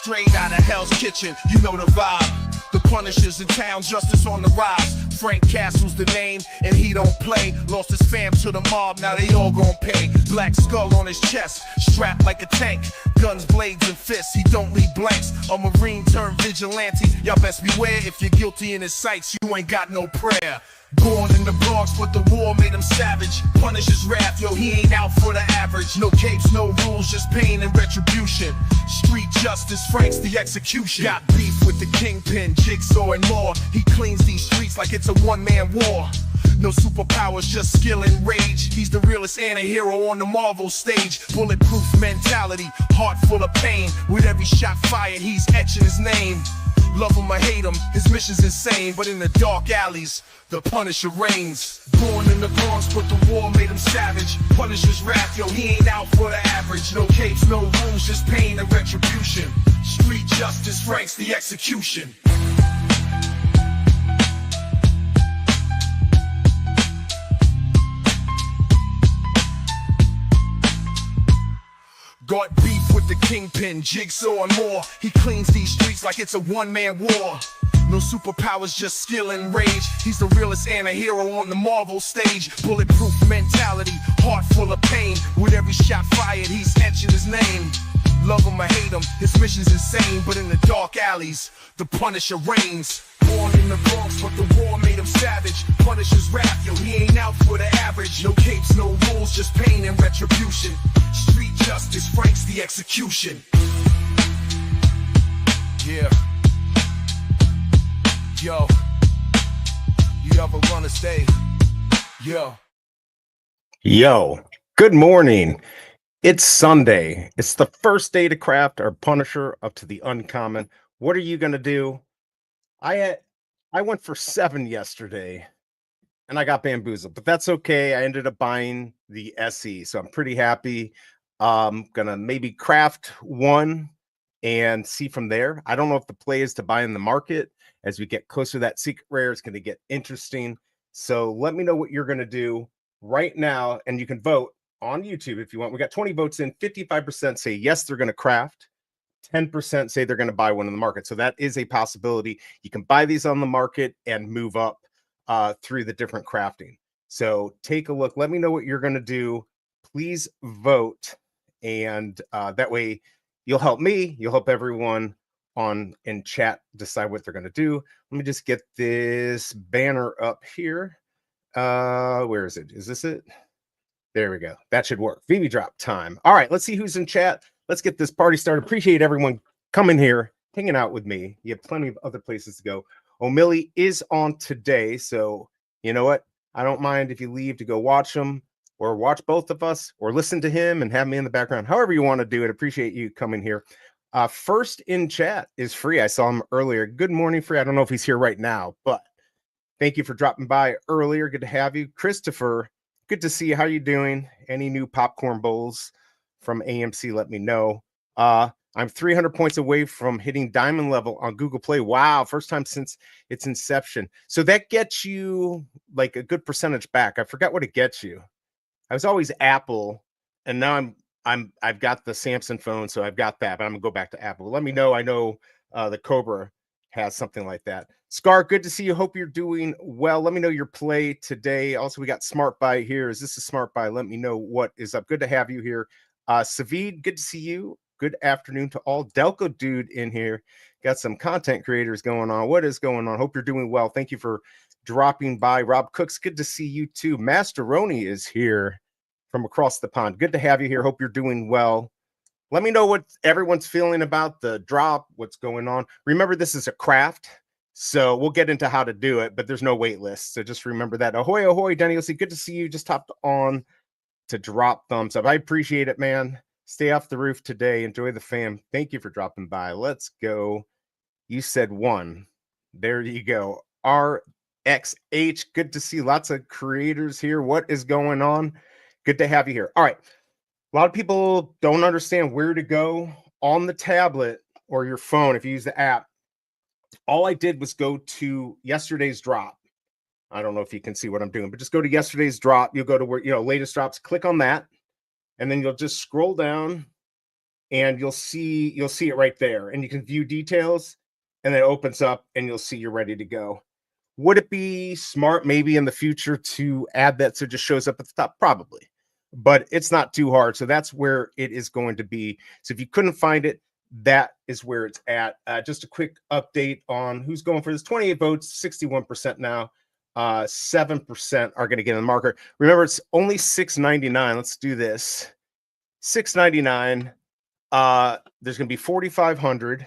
straight out of Hell's Kitchen, you know the vibe. The Punishers in town, justice on the rise. Frank Castle's the name, and he don't play. Lost his fam to the mob, now they all gon' pay. Black skull on his chest, strapped like a tank. Guns, blades, and fists, he don't leave blanks. A Marine turned vigilante, y'all best beware. If you're guilty in his sights, you ain't got no prayer. Born in the Bronx, but the war made him savage. Punisher's wrath, yo, he ain't out for the average. No capes, no rules, just pain and retribution. Street justice, Frank's the execution. Got beef with the kingpin, Jigsaw and more. He cleans these streets like it's a one-man war. No superpowers, just skill and rage. He's the realest anti-hero on the Marvel stage. Bulletproof mentality, heart full of pain. With every shot fired, he's etching his name. Love him or hate him, his mission's insane. But in the dark alleys, the Punisher reigns. Born in the Bronx, but the war made him savage. Punisher's wrath, yo, he ain't out for the average. No capes, no rules, just pain and retribution. Street justice, Frank's the execution. Got beef with the kingpin, Jigsaw and more. He cleans these streets like it's a one-man war. No superpowers, just skill and rage. He's the realest anti-hero on the Marvel stage. Bulletproof mentality, heart full of pain. With every shot fired, he's etching his name. Love him or hate him, his mission's insane. But in the dark alleys, the Punisher reigns. Born in the Bronx, but the war made him savage. Punisher's wrath, yo, he ain't out for the average. No capes, no rules, just pain and retribution. Street justice, Frank's the execution. Yeah. Yo. You ever wanna stay? Yo. Yo. Good morning. It's Sunday. It's the first day to craft our Punisher up to the uncommon. What are you gonna do? I went for 7 yesterday and I got bamboozled, but that's okay. I ended up buying the SE, so I'm pretty happy. Gonna maybe craft one and see from there. I don't know if the play is to buy in the market. As we get closer to that secret rare, it's going to get interesting. So let me know what you're going to do right now, and you can vote on YouTube if you want. We got 20 votes in. 55% say yes, they're going to craft. 10% say they're going to buy one in the market. So that is a possibility. You can buy these on the market and move up through the different crafting. So take a look. Let me know what you're going to do. Please vote. And that way you'll help me. You'll help everyone on in chat decide what they're going to do. Let me just get this banner up here. Where is it? Is this it? There we go. That should work. Veve drop time. All right, let's see who's in chat. Let's get this party started. Appreciate everyone coming here, hanging out with me. You have plenty of other places to go. O'Milly is on today, so you know what? I don't mind if you leave to go watch him or watch both of us or listen to him and have me in the background. However you want to do it. Appreciate you coming here. First in chat is Free. I saw him earlier. Good morning, Free. I don't know if he's here right now, but thank you for dropping by earlier. Good to have you. Christopher, good to see you. How you doing? Any new popcorn bowls from AMC, let me know. I'm 300 points away from hitting diamond level on Google Play. Wow, first time since its inception. So that gets you like a good percentage back. I forgot what it gets you. I was always Apple, and now I've got the Samsung phone, so I've got that, but I'm gonna go back to Apple. Let me know. I know the Cobra has something like that. Scar, good to see you. Hope you're doing well. Let me know your play today. Also, we got Smart Buy here. Is this a Smart Buy? Let me know what is up. Good to have you here. Savid, good to see you. Good afternoon to all. Delco Dude in here. Got some content creators going on. What is going on? Hope you're doing well. Thank you for dropping by. Rob Cooks, good to see you too. Masteroni is here from across the pond. Good to have you here. Hope you're doing well. Let me know what everyone's feeling about the drop, what's going on. Remember, this is a craft, so we'll get into how to do it, but there's no wait list. So just remember that. Ahoy, ahoy, Danny. Good to see you. Just hopped on to drop thumbs up. I appreciate it, man. Stay off the roof today. Enjoy the fam. Thank you for dropping by. Let's go. You said 1. There you go. RXH. Good to see lots of creators here. What is going on? Good to have you here. All right. A lot of people don't understand where to go on the tablet or your phone if you use the app. All I did was go to yesterday's drop. I don't know if you can see what I'm doing, but just go to yesterday's drop. You'll go to where, latest drops. Click on that. And then you'll just scroll down and you'll see it right there, and you can view details, and then it opens up, and you'll see you're ready to go. Would it be smart maybe in the future to add that so it just shows up at the top? Probably, but it's not too hard. So that's where it is going to be. So if you couldn't find it, that is where it's at. Just a quick update on who's going for this. 28 votes, 61% now. 7% are going to get in the marker. Remember, it's only $6.99. Let's do this. $6.99. There's going to be 4,500.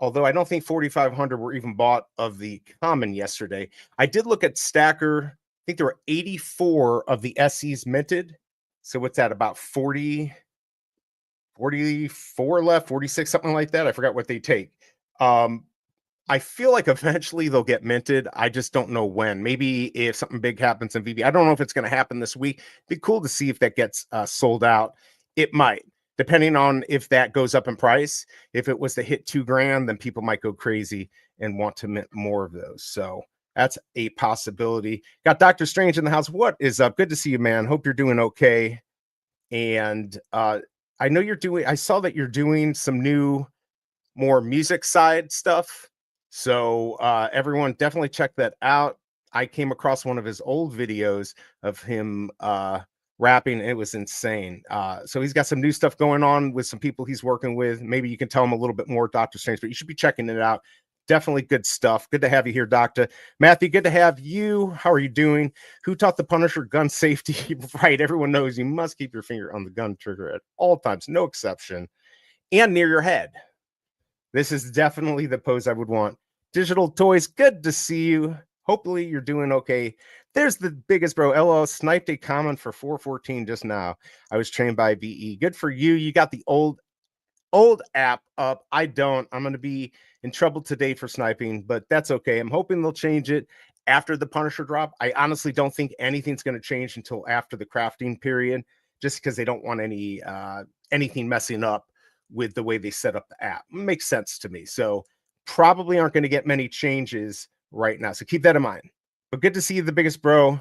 Although I don't think 4,500 were even bought of the common yesterday. I did look at Stacker. I think there were 84 of the SEs minted. So what's that, about 44 left, 46, something like that. I forgot what they take. I feel like eventually they'll get minted. I just don't know when. Maybe if something big happens in VB. I don't know if it's going to happen this week. It'd be cool to see if that gets sold out. It might, depending on if that goes up in price. If it was to hit $2,000, then people might go crazy and want to mint more of those. So that's a possibility. Got Dr. Strange in the house. What is up? Good to see you, man. Hope you're doing okay. And I know I saw that you're doing some new, more music side stuff. So everyone definitely check that out. I came across one of his old videos of him rapping. It was insane. So he's got some new stuff going on with some people he's working with. Maybe you can tell him a little bit more, Dr. Strange, but you should be checking it out. Definitely good stuff. Good to have you here, Doctor. Matthew, good to have you. How are you doing? Who taught the Punisher gun safety? Right. Everyone knows you must keep your finger on the gun trigger at all times, no exception, and near your head. This is definitely the pose I would want. Digital Toys, good to see you. Hopefully you're doing okay. There's the biggest bro. LL sniped a comment for 414 just now. I was trained by VE. Good for you. You got the old app up. I don't. I'm going to be in trouble today for sniping, but that's okay. I'm hoping they'll change it after the Punisher drop. I honestly don't think anything's going to change until after the crafting period, just because they don't want anything messing up with the way they set up the app. Makes sense to me. So probably aren't going to get many changes right now. So keep that in mind. But good to see you, the biggest bro.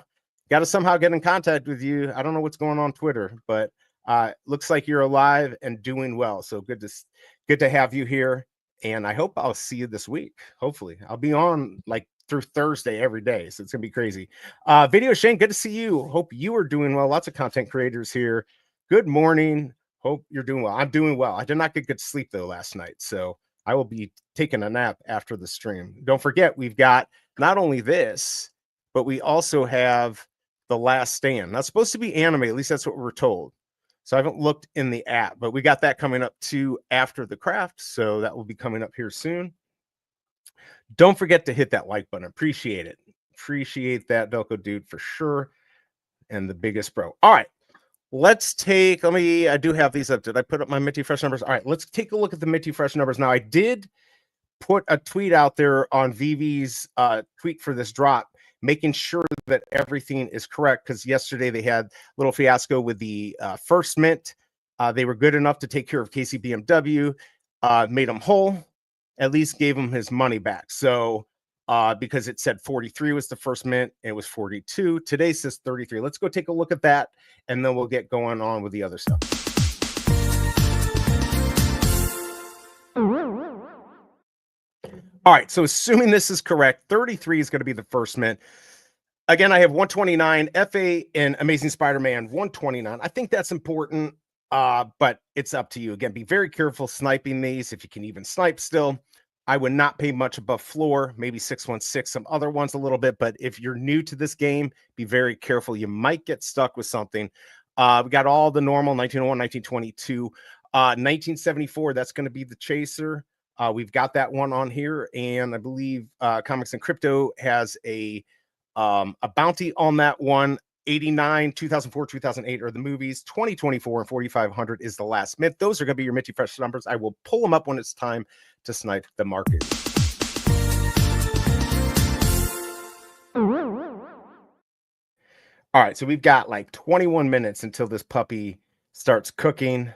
Got to somehow get in contact with you. I don't know what's going on Twitter, but looks like you're alive and doing well. So good to have you here. And I hope I'll see you this week. Hopefully I'll be on like through Thursday every day. So it's gonna be crazy. Video Shane, good to see you. Hope you are doing well. Lots of content creators here. Good morning. Hope you're doing well. I'm doing well. I did not get good sleep though last night. So I will be taking a nap after the stream. Don't forget, we've got not only this, but we also have The Last Stand. That's supposed to be anime. At least that's what we're told. So I haven't looked in the app, but we got that coming up too after the craft. So that will be coming up here soon. Don't forget to hit that like button. Appreciate it. Appreciate that, Velco dude, for sure. And the biggest bro. All right. I do have these up. Did I put up my Minty Fresh numbers? All right, let's take a look at the Minty Fresh numbers. Now, I did put a tweet out there on Veve's tweet for this drop, making sure that everything is correct, because yesterday they had a little fiasco with the first mint. They were good enough to take care of Casey BMW, made him whole, at least gave him his money back. So because it said 43 was the first mint, it was 42. Today says 33. Let's go take a look at that, and then we'll get going on with the other stuff. All right, so assuming this is correct, 33 is going to be the first mint. Again, I have 129, FA and Amazing Spider-Man 129. I think that's important, but it's up to you. Again, be very careful sniping these, if you can even snipe still. I would not pay much above floor, maybe 616, some other ones a little bit, but if you're new to this game, be very careful. You might get stuck with something. We got all the normal 1901, 1922, 1974, that's going to be the chaser. We've got that one on here, and I believe Comics and Crypto has a bounty on that one. 89, 2004, 2008 are the movies. 2024 and 4500 is the last mint. Those are going to be your Minty Fresh numbers. I will pull them up when it's time to snipe the market. All right, so we've got like 21 minutes until this puppy starts cooking,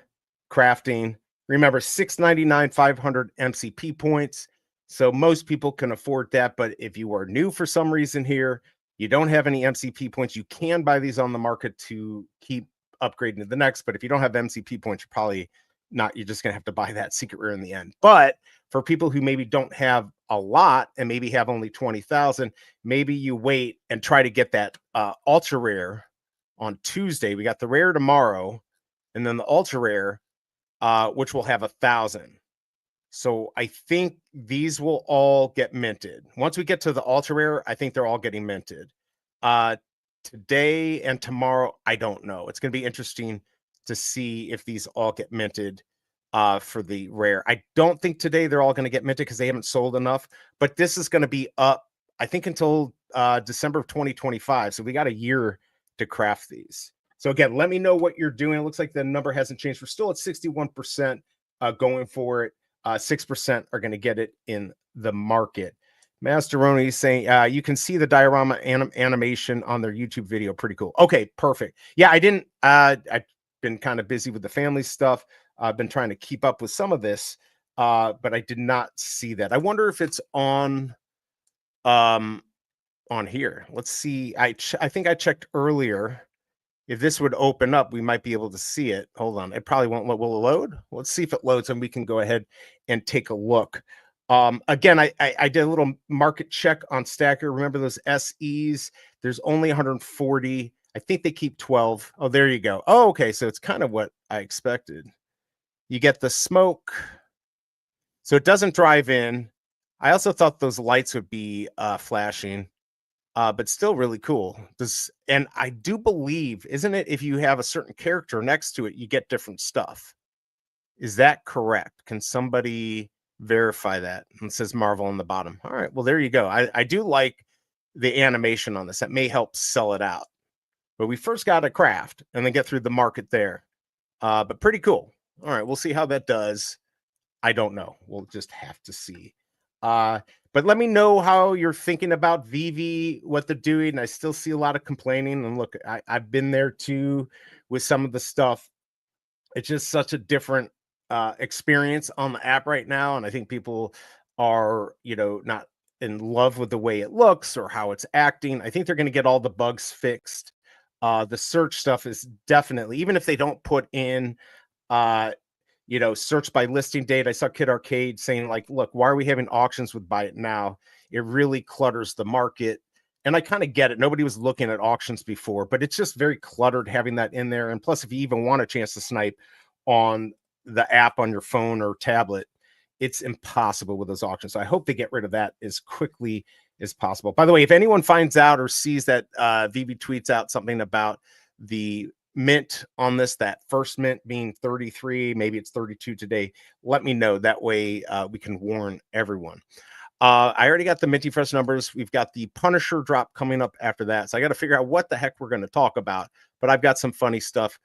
crafting. Remember, $6.99, 500 MCP points. So most people can afford that, but if you are new for some reason here, you don't have any MCP points, you can buy these on the market to keep upgrading to the next. But if you don't have MCP points, you're probably not, you're just going to have to buy that secret rare in the end. But for people who maybe don't have a lot and maybe have only 20,000, maybe you wait and try to get that ultra rare on Tuesday. We got the rare tomorrow, and then the ultra rare, which will have 1,000. So I think these will all get minted. Once we get to the ultra rare, I think they're all getting minted. Today and tomorrow, I don't know. It's going to be interesting to see if these all get minted for the rare. I don't think today they're all going to get minted because they haven't sold enough. But this is going to be up, I think, until December of 2025. So we got a year to craft these. So again, let me know what you're doing. It looks like the number hasn't changed. We're still at 61% going for it. 6% are going to get it in the market. Masteroni is saying you can see the diorama animation on their YouTube video. Pretty cool. Okay, perfect. Yeah, I didn't. I've been kind of busy with the family stuff. I've been trying to keep up with some of this, but I did not see that. I wonder if it's on here. Let's see. I think I checked earlier. If this would open up, we might be able to see it. Hold on. It probably won't. Will it load? Let's see if it loads and we can go ahead and take a look. Again, I did a little market check on Stacker. Remember those SEs? There's only 140. I think they keep 12. Oh, there you go. Oh, okay. So it's kind of what I expected. You get the smoke. So it doesn't drive in. I also thought those lights would be flashing. But still really cool. And I do believe, isn't it, if you have a certain character next to it, you get different stuff. Is that correct? Can somebody verify that? And it says Marvel on the bottom. All right, well, there you go. I do like the animation on this. That may help sell it out. But we first got to craft and then get through the market there. But pretty cool. All right, we'll see how that does. I don't know. We'll just have to see. But let me know how you're thinking about Veve, what they're doing. I still see a lot of complaining. And look, I've been there too with some of the stuff. It's just such a different experience on the app right now. And I think people are, not in love with the way it looks or how it's acting. I think they're going to get all the bugs fixed. The search stuff is definitely, even if they don't put in search by listing date. I saw Kid Arcade saying, like, look, why are we having auctions with Buy It Now? It really clutters the market. And I kind of get it. Nobody was looking at auctions before, but it's just very cluttered having that in there. And plus, if you even want a chance to snipe on the app on your phone or tablet, it's impossible with those auctions. So I hope they get rid of that as quickly as possible. By the way, if anyone finds out or sees that Veve tweets out something about the mint on this, that first mint being 33, maybe it's 32 today, let me know. That way we can warn everyone. I already got the Minty Fresh numbers. We've got the Punisher drop coming up after that. So I got to figure out what the heck we're going to talk about. But I've got some funny stuff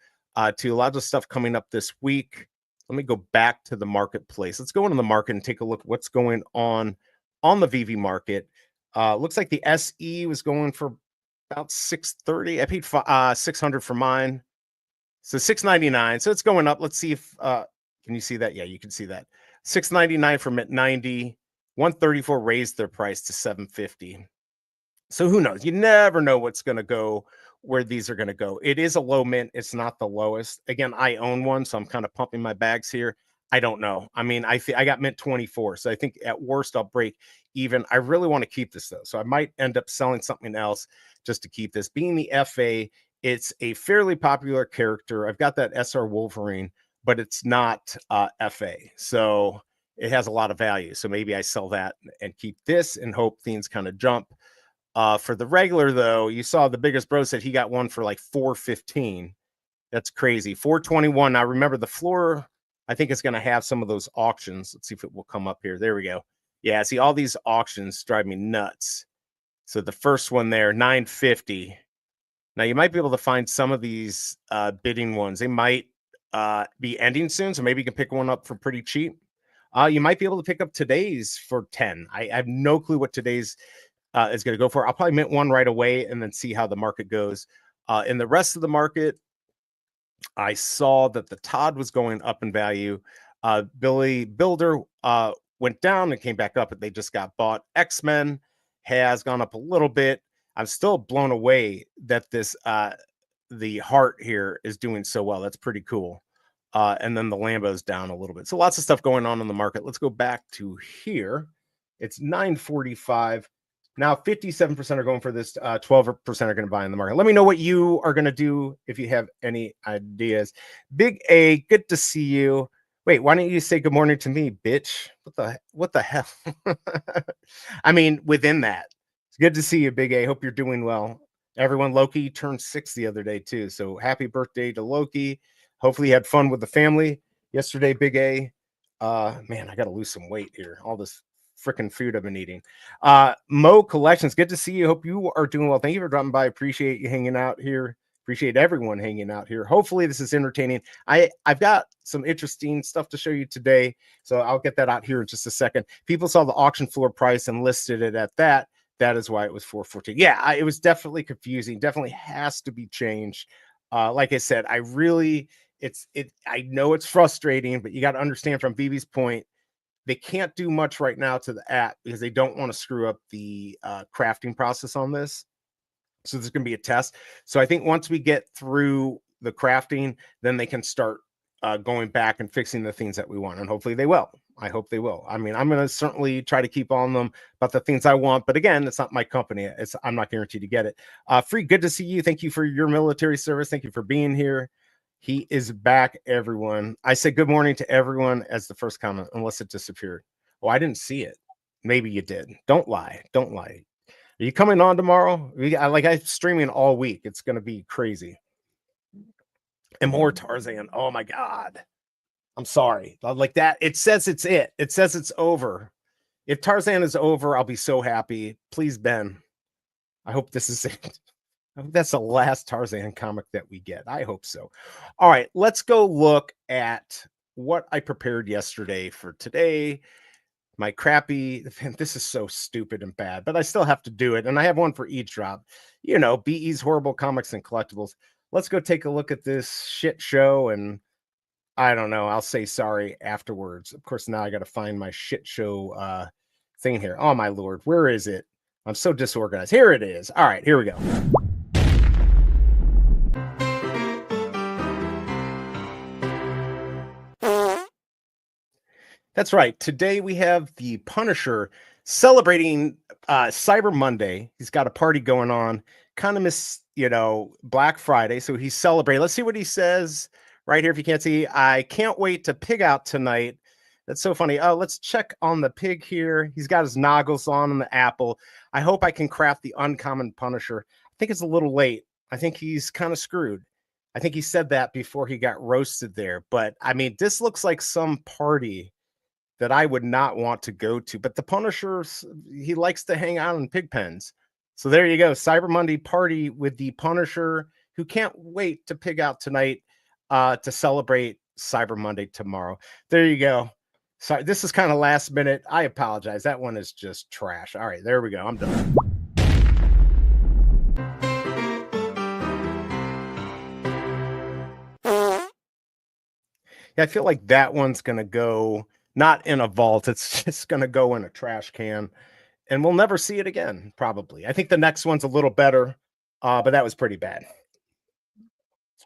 too. A lot of stuff coming up this week. Let me go back to the marketplace. Let's go into the market and take a look at what's going on the Veve market. Looks like the SE was going for about 630. I paid 600 for mine. So 699. So it's going up. Let's see if can you see that? Yeah, you can see that. 699 from at 90. 134 raised their price to 750. So who knows? You never know what's going to go, where these are going to go. It is a low mint. It's not the lowest. Again, I own one, so I'm kind of pumping my bags here. I don't know. I mean, I got mint 24, so I think at worst I'll break even. I really want to keep this though, so I might end up selling something else just to keep this. Being the FA, it's a fairly popular character. I've got that SR Wolverine, but it's not FA, so it has a lot of value. So maybe I sell that and keep this and hope things kind of jump. For the regular though, you saw the biggest bro said he got one for like 415. That's crazy. 421. Now remember the floor, I think it's going to have some of those auctions. Let's see if it will come up here. There we go. Yeah, see all these auctions drive me nuts. So the first one there, 950. Now you might be able to find some of these bidding ones. They might be ending soon, so maybe you can pick one up for pretty cheap. You might be able to pick up today's for 10. I have no clue what today's is going to go for. I'll probably mint one right away and then see how the market goes. In the rest of the market, I saw that the Todd was going up in value. Billy Builder went down and came back up, but they just got bought. X-Men has gone up a little bit. I'm still blown away that this the heart here is doing so well. That's pretty cool. And then the Lambo's down a little bit. So lots of stuff going on in the market. Let's go back to here. It's 9:45. Now 57% are going for this, 12% are going to buy in the market. Let me know what you are going to do if you have any ideas. Big A, good to see you. Wait, why don't you say good morning to me, bitch? What the hell? I mean, within that. It's good to see you, Big A. Hope you're doing well. Everyone, Loki turned 6 the other day too. So happy birthday to Loki. Hopefully you had fun with the family yesterday, Big A. Man, I gotta lose some weight here. All this freaking food I've been eating. Mo Collections, good to see you. Hope you are doing well. Thank you for dropping by. Appreciate you hanging out here. Appreciate everyone hanging out here. Hopefully this is entertaining. I've got some interesting stuff to show you today, so I'll get that out here in just a second. People saw the auction floor price and listed it at that. That is why it was 414. Yeah, it was definitely confusing. Definitely has to be changed. Like I said, I know it's frustrating, but you got to understand from Veve's point, they can't do much right now to the app because they don't want to screw up the crafting process on this. So there's going to be a test. So I think once we get through the crafting, then they can start going back and fixing the things that we want. And hopefully they will. I hope they will. I mean, I'm going to certainly try to keep on them about the things I want. But again, it's not my company. I'm not guaranteed to get it. Free, good to see you. Thank you for your military service. Thank you for being here. He is back, everyone. I said good morning to everyone as the first comment, unless it disappeared. Oh, I didn't see it. Maybe you did. Don't lie. Don't lie. Are you coming on tomorrow? I'm streaming all week. It's going to be crazy. And more Tarzan. Oh my God. I'm sorry. Like that. It says it's it. It says it's over. If Tarzan is over, I'll be so happy. Please, Ben. I hope this is it. I hope that's the last Tarzan comic that we get. I hope so. All right, let's go look at what I prepared yesterday for today. My crappy, this is so stupid and bad, but I still have to do it. And I have one for each drop. You know, BE's Horrible Comics and Collectibles. Let's go take a look at this shit show. And I don't know, I'll say sorry afterwards. Of course, now I got to find my shit show thing here. Oh, my Lord, where is it? I'm so disorganized. Here it is. All right, here we go. That's right. Today we have the Punisher celebrating Cyber Monday. He's got a party going on. Kind of miss, Black Friday. So he's celebrating. Let's see what he says right here. If you can't see, I can't wait to pig out tonight. That's so funny. Oh, let's check on the pig here. He's got his noggles on the apple. I hope I can craft the uncommon Punisher. I think it's a little late. I think he's kind of screwed. I think he said that before he got roasted there. But I mean, this looks like some party that I would not want to go to. But the Punisher, he likes to hang out in pig pens. So there you go. Cyber Monday party with the Punisher, who can't wait to pig out tonight to celebrate Cyber Monday tomorrow. There you go. Sorry, this is kind of last minute. I apologize. That one is just trash. All right, there we go. I'm done. Yeah, I feel like that one's going to go not in a vault. It's just going to go in a trash can, and we'll never see it again, probably. I think the next one's a little better, but that was pretty bad.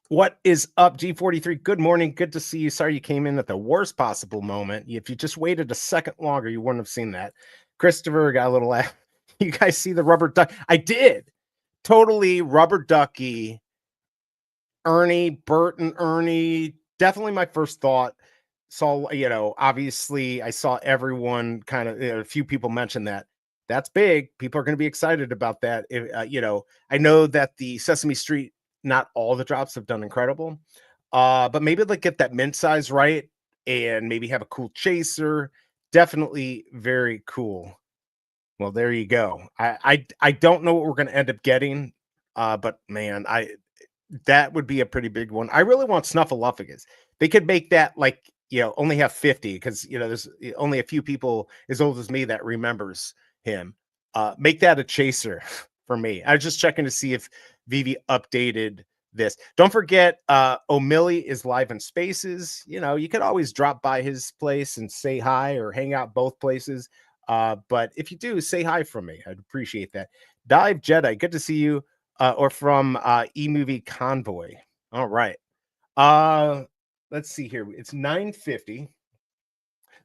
What is up, G43? Good morning. Good to see you. Sorry you came in at the worst possible moment. If you just waited a second longer, you wouldn't have seen that. Christopher got a little laugh. You guys see the rubber duck? I did. Totally rubber ducky. Ernie, Bert and Ernie. Definitely my first thought. Saw, obviously I saw everyone kind of, a few people mention that. That's big. People are going to be excited about that. I know that the Sesame Street, not all the drops have done incredible, but maybe they'll get that mint size right and maybe have a cool chaser. Definitely very cool. Well, there you go. I don't know what we're going to end up getting, but man, that would be a pretty big one. I really want Snuffleupagus. They could make that only have 50 because there's only a few people as old as me that remembers him. Make that a chaser for me. I was just checking to see if Veve updated this. Don't forget, O'Milly is live in Spaces. You could always drop by his place and say hi or hang out both places. But if you do, say hi from me. I'd appreciate that. Dive Jedi, good to see you. Or from eMovie Convoy. All right. let's see here. It's 9:50.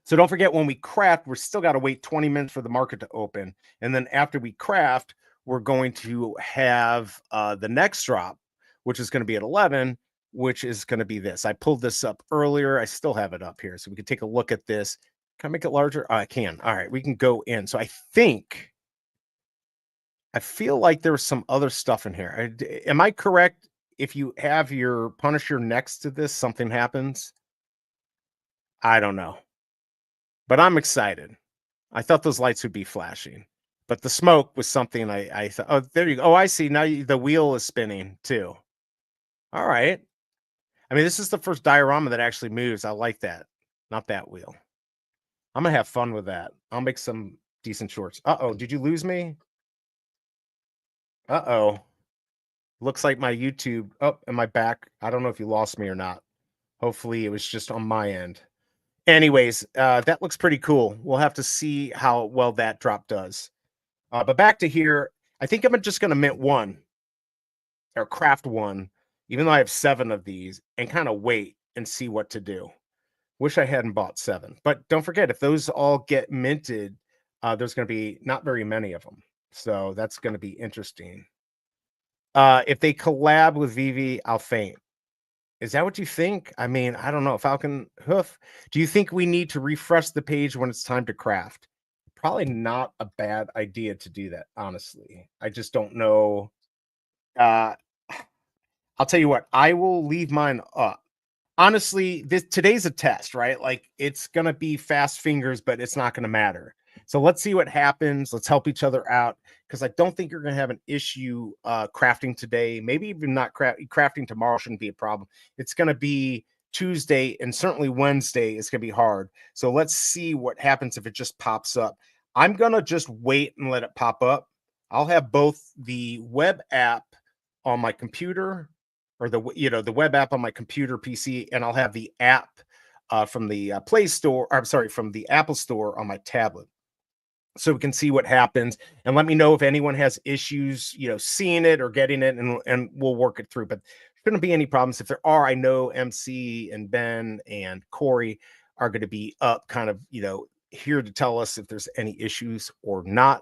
So don't forget, when we craft, we're still got to wait 20 minutes for the market to open. And then after we craft, we're going to have the next drop, which is going to be at 11, which is going to be this. I pulled this up earlier. I still have it up here. So we can take a look at this. Can I make it larger? Oh, I can. All right, we can go in. So I feel like there was some other stuff in here. Am I correct? If you have your Punisher next to this, something happens. I don't know, but I'm excited. I thought those lights would be flashing, but the smoke was something I thought. Oh, there you go. Oh, I see. Now the wheel is spinning too. All right. I mean, this is the first diorama that actually moves. I like that. Not that wheel. I'm gonna have fun with that. I'll make some decent shorts. Uh-oh, did you lose me? Uh-oh. Looks like my YouTube. Oh, am I back? I don't know if you lost me or not. Hopefully it was just on my end. Anyways, that looks pretty cool. We'll have to see how well that drop does. But back to here, I think I'm just going to mint one or craft one, even though I have 7 of these, and kind of wait and see what to do. Wish I hadn't bought 7. But don't forget, if those all get minted, there's going to be not very many of them. So that's going to be interesting. If they collab with Veve, I'll faint. Is that what you think? I mean, I don't know. Falcon Hoof, do you think we need to refresh the page when it's time to craft? Probably not a bad idea to do that, honestly. I just don't know. I'll tell you what, I will leave mine up. Honestly, today's a test, right? Like, it's gonna be fast fingers, but it's not gonna matter. So let's see what happens. Let's help each other out, because I don't think you're gonna have an issue crafting today. Maybe even not crafting tomorrow shouldn't be a problem. It's gonna be Tuesday, and certainly Wednesday is gonna be hard. So let's see what happens if it just pops up. I'm gonna just wait and let it pop up. I'll have both the web app on my computer, or the web app on my computer PC, and I'll have the app from the Play Store. I'm sorry, from the Apple Store on my tablet, so we can see what happens. And let me know if anyone has issues, seeing it or getting it, and we'll work it through. But there shouldn't be any problems. If there are, I know MC and Ben and Corey are going to be up, kind of, here to tell us if there's any issues or not.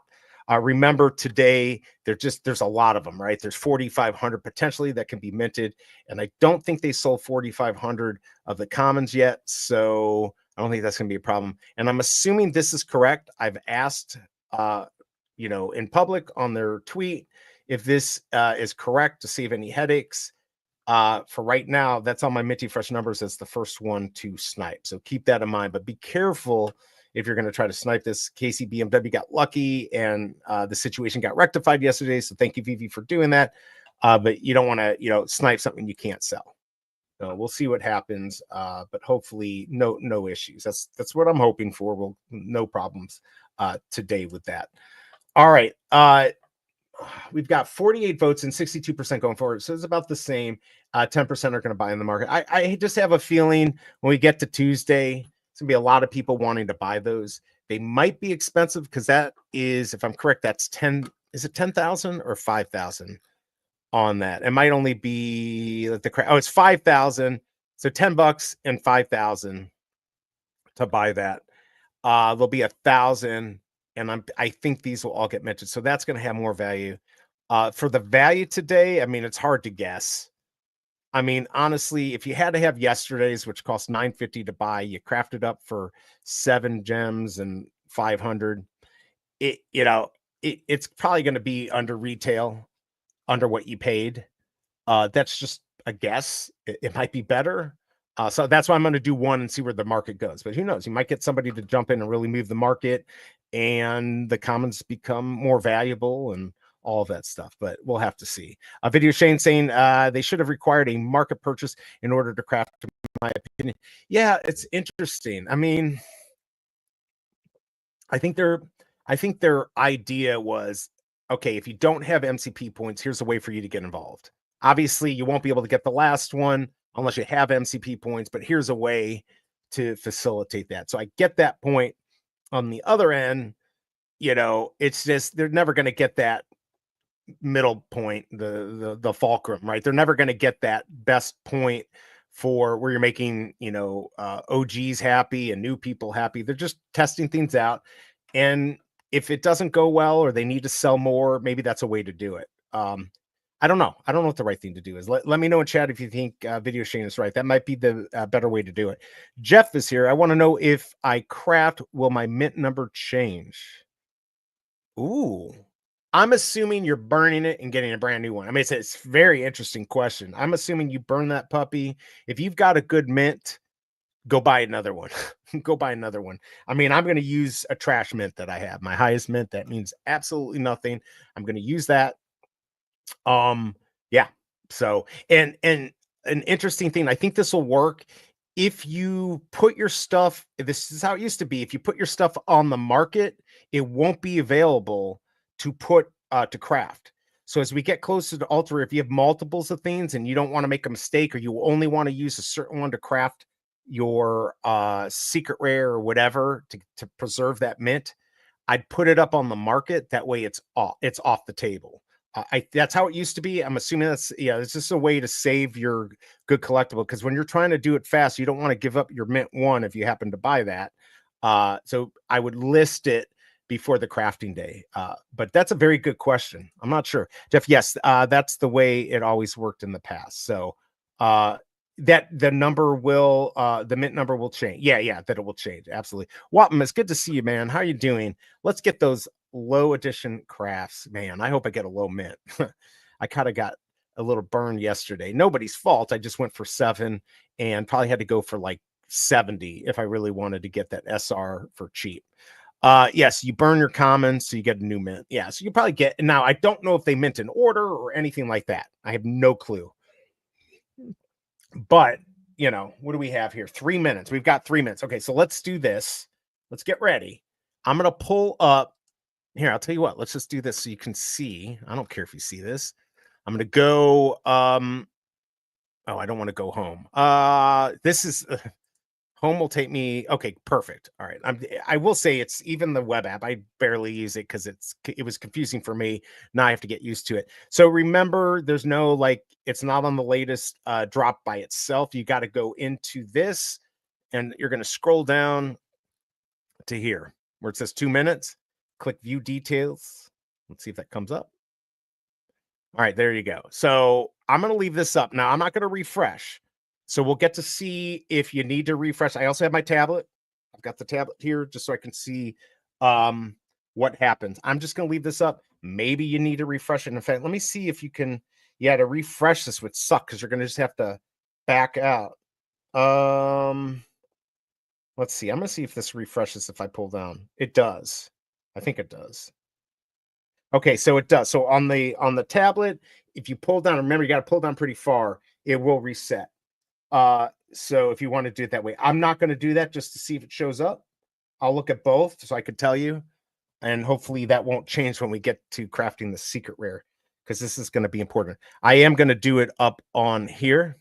Remember, today there's a lot of them, right? There's 4,500 potentially that can be minted, and I don't think they sold 4,500 of the commons yet, so I don't think that's going to be a problem. And I'm assuming this is correct. I've asked, in public on their tweet if this is correct, to save any headaches. For right now, that's on my Minty Fresh numbers as the first one to snipe. So keep that in mind, but be careful if you're going to try to snipe this. Casey BMW got lucky, and the situation got rectified yesterday. So thank you, Veve, for doing that. But you don't want to, snipe something you can't sell. So we'll see what happens. But hopefully no issues. That's what I'm hoping for. No problems today with that. All right. We've got 48 votes and 62% going forward. So it's about the same. 10% are going to buy in the market. I just have a feeling when we get to Tuesday, it's gonna be a lot of people wanting to buy those. They might be expensive, because that is, if I'm correct, that's 10. Is it 10,000 or 5,000 on that? It might only be it's 5,000. So $10 and 5,000 to buy that. There'll be 1,000, and I think these will all get mentioned. So that's going to have more value. For the value today, I mean, it's hard to guess. I mean, honestly, if you had to have yesterday's, which cost $950 to buy, you crafted up for 7 gems and 500. It's probably going to be under retail, under what you paid. That's just a guess. It might be better. So that's why I'm going to do one and see where the market goes. But who knows? You might get somebody to jump in and really move the market, and the commons become more valuable and all of that stuff. But we'll have to see. A video Shane saying they should have required a market purchase in order to craft, in my opinion. Yeah, it's interesting. I mean, I think their idea was, okay, if you don't have MCP points, here's a way for you to get involved. Obviously, you won't be able to get the last one unless you have MCP points, but here's a way to facilitate that. So I get that point. On the other end, it's just they're never going to get that middle point, the fulcrum, right? They're never going to get that best point for where you're making, OGs happy and new people happy. They're just testing things out. And if it doesn't go well or they need to sell more, maybe that's a way to do it. I don't know. I don't know what the right thing to do is. Let me know in chat if you think Video Shane is right. That might be the better way to do it. Jeff is here. I want to know if I craft, will my mint number change? Ooh, I'm assuming you're burning it and getting a brand new one. I mean, it's a very interesting question. I'm assuming you burn that puppy. If you've got a good mint, go buy another one. Go buy another one. I mean, I'm going to use a trash mint that I have, my highest mint. That means absolutely nothing. I'm going to use that. Yeah. So, and an interesting thing, I think this will work if you put your stuff, this is how it used to be. If you put your stuff on the market, it won't be available to put to craft. So as we get closer to altar, if you have multiples of things and you don't want to make a mistake, or you only want to use a certain one to craft your secret rare or whatever to preserve that mint, I'd put it up on the market. That way it's off the table. That's how it used to be. I'm assuming it's just a way to save your good collectible, because when you're trying to do it fast, you don't want to give up your mint one if you happen to buy that. So I would list it before the crafting day. But that's a very good question. I'm not sure, Jeff. Yes, that's the way it always worked in the past. So that the mint number will change. Yeah, that it will change. Absolutely. Wapham, it's good to see you, man. How are you doing? Let's get those low edition crafts, man. I hope I get a low mint. I kind of got a little burned yesterday. Nobody's fault. I just went for 7 and probably had to go for like 70 if I really wanted to get that SR for cheap. Yes, you burn your commons, so you get a new mint. Yeah, so you probably get. Now I don't know if they mint in order or anything like that. I have no clue. But what do we have here? 3 minutes. We've got 3 minutes. Okay, so let's do this. Let's get ready. I'm gonna pull up here. I'll tell you what. Let's just do this so you can see. I don't care if you see this. I'm gonna go. Oh, I don't want to go home. This is home will take me. Okay, perfect. All right. I will say it's even the web app. I barely use it because it was confusing for me. Now I have to get used to it. So remember, there's no it's not on the latest drop by itself. You got to go into this, and you're going to scroll down to here where it says 2 minutes. Click view details. Let's see if that comes up. All right, there you go. So I'm going to leave this up. Now I'm not going to refresh. So we'll get to see if you need to refresh. I also have my tablet. I've got the tablet here just so I can see what happens. I'm just going to leave this up. Maybe you need to refresh it. In fact, let me see if you can. Yeah, to refresh this would suck because you're going to just have to back out. Let's see. I'm going to see if this refreshes if I pull down. It does. I think it does. Okay, so it does. So on the tablet, if you pull down, remember you got to pull down pretty far, it will reset. So if you want to do it that way, I'm not going to do that just to see if it shows up. I'll look at both so I could tell you, and hopefully that won't change when we get to crafting the secret rare, because this is going to be important. I am going to do it up on here.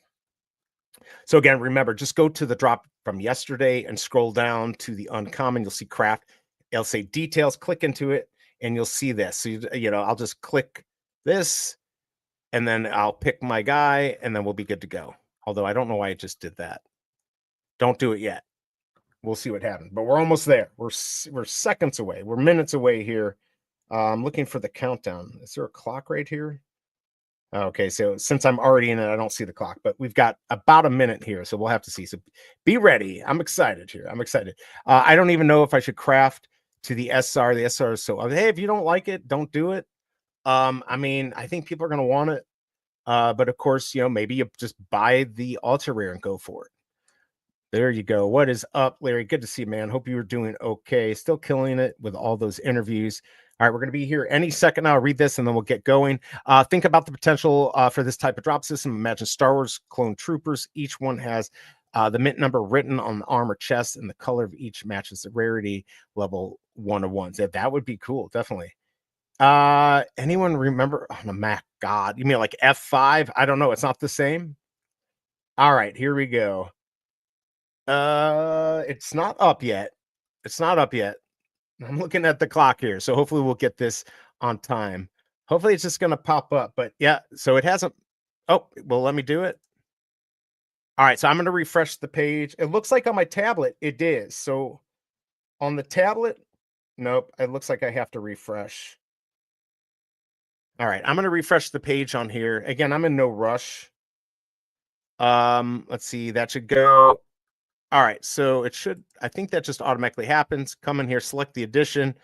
So again, remember, just go to the drop from yesterday and scroll down to the uncommon. You'll see craft. It'll say details. Click into it, and you'll see this. So I'll just click this, and then I'll pick my guy, and then we'll be good to go. Although I don't know why I just did that. Don't do it yet. We'll see what happens. But we're almost there. We're seconds away. We're minutes away here. I'm looking for the countdown. Is there a clock right here? Okay, so since I'm already in it, I don't see the clock, but we've got about a minute here, so we'll have to see. So be ready. I'm excited here. I'm excited. I don't even know if I should craft to the SR. The SR is so, hey, if you don't like it, don't do it. I mean, I think people are going to want it. But of course, maybe you just buy the ultra rare and go for it. There you go. What is up, Larry? Good to see you, man. Hope you were doing okay. Still killing it with all those interviews. All right, we're going to be here any second now. I'll read this and then we'll get going. Think about the potential for this type of drop system. Imagine Star Wars clone troopers. Each one has the mint number written on the arm or chest, and the color of each matches the rarity level 1 of 1s. Yeah, that would be cool. Definitely. Anyone remember on the Mac? God, you mean like F5? I don't know. It's not the same. All right, here we go. It's not up yet. It's not up yet. I'm looking at the clock here, so hopefully we'll get this on time. Hopefully it's just going to pop up, but yeah, so it hasn't. Oh, well, let me do it. All right, so I'm going to refresh the page. It looks like on my tablet it is. So on the tablet, nope, it looks like I have to refresh. All right, I'm going to refresh the page on here. Again, I'm in no rush. Let's see, that should go. All right, so it should, I think that just automatically happens. Come in here, select the edition.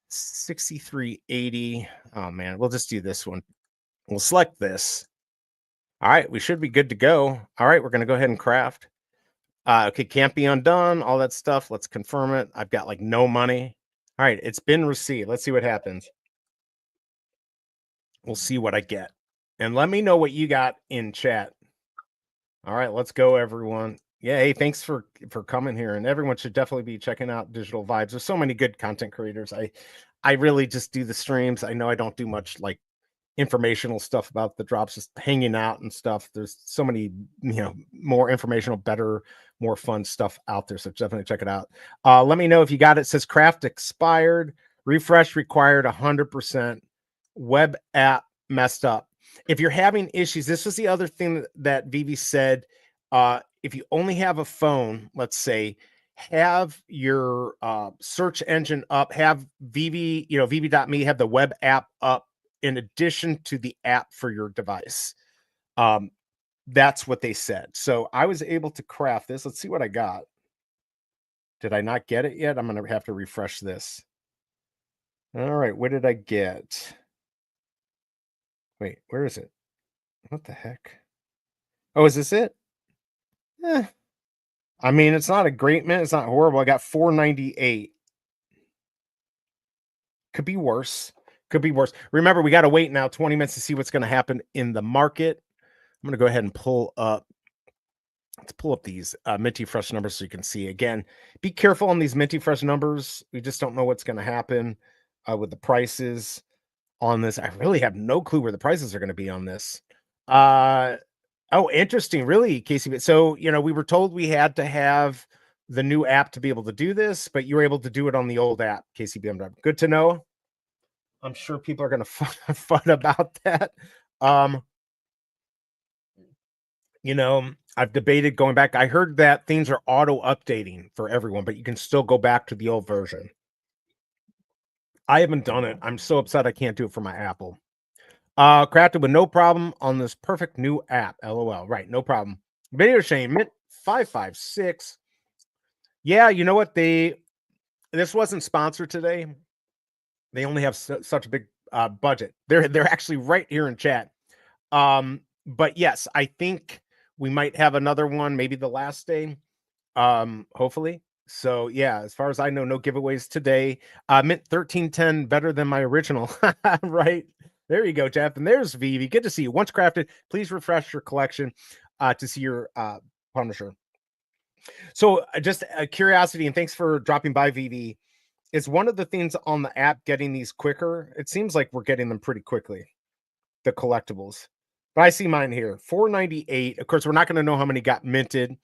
6380. Oh man, we'll just do this one. We'll select this. All right, we should be good to go. All right, we're going to go ahead and craft. Okay, can't be undone, all that stuff. Let's confirm it. I've got like no money. All right, it's been received. Let's see what happens. We'll see what I get. And let me know what you got in chat. All right, let's go, everyone. Yeah, hey, thanks for coming here. And everyone should definitely be checking out Digital Vibes. There's so many good content creators. I really just do the streams. I know I don't do much like informational stuff about the drops, just hanging out and stuff. There's so many, more informational, better, more fun stuff out there. So definitely check it out. Let me know if you got it. It says craft expired, refresh required 100%, web app messed up. If you're having issues, this was the other thing that Veve said. If you only have a phone, let's say, have your search engine up, have Veve, Veve.me, have the web app up in addition to the app for your device. That's what they said. So I was able to craft this. Let's see what I got. Did I not get it yet? I'm going to have to refresh this. All right. What did I get? Wait, where is it? What the heck? Oh, is this it? I mean, it's not a great mint. It's not horrible. I got 498. Could be worse. Could be worse. Remember, we got to wait now 20 minutes to see what's going to happen in the market. I'm going to go ahead and pull up. Let's pull up these minty fresh numbers so you can see. Again, be careful on these minty fresh numbers. We just don't know what's going to happen with the prices on this. I really have no clue where the prices are going to be on this. Oh, interesting. Really, Casey. So, we were told we had to have the new app to be able to do this, but you were able to do it on the old app, KCBMW. Good to know. I'm sure people are going to fun about that. I've debated going back. I heard that things are auto updating for everyone, but you can still go back to the old version. I haven't done it. I'm so upset I can't do it for my Apple. Crafted with no problem on this perfect new app. LOL. Right, no problem. Video Shane, Mint 556. Yeah, you know what? This wasn't sponsored today. They only have such a big budget. They're actually right here in chat. But yes, I think we might have another one, maybe the last day. Hopefully. So yeah, as far as I know, no giveaways today. Mint 1310 better than my original. Right. There you go, Jeff. And there's Veve. Good to see you. Once crafted, please refresh your collection to see your Punisher. So just a curiosity, and thanks for dropping by, Veve. Is one of the things on the app getting these quicker? It seems like we're getting them pretty quickly, the collectibles. But I see mine here, 498. Of course, we're not going to know how many got minted.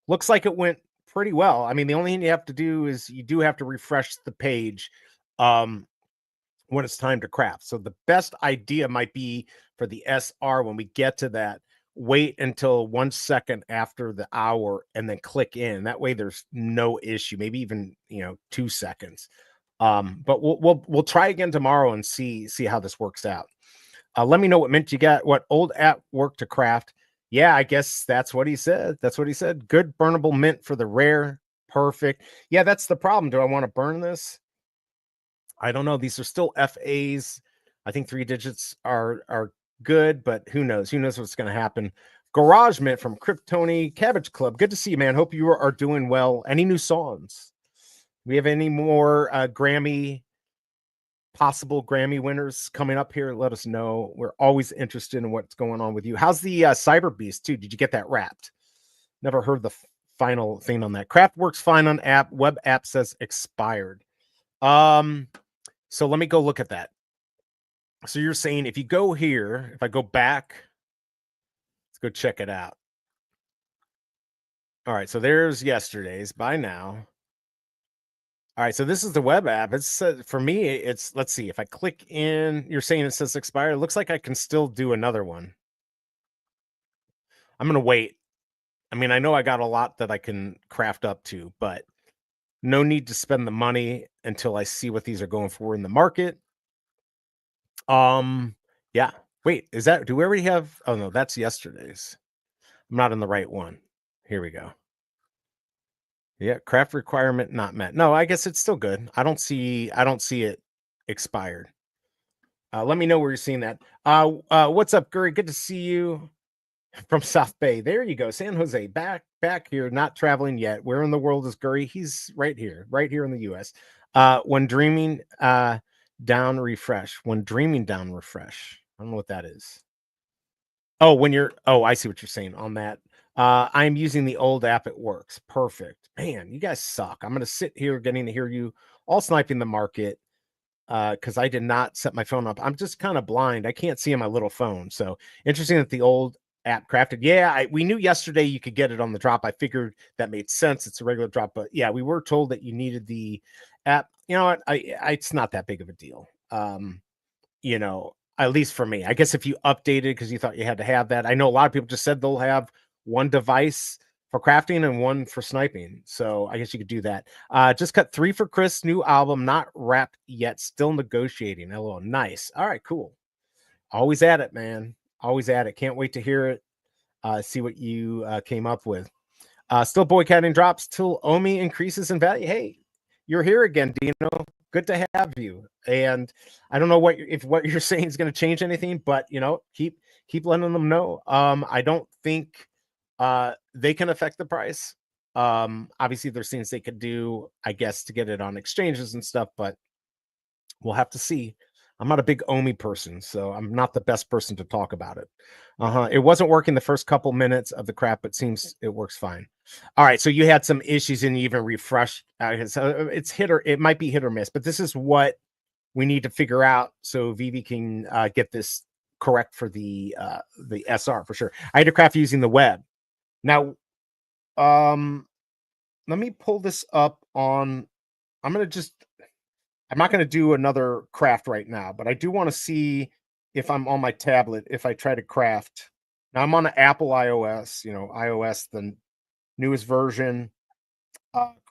Looks like it went pretty well. I mean, the only thing you have to do is you do have to refresh the page when it's time to craft. So the best idea might be for the SR when we get to that, wait until 1 second after the hour and then click in. That way there's no issue, maybe even 2 seconds. But we'll try again tomorrow and see how this works out. Let me know what mint you got, what old app worked to craft. Yeah, I guess that's what he said. That's what he said. Good burnable mint for the rare. Perfect. Yeah, that's the problem. Do I want to burn this? I don't know. These are still FAs. I think 3 digits are good, but who knows? Who knows what's going to happen? Garage Mint from Kryptoni Cabbage Club. Good to see you, man. Hope you are doing well. Any new songs? We have any more possible Grammy winners coming up here? Let us know. We're always interested in what's going on with you. How's the Cyber Beast too? Did you get that wrapped? Never heard the final thing on that. Craft works fine on app. Web app says expired. So let me go look at that. So you're saying if you go here, if I go back, let's go check it out. All right, so there's yesterday's by now. All right, so this is the web app. It's for me, it's, let's see, if I click in, you're saying it says expired. It looks like I can still do another one. I'm going to wait. I mean, I know I got a lot that I can craft up to, but no need to spend the money until I see what these are going for in the market. Yeah. Wait, do we already have? Oh no, that's yesterday's. I'm not in the right one. Here we go. Yeah, craft requirement not met. No, I guess it's still good. I don't see it expired. Let me know where you're seeing that. What's up, Guri? Good to see you from South Bay. There you go. San Jose, back here, not traveling yet. Where in the world is Guri? He's right here in the US. When dreaming down refresh. When dreaming down refresh. I don't know what that is. Oh, I see what you're saying on that. I'm using the old app. It works. Perfect. Man, you guys suck. I'm gonna sit here getting to hear you all sniping the market because I did not set my phone up. I'm just kind of blind. I can't see on my little phone. So interesting that the old app crafted. Yeah, we knew yesterday you could get it on the drop. I figured that made sense. It's a regular drop, but yeah, we were told that you needed the app. You know what? It's not that big of a deal. You know, at least for me. I guess if you updated because you thought you had to have that. I know a lot of people just said they'll have one device for crafting and one for sniping. So I guess you could do that. Just cut 3 for Chris' new album, not wrapped yet, still negotiating. Hello, nice. All right, cool. Always at it, man. Always at it. Can't wait to hear it. See what you came up with. Still boycotting drops till Omi increases in value. Hey, you're here again, Dino. Good to have you. And I don't know if what you're saying is going to change anything, but you know, keep letting them know. I don't think they can affect the price. Obviously, there's things they could do, I guess, to get it on exchanges and stuff, but we'll have to see. I'm not a big Omi person, so I'm not the best person to talk about it. It wasn't working the first couple minutes of the crap, but seems it works fine. All right, so you had some issues and you even refreshed. So it might be hit or miss, but this is what we need to figure out so Veve can get this correct for the SR for sure. I had to craft using the web. Now, let me pull this up on. I'm not going to do another craft right now, but I do want to see if I'm on my tablet, if I try to craft. Now I'm on an Apple iOS, iOS, the newest version.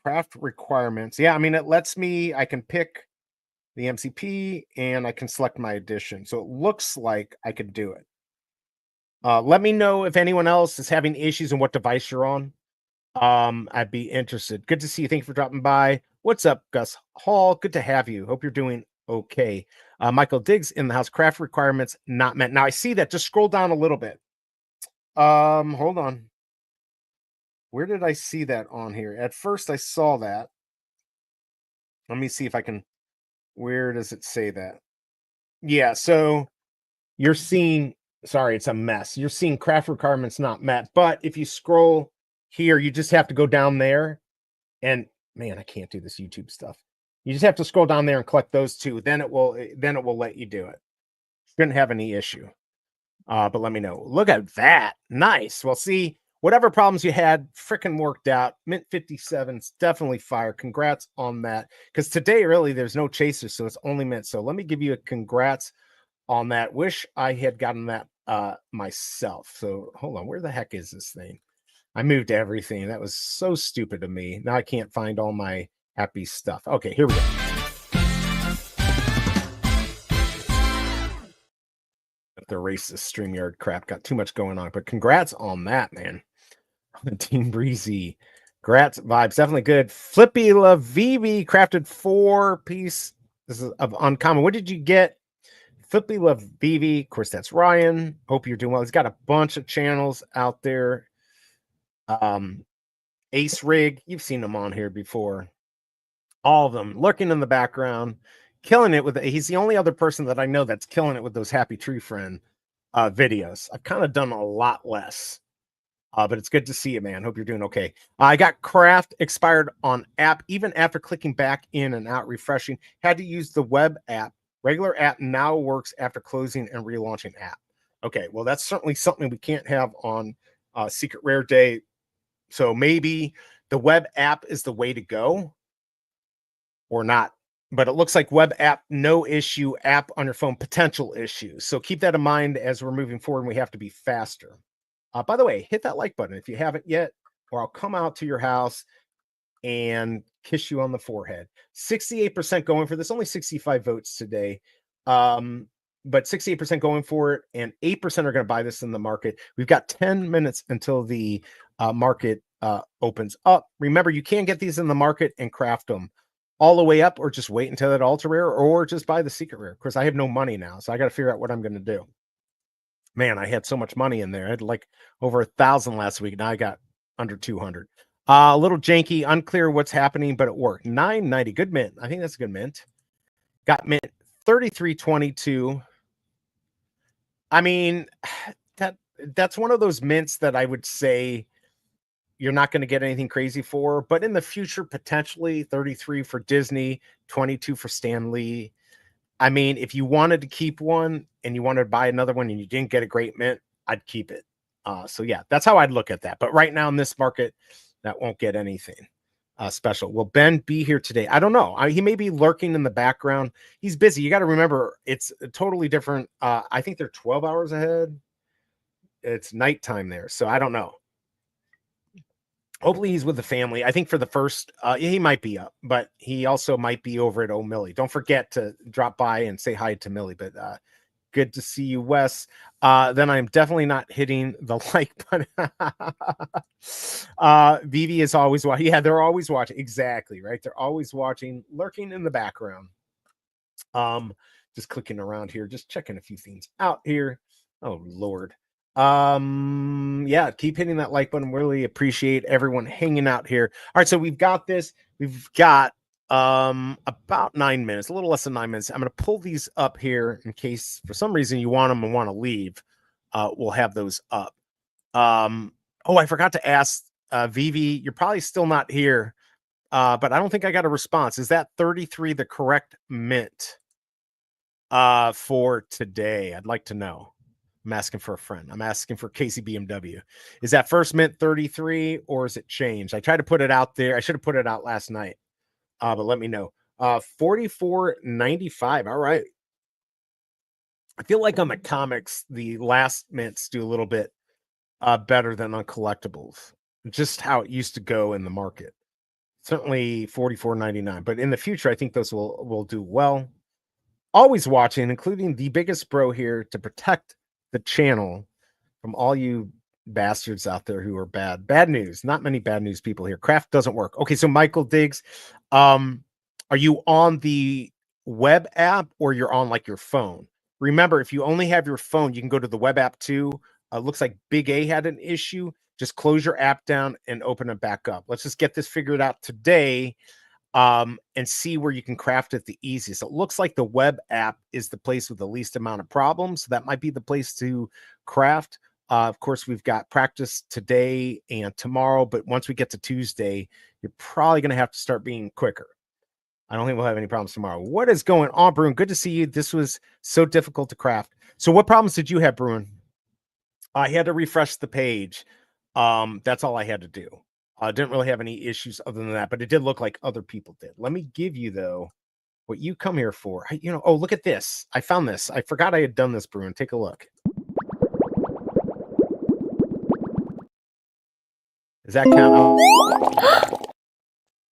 Craft requirements. Yeah, I mean, it lets me, I can pick the MCP and I can select my edition. So it looks like I could do it. Let me know if anyone else is having issues and what device you're on. I'd be interested. Good to see you. Thank you for dropping by. What's up, Gus Hall? Good to have you. Hope you're doing okay. Michael Diggs in the house. Craft requirements not met. Now I see that. Just scroll down a little bit. Hold on. Where did I see that on here? At first I saw that. Let me see if I can. Where does it say that? Yeah, so you're seeing, sorry, it's a mess. You're seeing craft requirements not met. But if you scroll here, you just have to go down there. And man, I can't do this YouTube stuff. You just have to scroll down there and collect those two. Then it will let you do it. Shouldn't have any issue. But let me know. Look at that. Nice. Well, see, whatever problems you had, freaking worked out. Mint 57's definitely fire. Congrats on that. Because today, really, there's no chasers, so it's only mint. So let me give you a congrats on that. Wish I had gotten that myself. So hold on. Where the heck is this thing? I moved everything. That was so stupid of me. Now I can't find all my happy stuff. Okay, here we go. The racist StreamYard crap got too much going on, but congrats on that, man. Team Breezy. Congrats vibes. Definitely good. Flippy Love Veve crafted 4-piece. This is of uncommon. What did you get? Flippy Love Veve. Of course, that's Ryan. Hope you're doing well. He's got a bunch of channels out there. Ace Rig, you've seen him on here before. All of them lurking in the background, killing it with. He's the only other person that I know that's killing it with those Happy Tree Friend videos. I've kind of done a lot less, but it's good to see you, man. Hope you're doing okay. I got craft expired on app, even after clicking back in and out, refreshing. Had to use the web app. Regular app now works after closing and relaunching app. Okay, well, that's certainly something we can't have on Secret Rare Day. So maybe the web app is the way to go or not. But it looks like web app, no issue, app on your phone, potential issues. So keep that in mind as we're moving forward and we have to be faster. By the way, hit that like button if you haven't yet, or I'll come out to your house and kiss you on the forehead. 68% going for this, only 65 votes today. But 68% going for it, and 8% are going to buy this in the market. We've got 10 minutes until the market opens up. Remember, you can get these in the market and craft them all the way up, or just wait until that ultra rare, or just buy the secret rare. Of course, I have no money now, so I got to figure out what I'm going to do. Man, I had so much money in there. I had like over 1,000 last week. Now I got under 200. A little janky, unclear what's happening, but it worked. 990, good mint. I think that's a good mint. Got mint 3322. I mean, that's one of those mints that I would say you're not going to get anything crazy for, but in the future, potentially 33 for Disney, 22 for Stan Lee. I mean, if you wanted to keep one and you wanted to buy another one and you didn't get a great mint, I'd keep it. So yeah, that's how I'd look at that. But right now in this market, that won't get anything special. Will Ben be here today? I don't know. He may be lurking in the background. He's busy. You got to remember, it's totally different. I think they're 12 hours ahead. It's nighttime there. So I don't know. Hopefully he's with the family. I think for the first, he might be up, but he also might be over at O'Milly. Don't forget to drop by and say hi to Millie. But good to see you, Wes. Then I'm definitely not hitting the like button. Veve is always watching. Yeah, they're always watching. Exactly, right? They're always watching, lurking in the background. Just clicking around here, just checking a few things out here. Oh, Lord. Yeah, keep hitting that like button. Really appreciate everyone hanging out here. All right, so we've got this. We've got about 9 minutes, a little less than 9 minutes. I'm going to pull these up here in case for some reason you want them and want to leave. We'll have those up. Oh, I forgot to ask Veve, you're probably still not here, but I don't think I got a response. Is that 33 the correct mint for today? I'd like to know. I'm asking for a friend. I'm asking for Casey BMW. Is that first mint 33 or is it changed? I tried to put it out there. I should have put it out last night. But let me know. 44.95. All right. I feel like on the comics, the last mints do a little bit better than on collectibles. Just how it used to go in the market. Certainly 44.99. But in the future, I think those will do well. Always watching, including the biggest bro here to protect the channel from all you bastards out there who are bad news. Not many bad news people here. Craft doesn't work. Okay, so Michael Diggs, are you on the web app or you're on like your phone? Remember, if you only have your phone, you can go to the web app too. Looks like Big A had an issue. Just close your app down and open it back up. Let's just get this figured out today and see where you can craft it the easiest. It looks like the web app is the place with the least amount of problems. So that might be the place to craft. Of course, we've got practice today and tomorrow, but once we get to Tuesday, you're probably going to have to start being quicker. I don't think we'll have any problems tomorrow. What is going on, Bruin? Good to see you. This was so difficult to craft. So what problems did you have, Bruin? I had to refresh the page. That's all I had to do. Didn't really have any issues other than that, but it did look like other people did. Let me give you, though, what you come here for. Oh, look at this. I found this. I forgot I had done this, Bruin. Take a look. Does that count?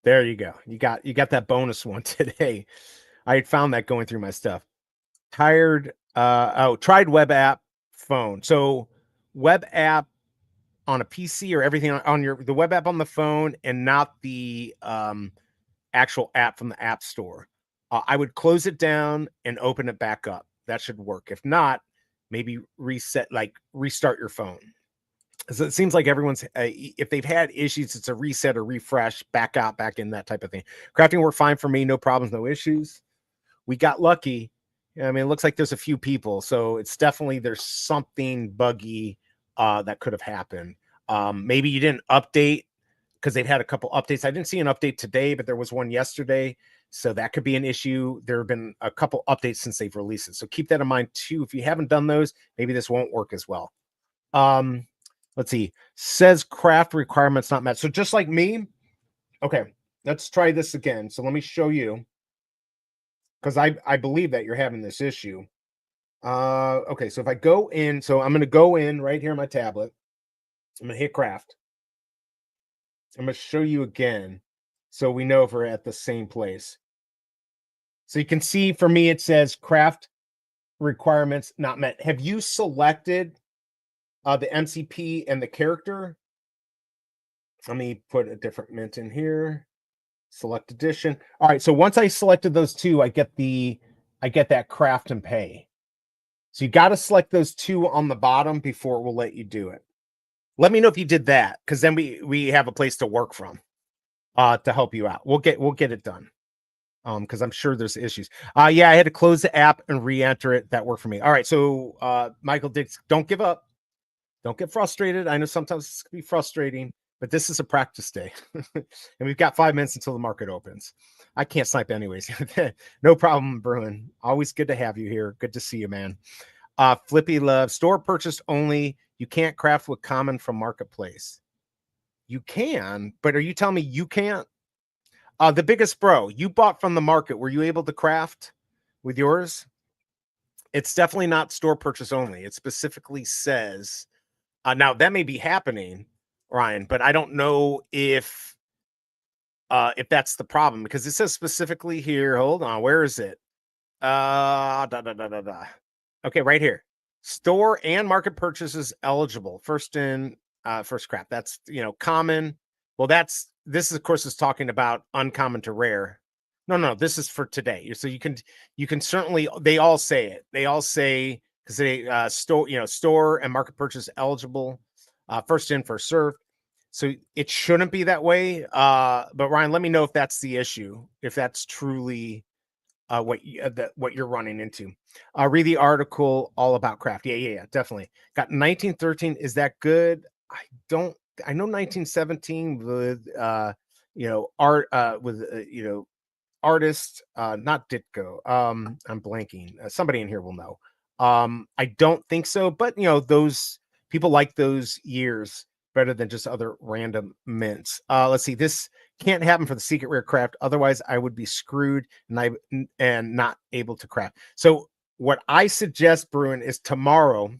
There you go. You got that bonus one today. I had found that going through my stuff. Tried web app phone. So web app on a PC or everything on the web app on the phone and not the actual app from the app store. I would close it down and open it back up. That should work. If not, maybe restart your phone. So it seems like everyone's, if they've had issues, it's a reset or refresh, back out, back in, that type of thing. Crafting worked fine for me. No problems, no issues. We got lucky. I mean, it looks like there's a few people. So it's definitely, there's something buggy that could have happened. Maybe you didn't update because they've had a couple updates. I didn't see an update today, but there was one yesterday. So that could be an issue. There have been a couple updates since they've released it. So keep that in mind too. If you haven't done those, maybe this won't work as well. Let's see. Says craft requirements not met. So just like me. Okay, let's try this again. So let me show you. Because I believe that you're having this issue. Okay, so if I go in, so I'm going to go in right here on my tablet. I'm going to hit craft. I'm going to show you again so we know if we're at the same place. So you can see for me, it says craft requirements not met. Have you selected the MCP and the character? Let me put a different mint in here. Select edition. All right. So once I selected those two, I get that craft and pay. So you got to select those two on the bottom before it will let you do it. Let me know if you did that, because then we have a place to work from to help you out. We'll get it done. Because I'm sure there's issues. Yeah, I had to close the app and re-enter it. That worked for me. All right. So Michael Dix, don't give up. Don't get frustrated. I know sometimes this can be frustrating, but this is a practice day. And we've got 5 minutes until the market opens. I can't snipe anyways. No problem, Bruin. Always good to have you here. Good to see you, man. Flippy Love, store purchased only. You can't craft with common from marketplace. You can, but are you telling me you can't? The biggest bro, you bought from the market. Were you able to craft with yours? It's definitely not store purchase only. It specifically says, now that may be happening, Ryan, but I don't know if that's the problem, because it says specifically here. Hold on, where is it? Okay, right here. Store and market purchases eligible. First in, first craft. That's common. Well, this of course is talking about uncommon to rare. No, this is for today. So you can certainly, they all say it. They all say, because they store and market purchase eligible, first in, first served. So it shouldn't be that way. But Ryan, let me know if that's the issue, if that's truly what you're running into. Read the article all about craft. Yeah, definitely. Got 1913. Is that good? I know 1917 with art with artist, not Ditko. I'm blanking. Somebody in here will know. I don't think so, but those people like those years better than just other random mints. Let's see. This can't happen for the secret rare craft. Otherwise, I would be screwed and not able to craft. So what I suggest, Bruin, is tomorrow.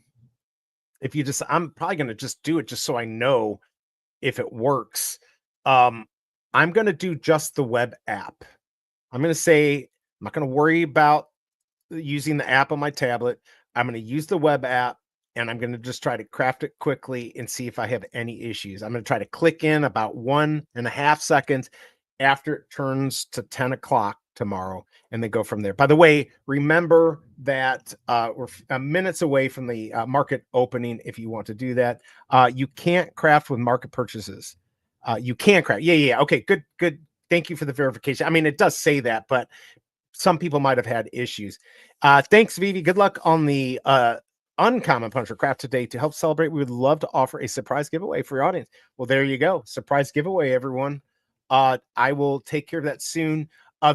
If you I'm probably going to just do it just so I know if it works. I'm going to do just the web app. I'm going to say, I'm not going to worry about using the app on my tablet. I'm going to use the web app, and I'm going to just try to craft it quickly and see if I have any issues. I'm going to try to click in about 1.5 seconds after it turns to 10 o'clock tomorrow, and then go from there. By the way, remember that we're minutes away from the market opening. If you want to do that, you can't craft with market purchases. You can craft. Yeah. Okay, good. Thank you for the verification. I mean, it does say that, but some people might have had issues. Thanks, Veve. Good luck on the Uncommon Puncher Craft today. To help celebrate, we would love to offer a surprise giveaway for your audience. Well, there you go. Surprise giveaway, everyone. I will take care of that soon.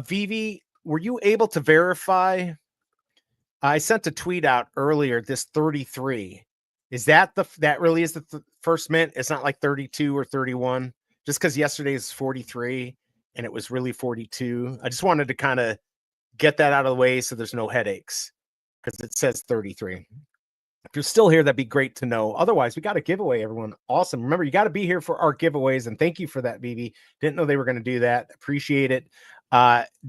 Veve, were you able to verify? I sent a tweet out earlier, this 33. Is that that really is the first mint? It's not like 32 or 31, just because yesterday is 43 and it was really 42. I just wanted to kind of get that out of the way so there's no headaches, because it says 33. If you're still here, that'd be great to know. Otherwise, we got a giveaway, everyone. Awesome. Remember, you got to be here for our giveaways, and thank you for that, Veve. Didn't know they were going to do that. Appreciate it.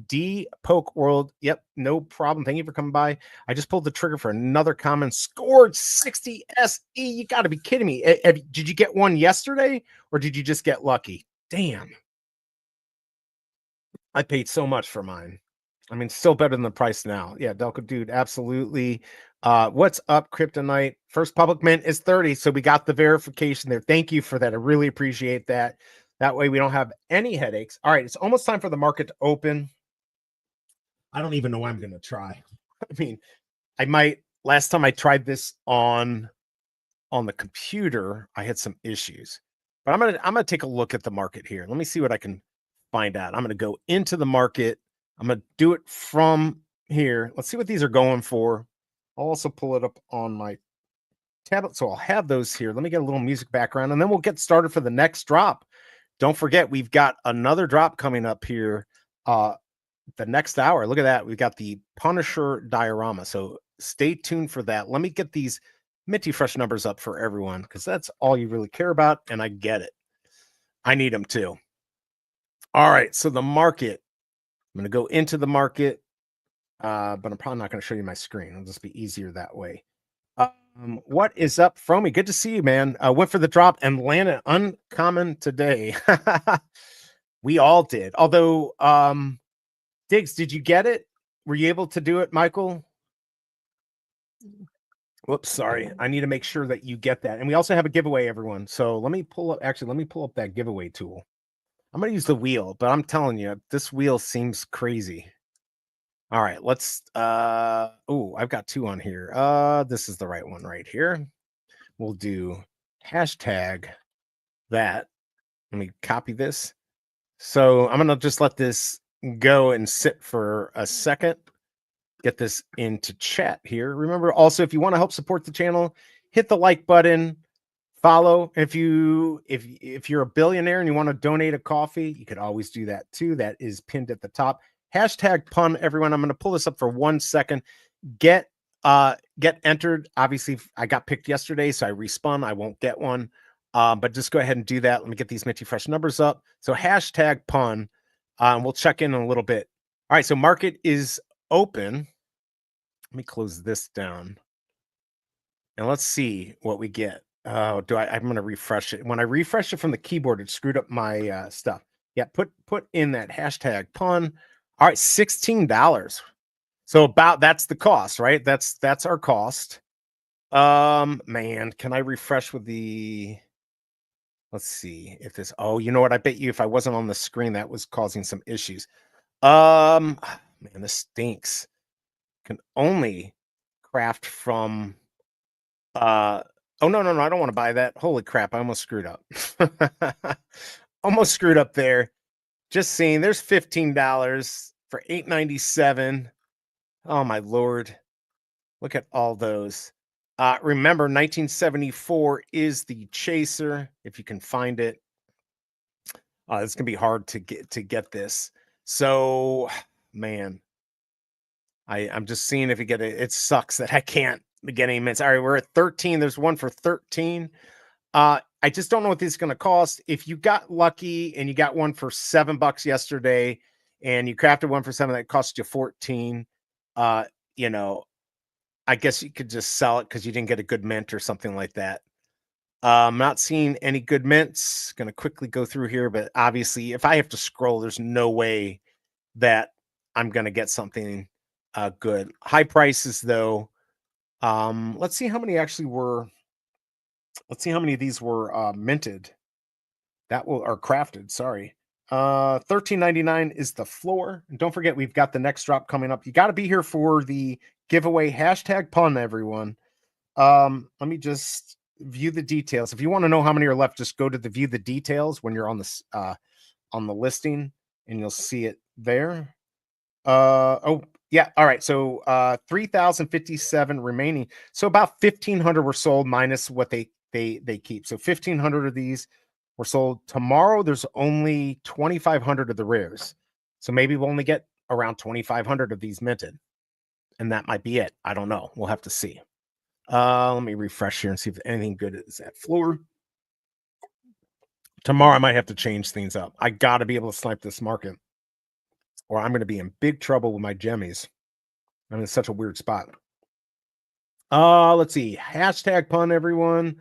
D Poke World. Yep, no problem. Thank you for coming by. I just pulled the trigger for another common, scored 60 SE. You got to be kidding me. Did you get one yesterday, or did you just get lucky? Damn. I paid so much for mine. I mean, still better than the price now. Yeah, Delco dude, absolutely. What's up, Kryptonite? First public mint is 30, so we got the verification there. Thank you for that. I really appreciate that. That way we don't have any headaches. All right, it's almost time for the market to open. I don't even know what I'm going to try. I mean, I might. Last time I tried this on the computer, I had some issues. But I'm gonna take a look at the market here. Let me see what I can find out. I'm going to go into the market. I'm going to do it from here. Let's see what these are going for. I'll also pull it up on my tablet, so I'll have those here. Let me get a little music background, and then we'll get started for the next drop. Don't forget, we've got another drop coming up here the next hour. Look at that. We've got the Punisher Diorama, so stay tuned for that. Let me get these minty fresh numbers up for everyone because that's all you really care about, and I get it. I need them too. All right, so the market. I'm going to go into the market, but I'm probably not going to show you my screen. It'll just be easier that way. What is up, Fromy? Good to see you, man. Went for the drop and landed uncommon today. We all did. Although, Diggs, did you get it? Were you able to do it, Michael? Whoops, sorry. I need to make sure that you get that. And we also have a giveaway, everyone. So let me pull up that giveaway tool. I'm going to use the wheel, but I'm telling you, this wheel seems crazy. All right, let's I've got two on here. This is the right one right here. We'll do hashtag that. Let me copy this. So I'm gonna just let this go and sit for a second. Get this into chat here. Remember also, if you want to help support the channel, hit the like button, follow. If you're a billionaire and you want to donate a coffee, you could always do that too. That is pinned at the top. Hashtag pun, everyone. I'm going to pull this up for 1 second. Get entered. Obviously, I got picked yesterday, so I respun. I won't get one. But just go ahead and do that. Let me get these minty fresh numbers up. So hashtag pun. We'll check in a little bit. All right, so market is open. Let me close this down. And let's see what we get. I'm going to refresh it. When I refresh it from the keyboard, it screwed up my stuff. Yeah, put in that hashtag pun. All right, $16. So that's the cost, right? That's our cost. Man, can I refresh with the? Let's see if this. Oh, you know what? I bet you if I wasn't on the screen, that was causing some issues. Man, this stinks. Can only craft from. Oh no, I don't want to buy that. Holy crap! I almost screwed up. Almost screwed up there. Just seeing, there's $15 for $8.97. Oh my lord! Look at all those. Remember, 1974 is the chaser. If you can find it, it's gonna be hard to get this. So, man, I'm just seeing if you get it. It sucks that I can't get any minutes. All right, we're at 13. There's one for 13. I just don't know what this is going to cost. If you got lucky and you got one for $7 yesterday, and you crafted one for 7 that cost you 14, you know, I guess you could just sell it because you didn't get a good mint or something like that. I'm not seeing any good mints. Going to quickly go through here, but obviously, if I have to scroll, there's no way that I'm going to get something good. High prices, though. Let's see how many actually were. Let's see how many of these were minted. That will are crafted. Sorry. $13.99 is the floor. And don't forget, we've got the next drop coming up. You got to be here for the giveaway. Hashtag pun, everyone. Let me just view the details. If you want to know how many are left, just go to the view the details when you're on the listing, and you'll see it there. Oh yeah, all right. So 3,057 remaining. So about 1,500 were sold minus what they keep. So 1,500 of these were sold. Tomorrow there's only 2,500 of the rares. So maybe we'll only get around 2,500 of these minted, and that might be it. I don't know. We'll have to see. Let me refresh here and see if anything good is at floor. Tomorrow I might have to change things up. I got to be able to snipe this market, or I'm going to be in big trouble with my jemmies. I'm in such a weird spot. Let's see. Hashtag pun, everyone.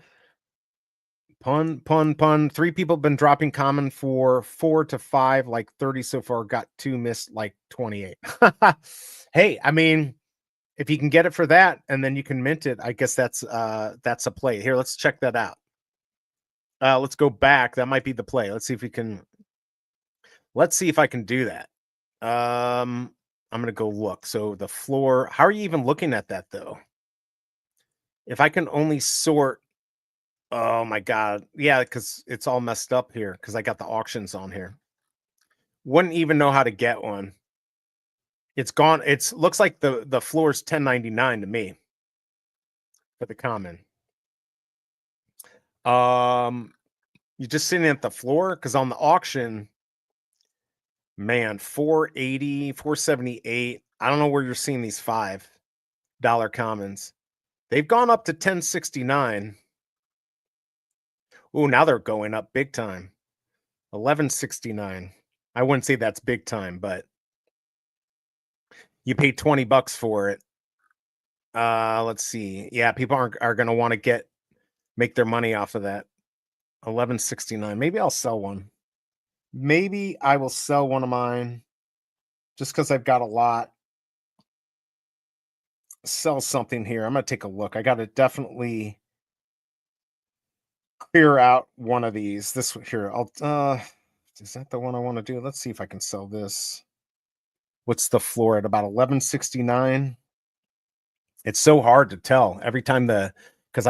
Pun. 3 people have been dropping common for 4 to 5, like 30 so far. Got 2 missed, like 28. Hey, I mean, if you can get it for that and then you can mint it, I guess that's a play. Here, let's check that out. Let's go back. That might be the play. Let's see if I can do that. I'm gonna go look. So the floor, how are you even looking at that though? If I can only sort, oh my god. Yeah, because it's all messed up here because I got the auctions on here. Wouldn't even know how to get one. It's gone. It's looks like the floor is $10.99 to me for the common. You're just sitting at the floor because on the auction, man, 480, 478. I don't know where you're seeing these $5 commons. They've gone up to 1069. Oh, now they're going up big time. 1169. I wouldn't say that's big time, but you pay $20 for it. Let's see. Yeah, people are going to want to make their money off of that. 1169. Maybe I'll sell one. Maybe I will sell one of mine just because I've got a lot. Sell something here. I'm going to take a look. I got to definitely clear out one of these. This here. Is that the one I want to do? Let's see if I can sell this. What's the floor at? About 1169. It's so hard to tell every time because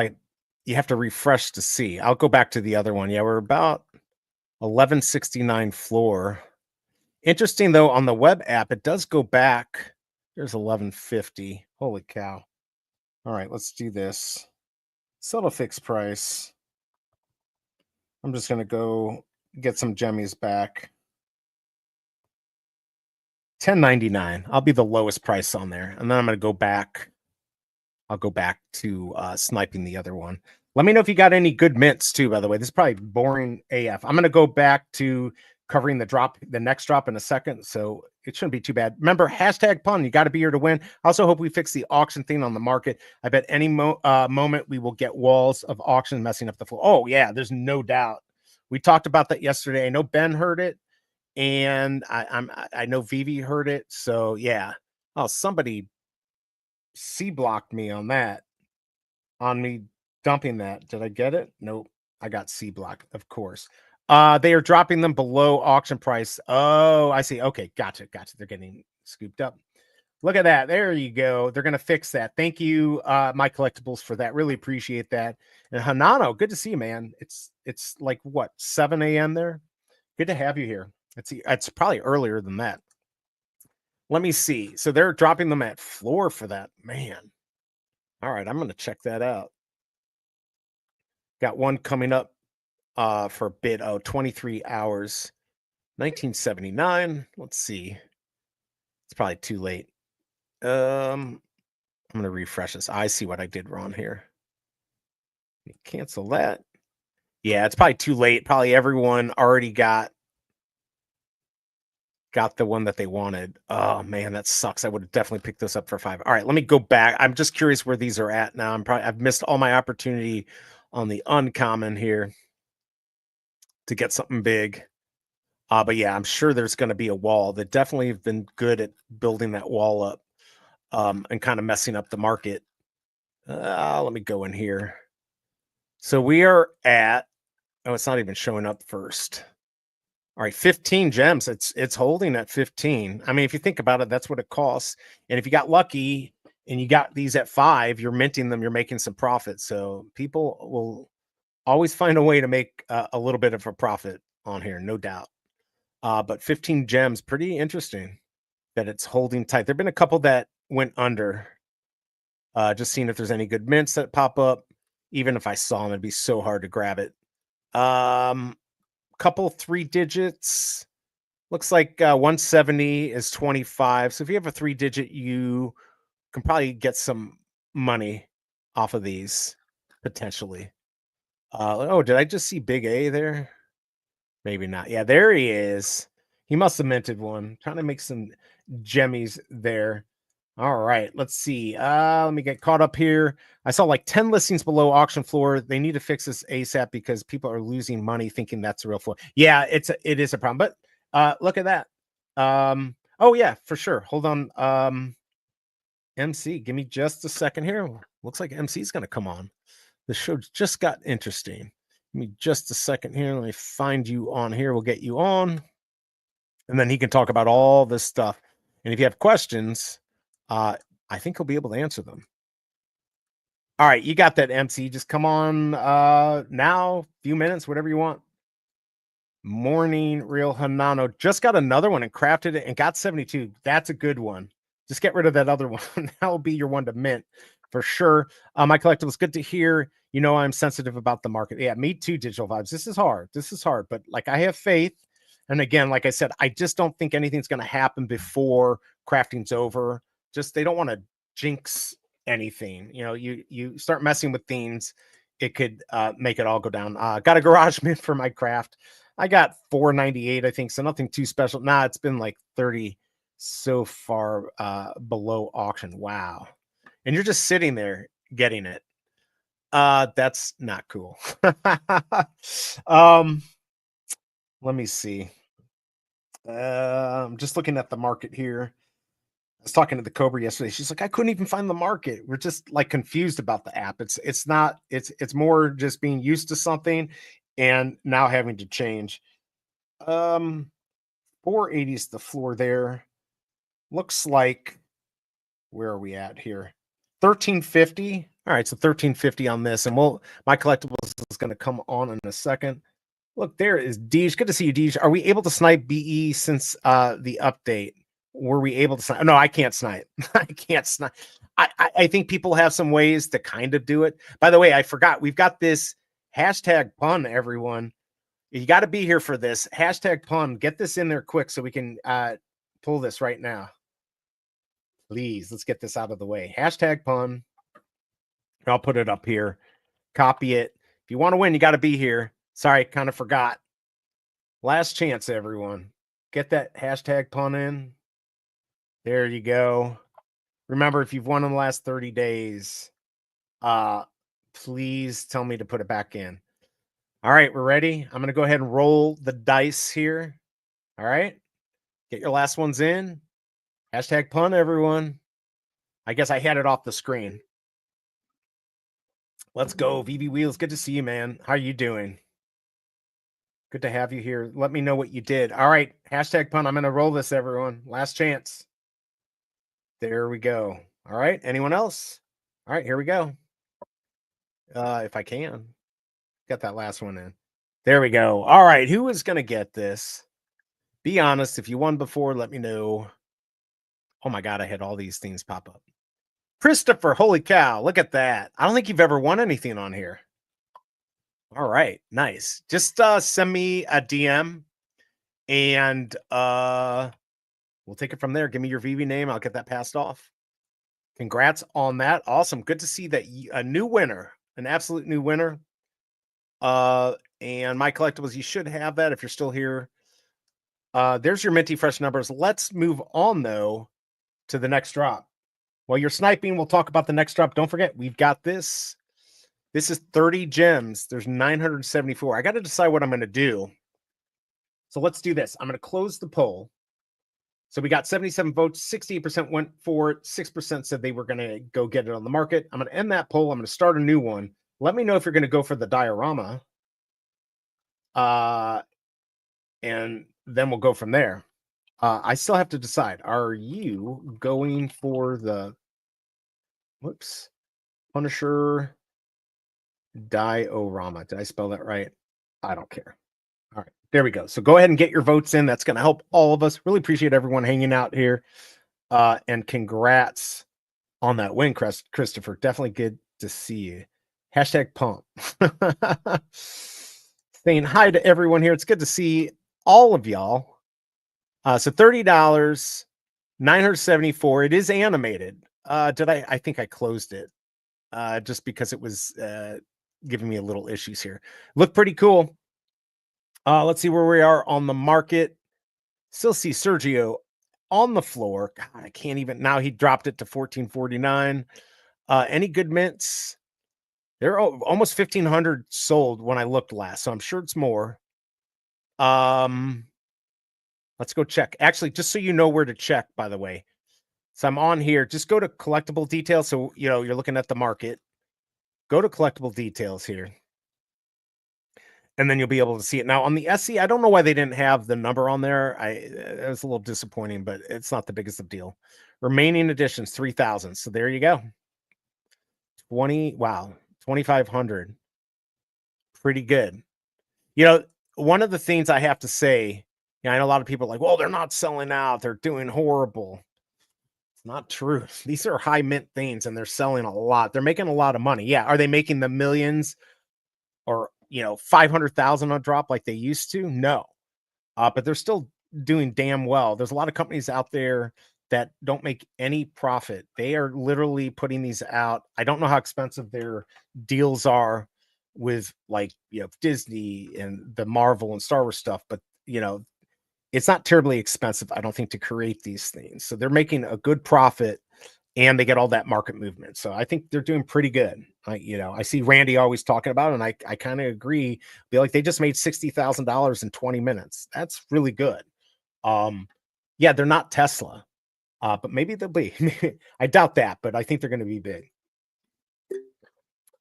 you have to refresh to see. I'll go back to the other one. Yeah, we're about 1169 floor. Interesting though, on the web app, it does go back. There's 1150. Holy cow. All right, let's do this. Sell a fixed price. I'm just gonna go get some jemmies back. 1099. I'll be the lowest price on there. And then I'm gonna go back. I'll go back to sniping the other one. Let me know if you got any good mints too, by the way. This is probably boring AF. I'm going to go back to covering the next drop in a second, so it shouldn't be too bad. Remember, hashtag pun. You got to be here to win. I also hope we fix the auction thing on the market. I bet any moment we will get walls of auction messing up the floor. Oh, yeah, there's no doubt. We talked about that yesterday. I know Ben heard it, and I know Veve heard it. So, yeah. Oh, somebody C-blocked me on that. On me dumping that. Did I get it? Nope. I got C-block, of course. They are dropping them below auction price. Oh, I see. Okay, gotcha. They're getting scooped up. Look at that. There you go. They're going to fix that. Thank you, My Collectibles, for that. Really appreciate that. And Hanano, good to see you, man. It's like, what, 7 a.m. there? Good to have you here. It's probably earlier than that. Let me see. So they're dropping them at floor for that. Man. All right, I'm going to check that out. Got one coming up for a bid. Oh, 23 hours. 1979. Let's see. It's probably too late. I'm going to refresh this. I see what I did wrong here. Cancel that. Yeah, it's probably too late. Probably everyone already got the one that they wanted. Oh man, that sucks. I would have definitely picked this up for 5. All right, let me go back. I'm just curious where these are at now. I've missed all my opportunity on the uncommon here to get something big. But yeah, I'm sure there's going to be a wall. They definitely have been good at building that wall up and kind of messing up the market. Let me go in here. So we are at, oh, it's not even showing up first. All right, 15 gems. It's holding at 15. I mean, if you think about it, that's what it costs. And if you got lucky and you got these at 5, you're minting them, you're making some profit. So people will always find a way to make a little bit of a profit on here, no doubt. But 15 gems, pretty interesting that it's holding tight. There've been a couple that went under. Just seeing if there's any good mints that pop up. Even if I saw them, it'd be so hard to grab it. Couple 3 digits. Looks like 170 is 25. So if you have a 3-digit, you can probably get some money off of these potentially. Oh, did I just see Big A there? Maybe not. Yeah, there he is. He must have minted one. Trying to make some jemmies there. All right, let's see. Let me get caught up here. I saw like 10 listings below auction floor. They need to fix this ASAP because people are losing money thinking that's a real floor. Yeah, it is a problem. But look at that. Oh yeah, for sure. Hold on. MC, give me just a second here. Looks like MC is gonna come on. The show just got interesting. Give me just a second here. Let me find you on here. We'll get you on. And then he can talk about all this stuff. And if you have questions, I think he'll be able to answer them. All right, you got that, MC. Just come on now, few minutes, whatever you want. Morning, Real Hanano. Just got another one and crafted it and got 72. That's a good one. Just get rid of that other one. That will be your one to mint for sure. My collectibles, good to hear. You know, I'm sensitive about the market. Yeah, me too, Digital Vibes. This is hard, but like I have faith. And again, like I said, I just don't think anything's going to happen before crafting's over. Just they don't want to jinx anything. You know, you start messing with things, it could make it all go down. Got a garage mint for my craft. I got 498, I think, so nothing too special. Nah, it's been like 30 so far below auction. Wow. And you're just sitting there getting it. That's not cool. um let me see. I'm just looking at the market here. I was talking to the Cobra yesterday. She's like, I couldn't even find the market. We're just like confused about the app. It's not, it's more just being used to something and now having to change. 480 is the floor there. Looks like, where are we at here? 1350. All right, so 1350 on this, and my collectibles is going to come on in a second. Look, there is Deej. Good to see you, Deej. Are we able to snipe BE since the update? Were we able to snipe? No, I can't snipe. I can't snipe. I think people have some ways to kind of do it. By the way, I forgot. We've got this hashtag pun, everyone. You got to be here for this. Hashtag pun. Get this in there quick so we can pull this right now. Please, let's get this out of the way. Hashtag pun. I'll put it up here. Copy it. If you want to win, you got to be here. Sorry, kind of forgot. Last chance, everyone. Get that hashtag pun in. There you go. Remember, if you've won in the last 30 days, please tell me to put it back in. All right, we're ready. I'm going to go ahead and roll the dice here. All right. Get your last ones in. Hashtag pun, everyone. I guess I had it off the screen. Let's go. VB Wheels, good to see you, man. How are you doing? Good to have you here. Let me know what you did. All right. Hashtag pun. I'm going to roll this, everyone. Last chance. There we go. All right. Anyone else? All right. Here we go. If I can. Got that last one in. There we go. All right. Who is going to get this? Be honest. If you won before, let me know. Oh my God. I had all these things pop up. Christopher, holy cow. Look at that. I don't think you've ever won anything on here. All right. Nice. Just send me a DM and we'll take it from there. Give me your VV name. I'll get that passed off. Congrats on that. Awesome. Good to see that a new winner, an absolute new winner. And my collectibles, you should have that if you're still here. There's your minty fresh numbers. Let's move on though to the next drop. While you're sniping, we'll talk about the next drop. Don't forget, we've got this. This is 30 gems. There's 974. I got to decide what I'm going to do. So let's do this. I'm going to close the poll. So we got 77 votes. 68% went for it. 6% said they were going to go get it on the market. I'm going to end that poll. I'm going to start a new one. Let me know if you're going to go for the diorama. And then we'll go from there. I still have to decide. Are you going for the Punisher Diorama? Did I spell that right? I don't care. All right, there we go. So go ahead and get your votes in. That's going to help all of us. Really appreciate everyone hanging out here. And congrats on that win, Christopher. Definitely good to see you. Hashtag pump. Saying hi to everyone here. It's good to see all of y'all. So $30, 974. It is animated. I think I closed it just because it was giving me a little issues here. Look pretty cool. Let's see where we are on the market. Still see Sergio on the floor. God, I can't even. Now he dropped it to 1449. Any good mints? They're almost 1,500 sold when I looked last, so I'm sure it's more. Let's go check. Actually, just so you know where to check, by the way. So I'm on here. Just go to collectible details. So, you know, you're looking at the market. Go to collectible details here. And then you'll be able to see it. Now, on the SC, I don't know why they didn't have the number on there. It was a little disappointing, but it's not the biggest of deal. Remaining editions, 3,000. So there you go. 2,500. Pretty good. You know, one of the things I have to say, you know, I know a lot of people are like, well, they're not selling out. They're doing horrible. It's not true. These are high mint things and they're selling a lot. They're making a lot of money. Yeah. Are they making the millions or, you know, 500,000 on drop like they used to? No. But they're still doing damn well. There's a lot of companies out there that don't make any profit. They are literally putting these out. I don't know how expensive their deals are with, like, Disney and the Marvel and Star Wars stuff, but it's not terribly expensive, I don't think, to create these things. So they're making a good profit and they get all that market movement. So I think they're doing pretty good. I see Randy always talking about it, and I kind of agree. Be like, they just made $60,000 in 20 minutes. That's really good. Yeah, they're not Tesla, but maybe they'll be. I doubt that, but I think they're going to be big.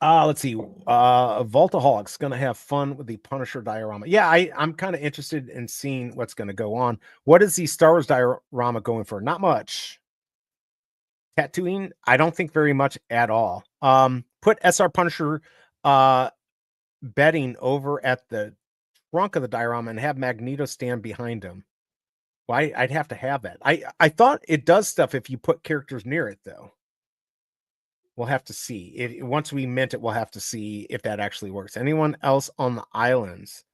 Let's see. Voltaholic's gonna have fun with the Punisher diorama. Yeah, I'm kind of interested in seeing what's gonna go on. What is the Star Wars diorama going for? Not much. Tatooine, I don't think very much at all. Put SR Punisher bedding over at the trunk of the diorama and have Magneto stand behind him. Well, I'd have to have that. I thought it does stuff if you put characters near it, though. We'll have to see. Once we mint it, we'll have to see if that actually works. Anyone else on the islands?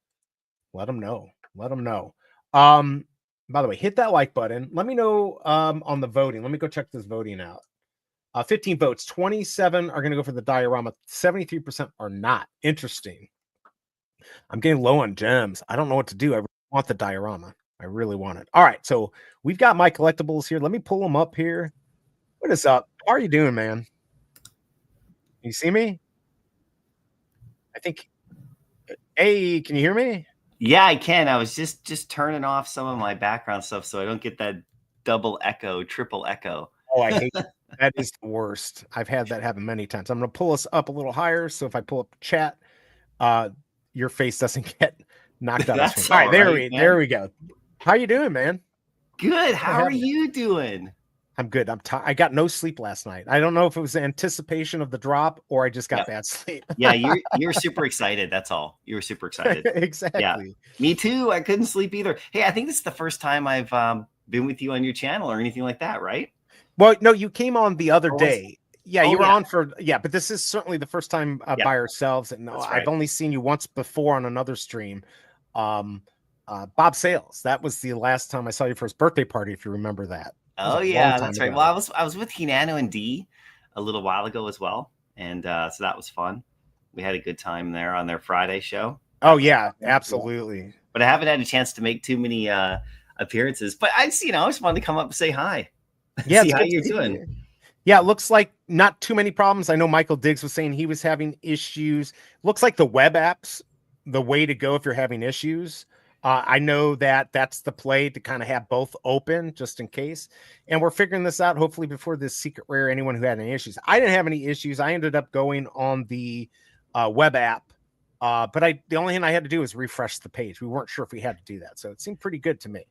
Let them know. Let them know. By the way, hit that like button. Let me know on the voting. Let me go check this voting out. 15 votes. 27 are going to go for the diorama. 73% are not. Interesting. I'm getting low on gems. I don't know what to do. I really want the diorama. I really want it. All right. So we've got my collectibles here. Let me pull them up here. What is up? How are you doing, man? You see me? I think. Hey, can you hear me? Yeah, I can. I was just turning off some of my background stuff so I don't get that double echo, triple echo. Oh, I hate that. Is the worst. I've had that happen many times. I'm going to pull us up a little higher, so if I pull up chat, your face doesn't get knocked out. That's all right. Right, there we go. How you doing, man? Good. How are you doing? I'm good. I got no sleep last night. I don't know if it was anticipation of the drop or I just got bad sleep. Yeah, you're super excited. That's all. You were super excited. Exactly. Yeah, me too. I couldn't sleep either. Hey, I think this is the first time I've been with you on your channel or anything like that, right? Well, no, you came on the other day. Yeah, you were on for but this is certainly the first time by ourselves. And I've only seen you once before on another stream. Bob Sales. That was the last time I saw you for his birthday party, if you remember that. Oh yeah, that's right. Well, I was with Hinano and D a little while ago as well, and so that was fun. We had a good time there on their Friday show. Oh yeah, absolutely. But I haven't had a chance to make too many appearances. But I just wanted to come up and say hi. Yeah, see how you're doing. Yeah, it looks like not too many problems. I know Michael Diggs was saying he was having issues. Looks like the web apps, the way to go if you're having issues. I know that's the play, to kind of have both open just in case. And we're figuring this out hopefully before this secret rare. Anyone who had any issues, I didn't have any issues. I ended up going on the web app, but the only thing I had to do was refresh the page. We weren't sure if we had to do that, so it seemed pretty good to me.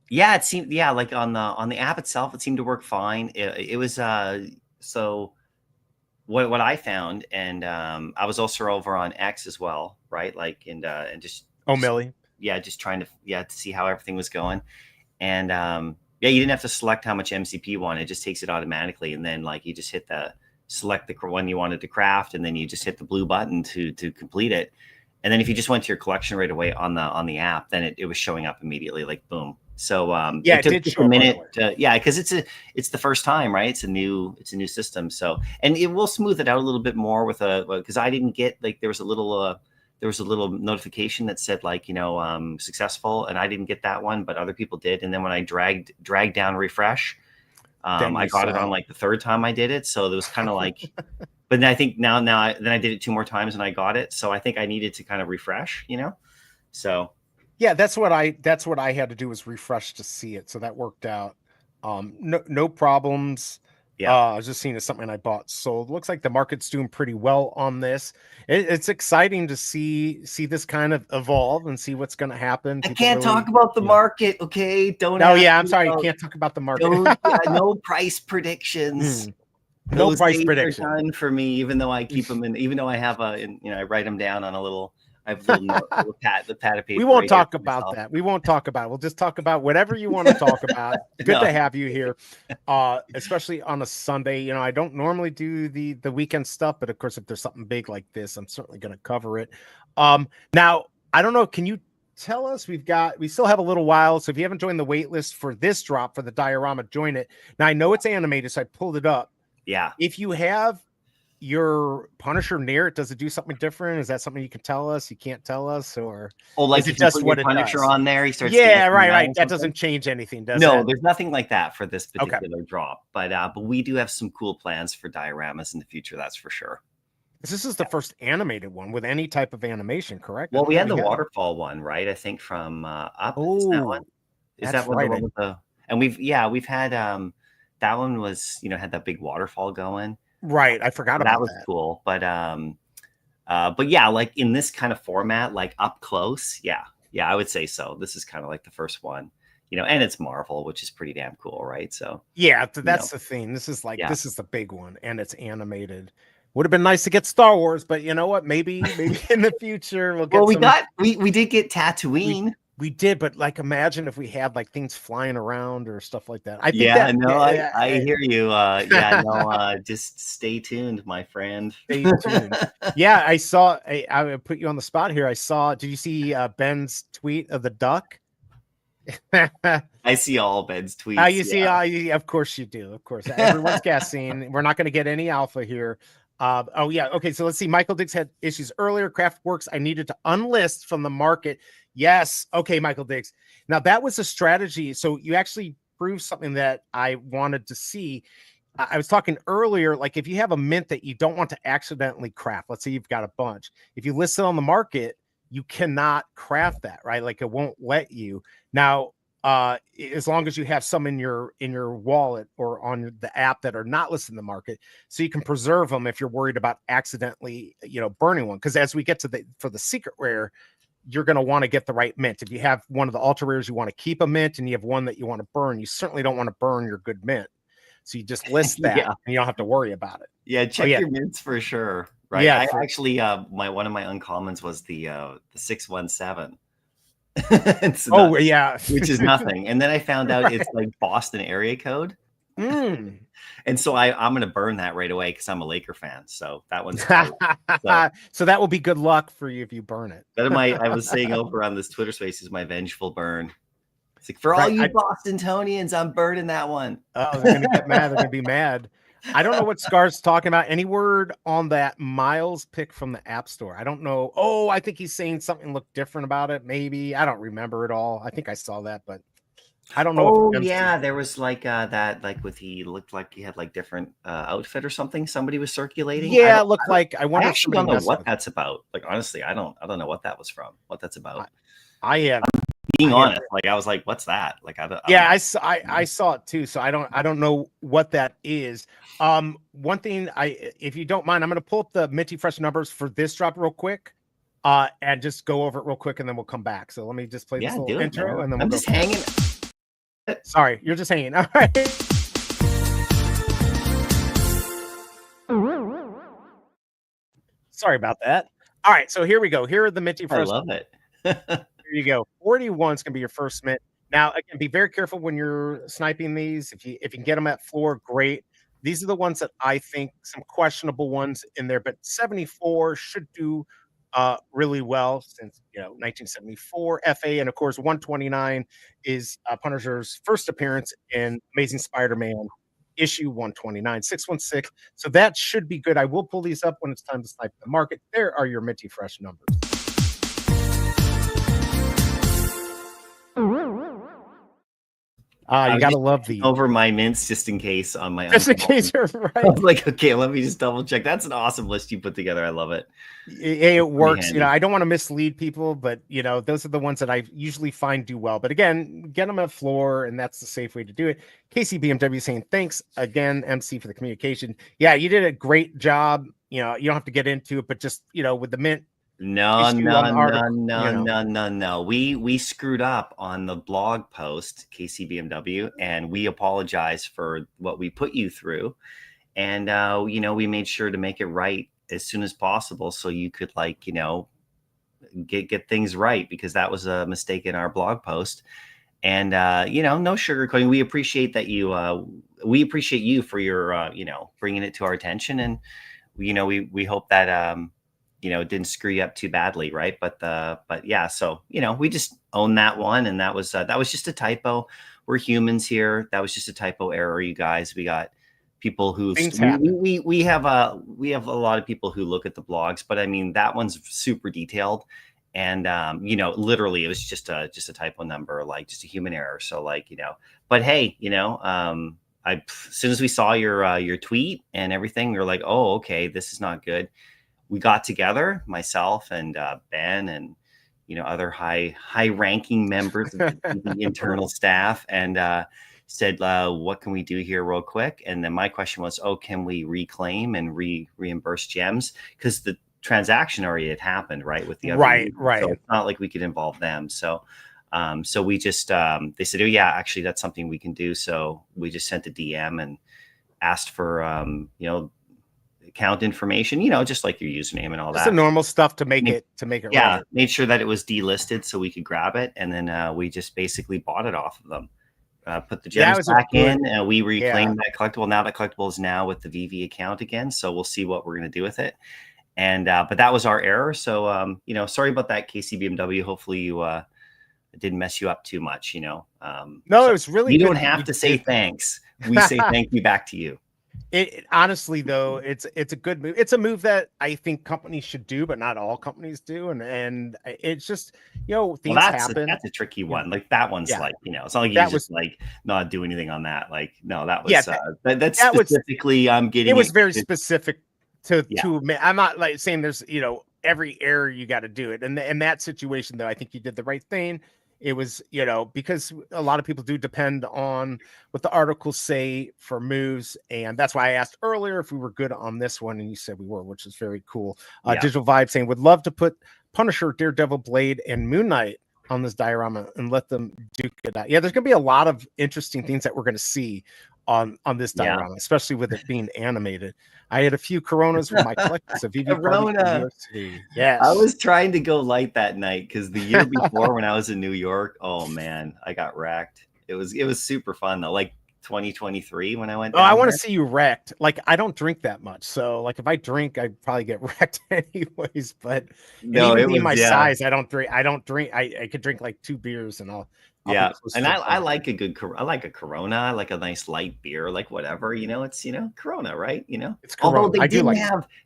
Yeah, it seemed like on the app itself, it seemed to work fine. It was so what I found, and I was also over on X as well, right? Like and just Millie. Yeah, just trying to see how everything was going. And you didn't have to select how much MCP you wanted. It just takes it automatically. And then like you just hit select the one you wanted to craft, and then you just hit the blue button to complete it. And then if you just went to your collection right away on the app, then it was showing up immediately, like boom. So it took just a minute. Because it's the first time, right? It's a new system. So, and it will smooth it out a little bit more because I didn't get, like, there was a little notification that said, like, successful, and I didn't get that one, but other people did. And then when I dragged down refresh, I got it on like the third time I did it. So there was kind of like, but then I think then I did it 2 more times and I got it. So I think I needed to kind of refresh, so. Yeah, that's what I had to do, was refresh to see it. So that worked out. No problems. Yeah, I was just seeing it's something I bought. So it looks like the market's doing pretty well on this. It's exciting to see this kind of evolve and see what's going to happen. I can't talk about the market, okay? Don't. No, I'm sorry, you can't talk about the market. No price predictions. No price predictions done for me, even though I keep them in. Even though I have I write them down on a little. I have a little pad of paper. We won't talk about that. We won't talk about it. We'll just talk about whatever you want to talk about. Good to have you here, especially on a Sunday. I don't normally do the weekend stuff, but of course, if there's something big like this, I'm certainly going to cover it. Now, I don't know. Can you tell us. We still have a little while. So if you haven't joined the wait list for this drop for the diorama, join it. Now I know it's animated, so I pulled it up. Yeah. If you have your Punisher near it, does it do something different? Is that something you can tell us? You can't tell us, or like is it if you just put what your it Punisher does? on there, he starts Yeah, dancing right. around or That something? doesn't change anything, does No, it? there's nothing like that for this Okay. particular drop. But we do have some cool plans for dioramas in the future, that's for sure. This is the first animated one with any type of animation, correct? Well, we had the waterfall one, right? I think from Up. Is that one? Oh, Is that's that one right. the one with the? And we've had that one was, you know, had that big waterfall going. Right. I forgot That about was that. cool. But yeah, like in this kind of format, like up close, yeah, I would say so. This is kind of like the first one, you know, and it's Marvel, which is pretty damn cool, right? So yeah, that's the thing. This is like this is the big one, and it's animated. Would have been nice to get Star Wars, but you know what? Maybe in the future we'll get. Well, we did get Tatooine. We did, but like imagine if we had like things flying around or stuff like that. I think Yeah, no, I hear you. Yeah, no, just stay tuned, my friend. Stay tuned. Yeah, I saw. I would put you on the spot here. I saw. Did you see Ben's tweet of the duck? I see all Ben's tweets. You see, of course you do. Of course, everyone's guessing. We're not going to get any alpha here. Oh yeah, okay. So let's see. Michael Diggs had issues earlier. Craftworks, I needed to unlist from the market. Yes, okay, Michael Diggs. Now that was a strategy. So you actually proved something that I wanted to see. I was talking earlier, like if you have a mint that you don't want to accidentally craft, let's say you've got a bunch. If you list it on the market, you cannot craft that, right? Like it won't let you. Now, as long as you have some in your wallet or on the app that are not listed in the market, so you can preserve them if you're worried about accidentally, burning one. Because as we get to for the secret rare, you're going to want to get the right mint. If you have one of the ultra rares, you want to keep a mint, and you have one that you want to burn, you certainly don't want to burn your good mint. So you just list that and you don't have to worry about it. Yeah, check your mints for sure. Right. Yeah, I actually one of my uncommons was the 617. Oh yeah, which is nothing. And then I found out it's like Boston area code. And so I'm gonna burn that right away because I'm a Laker fan. So that one's so that will be good luck for you if you burn it. That I was saying over on this Twitter space is my vengeful burn. It's like, for all you Bostonians, I'm burning that one. Oh, they're gonna get mad. They're gonna be mad. I don't know what Scar's talking about. Any word on that Miles pick from the App Store? I don't know. Oh, I think he's saying something looked different about it. Maybe. I don't remember it all. I think I saw that, but I don't know. Oh, yeah. There was like that, like he looked like he had like different outfit or something. Somebody was circulating. Yeah, it looked like I wonder. I actually don't know what that's about. Like, honestly, I don't know what that was from. What that's about. I am being honest. Like, I was like, what's that? Like, I saw it too. So I don't know what that is. One thing if you don't mind, I'm going to pull up the Minty Fresh numbers for this drop real quick, and just go over it real quick, and then we'll come back. So let me just play this little intro, and then I'm just hanging. Sorry, you're just hanging. All right. Sorry about that. All right, so here we go. Here are the Minty Fresh. I love it. Here you go. 41 is going to be your first mint. Now, again, be very careful when you're sniping these. If you can get them at floor, great. These are the ones that I think some questionable ones in there, but 74 should do really well since 1974 FA, and of course 129 is Punisher's first appearance in Amazing Spider-Man issue 129, 616. So that should be good. I will pull these up when it's time to snipe the market. There are your Minty Fresh numbers. You gotta love these. Over my mints just in case on my. Just in case you're right. I was like, okay, let me just double check. That's an awesome list you put together. I love it. It works. I don't want to mislead people, but those are the ones that I usually find do well. But again, get them at floor, and that's the safe way to do it. Casey BMW saying thanks again, MC, for the communication. Yeah, you did a great job. You don't have to get into it, but just with the mint. No. We screwed up on the blog post, KCBMW, and we apologize for what we put you through. And we made sure to make it right as soon as possible, so you could get things right, because that was a mistake in our blog post. And no sugarcoating. We appreciate that we appreciate you for your bringing it to our attention, and we hope that it didn't screw you up too badly, right? But yeah, so we just own that one, and that was just a typo. We're humans here. That was just a typo error, you guys. We got people who Things happen. we have a lot of people who look at the blogs, but I mean that one's super detailed, and literally it was just a typo number, like just a human error. So like but hey, as soon as we saw your tweet and everything, we were like, oh, okay, this is not good. We got together, myself and Ben and other high ranking members of the internal staff, and said, what can we do here real quick? And then my question was, oh, can we reclaim and reimburse gems? Because the transaction already had happened, right? With the other Right. So it's not like we could involve them. So we just they said, oh yeah, actually that's something we can do. So we just sent a DM and asked for account information, just like your username and all Just that. the normal stuff to make it yeah, right. made sure that it was delisted so we could grab it, and then we just basically bought it off of them. Put the gems back in, and we reclaimed that collectible. Now that collectible is now with the Veve account again, so we'll see what we're going to do with it. And but that was our error. So sorry about that, KCBMW. Hopefully you didn't mess you up too much. No, it was really. You don't have to say thanks. We say thank you back to you. It honestly though, it's a good move. It's a move that I think companies should do, but not all companies do. And it's just things happen. That's a tricky one. Like that one's like it's not like you just like not do anything on that. Like no, that was that's specifically getting. It was very specific to. I'm not like saying there's every error you got to do it. And in that situation though, I think you did the right thing. It was, because a lot of people do depend on what the articles say for moves. And that's why I asked earlier if we were good on this one. And you said we were, which is very cool. Digital Vibe saying, would love to put Punisher, Daredevil, Blade, and Moon Knight on this diorama and let them duke it out. Yeah, there's going to be a lot of interesting things that we're going to see on this diorama, especially with it being animated. I had a few Coronas with my collections of Veve Corona. Yes, I was trying to go light that night because the year before when I was in New York, oh man, I got wrecked. It was super fun though. Like 2023 when I went. I want to see you wrecked. Like I don't drink that much, so like if I drink, I'd probably get wrecked anyways. But no, even my size, I don't drink. I could drink like 2 beers and I'll and I like a Corona. I like a nice light beer, like whatever, it's Corona, right? It's Corona. Although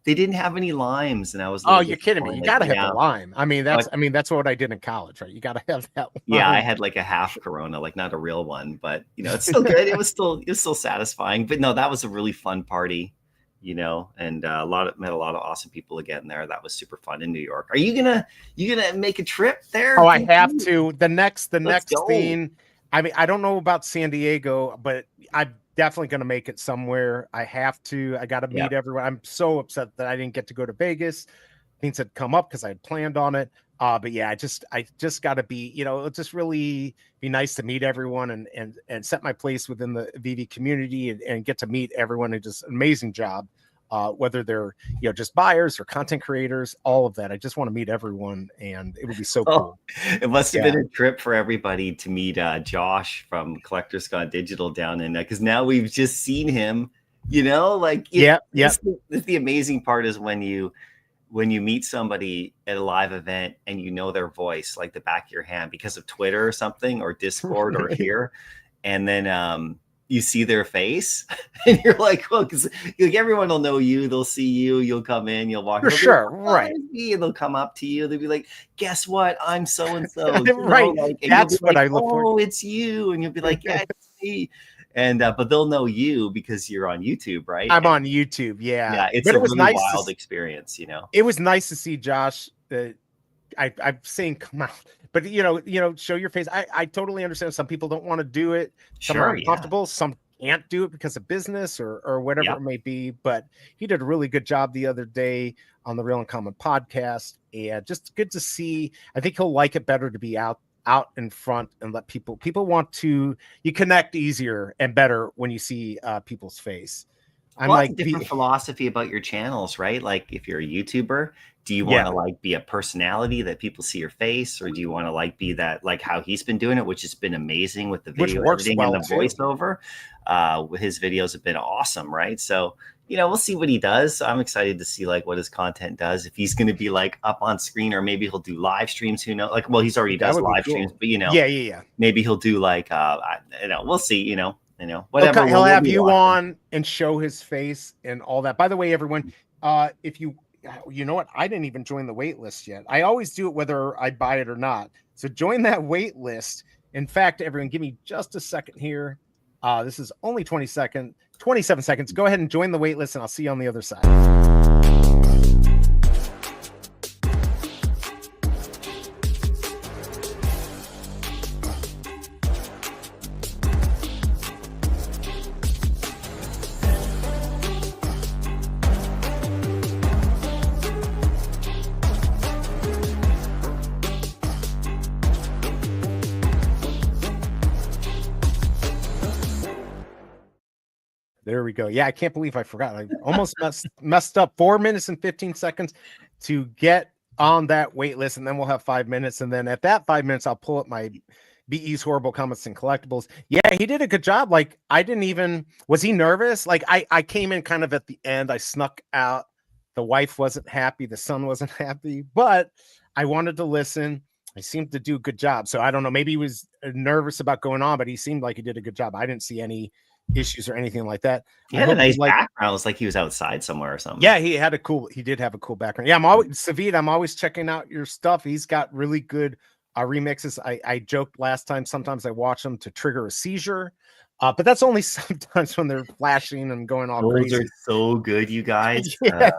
they didn't have any limes, and I was you're kidding me. You gotta have the lime. I mean that's what I did in college, right? You gotta have that lime. Yeah, I had like a half Corona, like not a real one, but it's still good. It was still satisfying. But no, that was a really fun party. And met a lot of awesome people again there. That was super fun in New York. Are you gonna make a trip there? Oh, I have to. The next thing. I mean, I don't know about San Diego, but I'm definitely gonna make it somewhere. I have to. I got to meet everyone. I'm so upset that I didn't get to go to Vegas. Things had come up because I had planned on it. But yeah, I just got to be, it'll just really be nice to meet everyone and set my place within the Veve community and get to meet everyone who does an amazing job, whether they're, just buyers or content creators, all of that. I just want to meet everyone and it would be so cool. It must have been a trip for everybody to meet Josh from Collectors Gone Digital down in because now we've just seen him, That's the amazing part is when you meet somebody at a live event and their voice like the back of your hand because of Twitter or something or Discord or here, and then you see their face and you're like, well, because everyone will know you, they'll see you, you'll come in, you'll walk for sure, right? And they'll come up to you, they'll be like, guess what? I'm so and so, right? That's what I look for. Oh, it's you, and you'll be like, yeah, it's me. And but they'll know you because you're on YouTube, right? I'm on YouTube, yeah. It's a really wild experience, It was nice to see Josh. I'm saying come out, but show your face. I totally understand. Some people don't want to do it. Some are uncomfortable. Some can't do it because of business or whatever it may be. But he did a really good job the other day on the Real and Common podcast, and just good to see. I think he'll like it better to be out in front and let people you connect easier and better when you see people's face. I'm like different philosophy about your channels, right? Like if you're a YouTuber, do you want to be a personality that people see your face, or do you want to be that how he's been doing it, which has been amazing with the video editing and the voiceover? His videos have been awesome, right? So you know, we'll see what he does. I'm excited to see like what his content does. If he's going to be like up on screen, or maybe he'll do live streams. Who knows? Like, well, he's already That does would be live cool. streams, but you know, Yeah. maybe he'll do like, you know, we'll see. You know, whatever. He'll have be you watching. on and show his face and all that. By the way, everyone, if you know what, I didn't even join the wait list yet. I always do it whether I buy it or not. So join that wait list. In fact, everyone, give me just a second here. This is only 27 seconds. Go ahead and join the wait list, and I'll see you on the other side. There we go. Yeah, I can't believe I forgot. I almost messed up. 4 minutes and 15 seconds to get on that wait list, and then we'll have 5 minutes. And then at that 5 minutes, I'll pull up my BE's Horrible Comments and Collectibles. Yeah, he did a good job. Like, I didn't even, was he nervous? Like, I came in kind of at the end. I snuck out. The wife wasn't happy. The son wasn't happy, but I wanted to listen. I seemed to do a good job. So I don't know. Maybe he was nervous about going on, but he seemed like he did a good job. I didn't see any issues or anything like that. He had a nice background. It was like he was outside somewhere or something. Yeah, he did have a cool background. Yeah, I'm always checking out your stuff. He's got really good remixes. I joked last time, sometimes I watch them to trigger a seizure. But that's only sometimes when they're flashing and going all crazy. Those are so good, you guys. Yeah,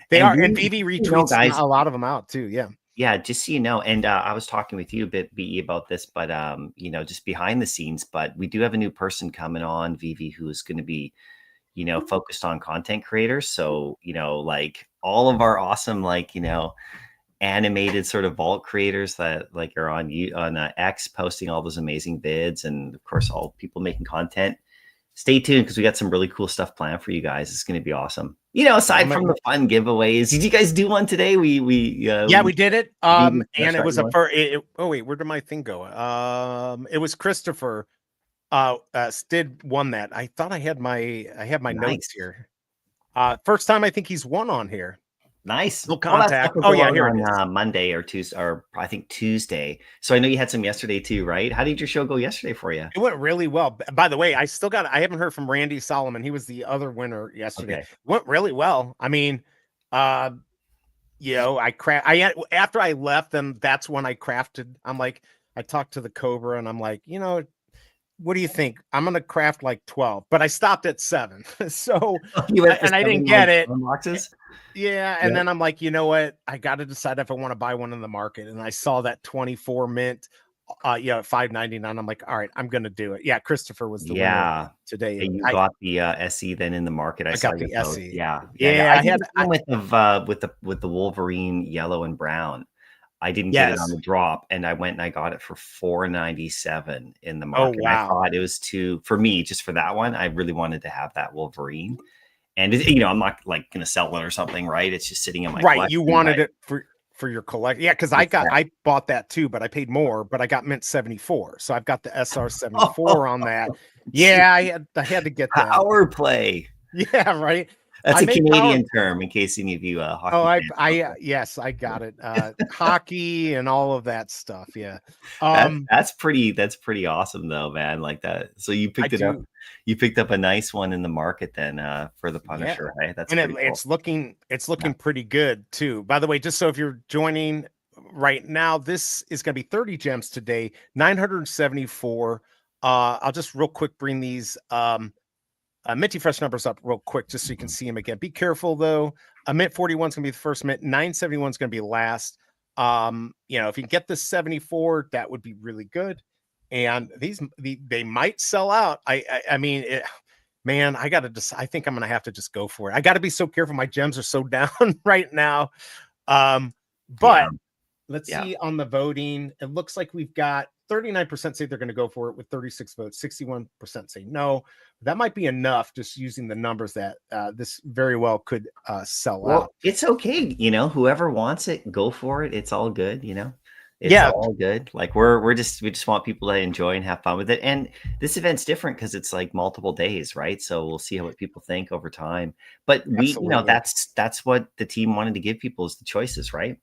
they are. And Veve retweets a lot of them out too. Yeah. Yeah, just so you know, and I was talking with you a bit, BE, about this, but you know, just behind the scenes. But we do have a new person coming on, Veve, who is going to be, you know, focused on content creators. So, you know, like all of our awesome, like, you know, animated sort of vault creators that like are on X posting all those amazing vids, and of course, all people making content. Stay tuned because we got some really cool stuff planned for you guys. It's going to be awesome. You know, aside from the fun giveaways, did you guys do one today? We did it. And it was oh wait, where did my thing go? It was Christopher. Stid won that. I thought I had my notes here. First time I think he's won on here. Nice. No contact. Oh yeah, here on Monday or Tuesday, or I think Tuesday. So I know you had some yesterday too, right? How did your show go yesterday for you? It went really well. By the way, I haven't heard from Randy Solomon. He was the other winner yesterday. Okay. Went really well. I mean, you know, after I left them, that's when I crafted. I'm like, I talked to the Cobra and I'm like, you know, what do you think? I'm going to craft like 12, but I stopped at 7. So, and I didn't get it. Boxes? Yeah. And then I'm like, you know what? I got to decide if I want to buy one in the market. And I saw that 24 mint, at $5.99. I'm like, all right, I'm going to do it. Yeah. Christopher was the winner today. And you got the SE then in the market. I got the SE. Yeah. I had with the Wolverine yellow and brown. I didn't get it on the drop, and I went and I got it for $4.97 in the market. Oh, wow. I thought it was for me, just for that one. I really wanted to have that Wolverine, and you know, I'm not like going to sell it or something, right? It's just sitting in my collection. You wanted it for your collection, yeah? Because I bought that too, but I paid more. But I got mint 74, so I've got the SR 74 on that. Yeah, I had to get that power play. Yeah, right. That's a Canadian term, in case any of you hockey fans. Yes, I got it. Hockey and all of that stuff. Yeah, that's pretty awesome, though, man. Like that. So you picked it up. You picked up a nice one in the market then for the Punisher. Yeah. Right? That's cool. It's looking pretty good too. By the way, just so if you're joining right now, this is going to be 30 gems today, 974. I'll just real quick bring these. Minty Fresh numbers up real quick just so you can see them again. Be careful though. Mint 41 is going to be the first mint. 971 is going to be last. You know, if you can get this 74, that would be really good. And they might sell out. I mean, man, I got to decide. I think I'm going to have to just go for it. I got to be so careful. My gems are so down right now. But let's see on the voting. It looks like we've got 39% say they're going to go for it with 36 votes. 61% say no. That might be enough, just using the numbers that this very well could sell out. It's okay. You know, whoever wants it, go for it. It's all good. You know, It's all good. Like we just want people to enjoy and have fun with it. And this event's different because it's like multiple days, right? So we'll see what people think over time. But that's what the team wanted to give people is the choices, right?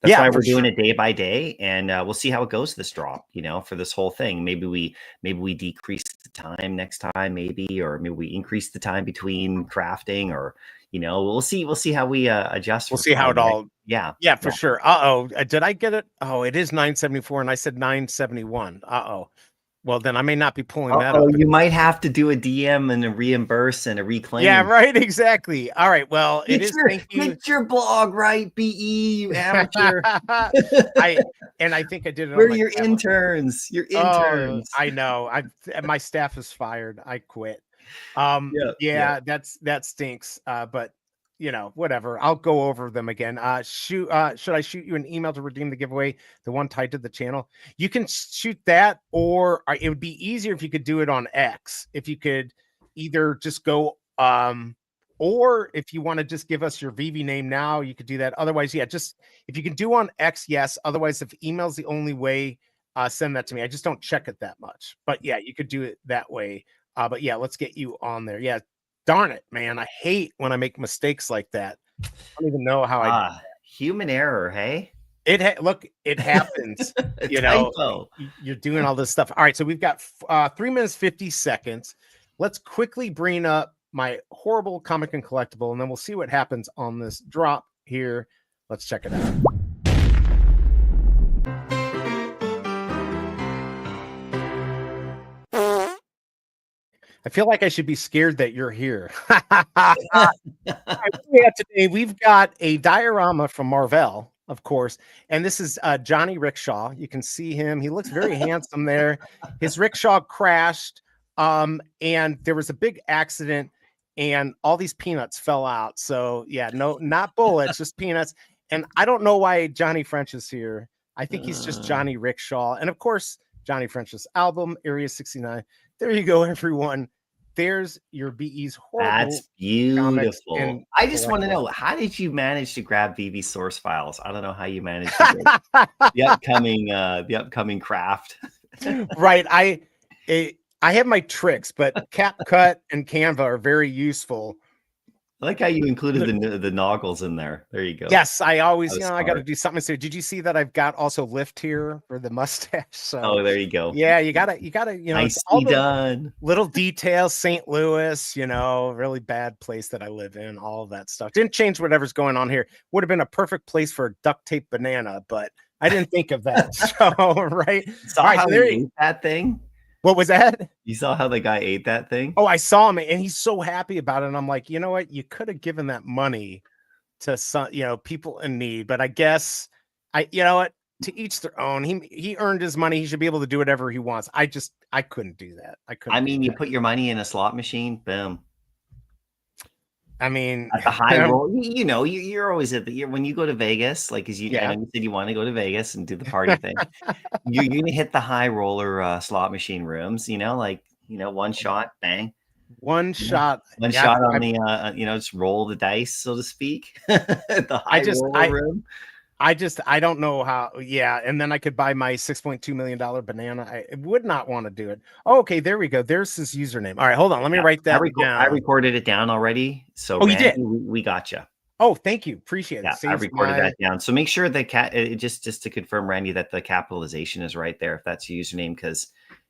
That's why we're doing it day by day, and we'll see how it goes this drop, for this whole thing. Maybe we decrease the time next time, or maybe we increase the time between crafting, or we'll see how we adjust. We'll see how it all. Yeah, for sure. Did I get it? Oh, it is 974, and I said 971. Well, then I may not be pulling that up. You might have to do a DM and a reimburse and a reclaim. Yeah, right. Exactly. All right. Well, it is. Thank you. Get your blog right, BE, you amateur. I think I did it. We're your interns. Your interns. I know. My staff is fired. I quit. That stinks. But whatever. I'll go over them again. Should I shoot you an email to redeem the giveaway, the one tied to the channel? You can shoot that, or it would be easier if you could do it on X. If you could either just go, or if you want to just give us your Veve name now, you could do that. Otherwise, just if you can do on X, yes. Otherwise, if email's the only way, send that to me. I just don't check it that much. But yeah, you could do it that way. But yeah, let's get you on there. Yeah. Darn it, man. I hate when I make mistakes like that. I don't even know how human error, hey? Look, it happens. You're doing all this stuff. All right, so we've got 3 minutes 50 seconds. Let's quickly bring up my horrible comic and collectible, and then we'll see what happens on this drop here. Let's check it out. I feel like I should be scared that you're here. Today we've got a diorama from Marvel, of course, and this is Johnny Rickshaw. You can see him. He looks very handsome there. His rickshaw crashed, and there was a big accident, and all these peanuts fell out. So yeah, no, not bullets, just peanuts. And I don't know why Johnny French is here. I think he's just Johnny Rickshaw, and of course Johnny French's album Area 69. There you go, everyone. There's your BE's horrible. That's beautiful. I just want to know, how did you manage to grab Veve source files? I don't know how you managed to get the upcoming craft. Right. I have my tricks, but CapCut and Canva are very useful. I like how you included the noggles in there. There you go. Yes, I always, I got to do something. So, did you see that I've got also lift here for the mustache? So, there you go. Yeah, you gotta, nicely done. Little details. St. Louis, really bad place that I live in. All of that stuff didn't change whatever's going on here. Would have been a perfect place for a duct tape banana, but I didn't think of that. So, right. Saw how they ate that thing. What was that? You saw how the guy ate that thing? Oh, I saw him, and he's so happy about it. And I'm like, you know what? You could have given that money to some, people in need. But I guess to each their own. He earned his money. He should be able to do whatever he wants. I couldn't do that. You put your money in a slot machine, boom. I mean, at the high roll, you're always when you go to Vegas, like I know you said you want to go to Vegas and do the party thing. You're gonna hit the high roller slot machine rooms, one shot, bang. One shot on the just roll the dice, so to speak. The high roller room. I don't know how. Yeah, and then I could buy my $6.2 million banana. I would not want to do it. Oh, okay, there we go. There's his username. All right, hold on. Let me write that down. I recorded it down already. So you did. We got you. Oh, thank you. Appreciate it. I recorded that down. So make sure just to confirm, Randy, that the capitalization is right there if that's your username, because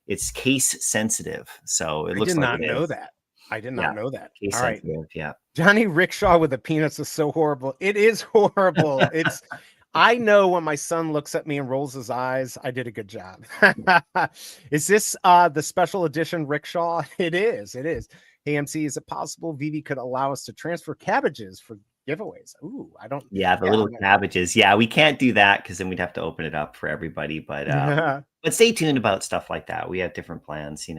it's case sensitive. So it looks like I did not know that. I did not know that. Case sensitive. Yeah. Johnny Rickshaw with the peanuts is so horrible. It is horrible. I know when my son looks at me and rolls his eyes, I did a good job. Is this the special edition rickshaw? It is. It is. Hey, MC, is it possible Veve could allow us to transfer cabbages for giveaways? Ooh, I don't. Yeah, little cabbages. Yeah, we can't do that because then we'd have to open it up for everybody. But stay tuned about stuff like that. We have different plans,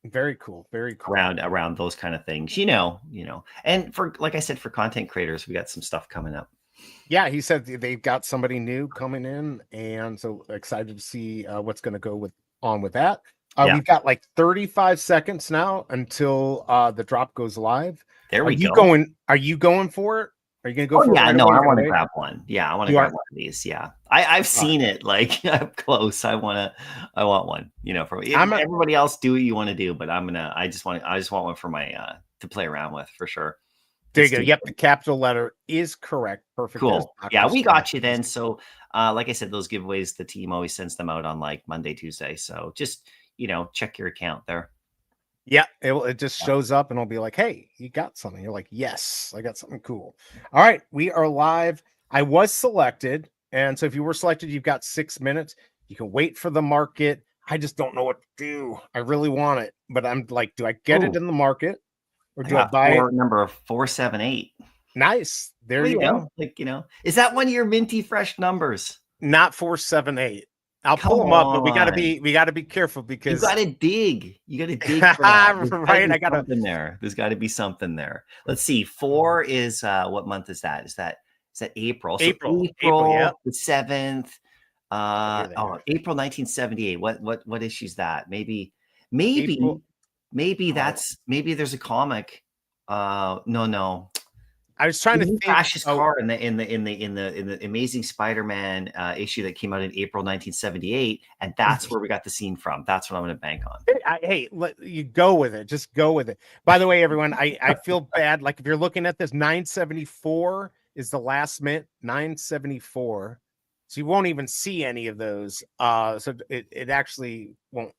Very cool. Very cool. Around those kind of things, and for, like I said, for content creators, we got some stuff coming up. Yeah, he said they've got somebody new coming in, and so excited to see what's going to go on with that. We've got like 35 seconds now until the drop goes live. There we go. Are you going for it? Are you gonna go Oh for it yeah, right no, away? I You're gonna want to wait? grab one. Yeah, I want to You grab are? one of these. Yeah, I've All right. seen it like up close. I want one. You know, for I'm a, everybody else, do what you want to do, but I just want one for my to play around with for sure. there Let's you go. do Yep, it. the capital letter is correct. Perfect. There's Cool. Yeah, Dr. we got you Scratches. then. So, like I said, those giveaways, the team always sends them out on like Monday, Tuesday. So just check your account there. Yeah, it just shows up and it'll be like, hey, you got something. You're like, yes, I got something cool. All right, we are live. I was selected. And so if you were selected, you've got 6 minutes. You can wait for the market. I just don't know what to do. I really want it, but I'm like, do I get it Oh, in the market or I do I got buy it? number 478. Nice. There Well, you go. is that one of your minty fresh numbers? Not 478. I'll pull Come them up, but we on. gotta be careful You because got to dig. You got to dig for that. There's got to right. be I gotta something there. There's got to be something there. Let's see. 4 is what month is that? Is that April? So April, yeah. April the 7th. Here they are. April 1978. What issue's that? Maybe April. maybe there's a comic. No. I was trying to He think. crashed his car in the Amazing Spider-Man issue that came out in April 1978, and that's where we got the scene from. That's what I'm going to bank on. Hey, let you go with it. Just go with it. By the way, everyone, I feel bad. Like if you're looking at this, 974 is the last mint. 974. So you won't even see any of those. So it actually won't.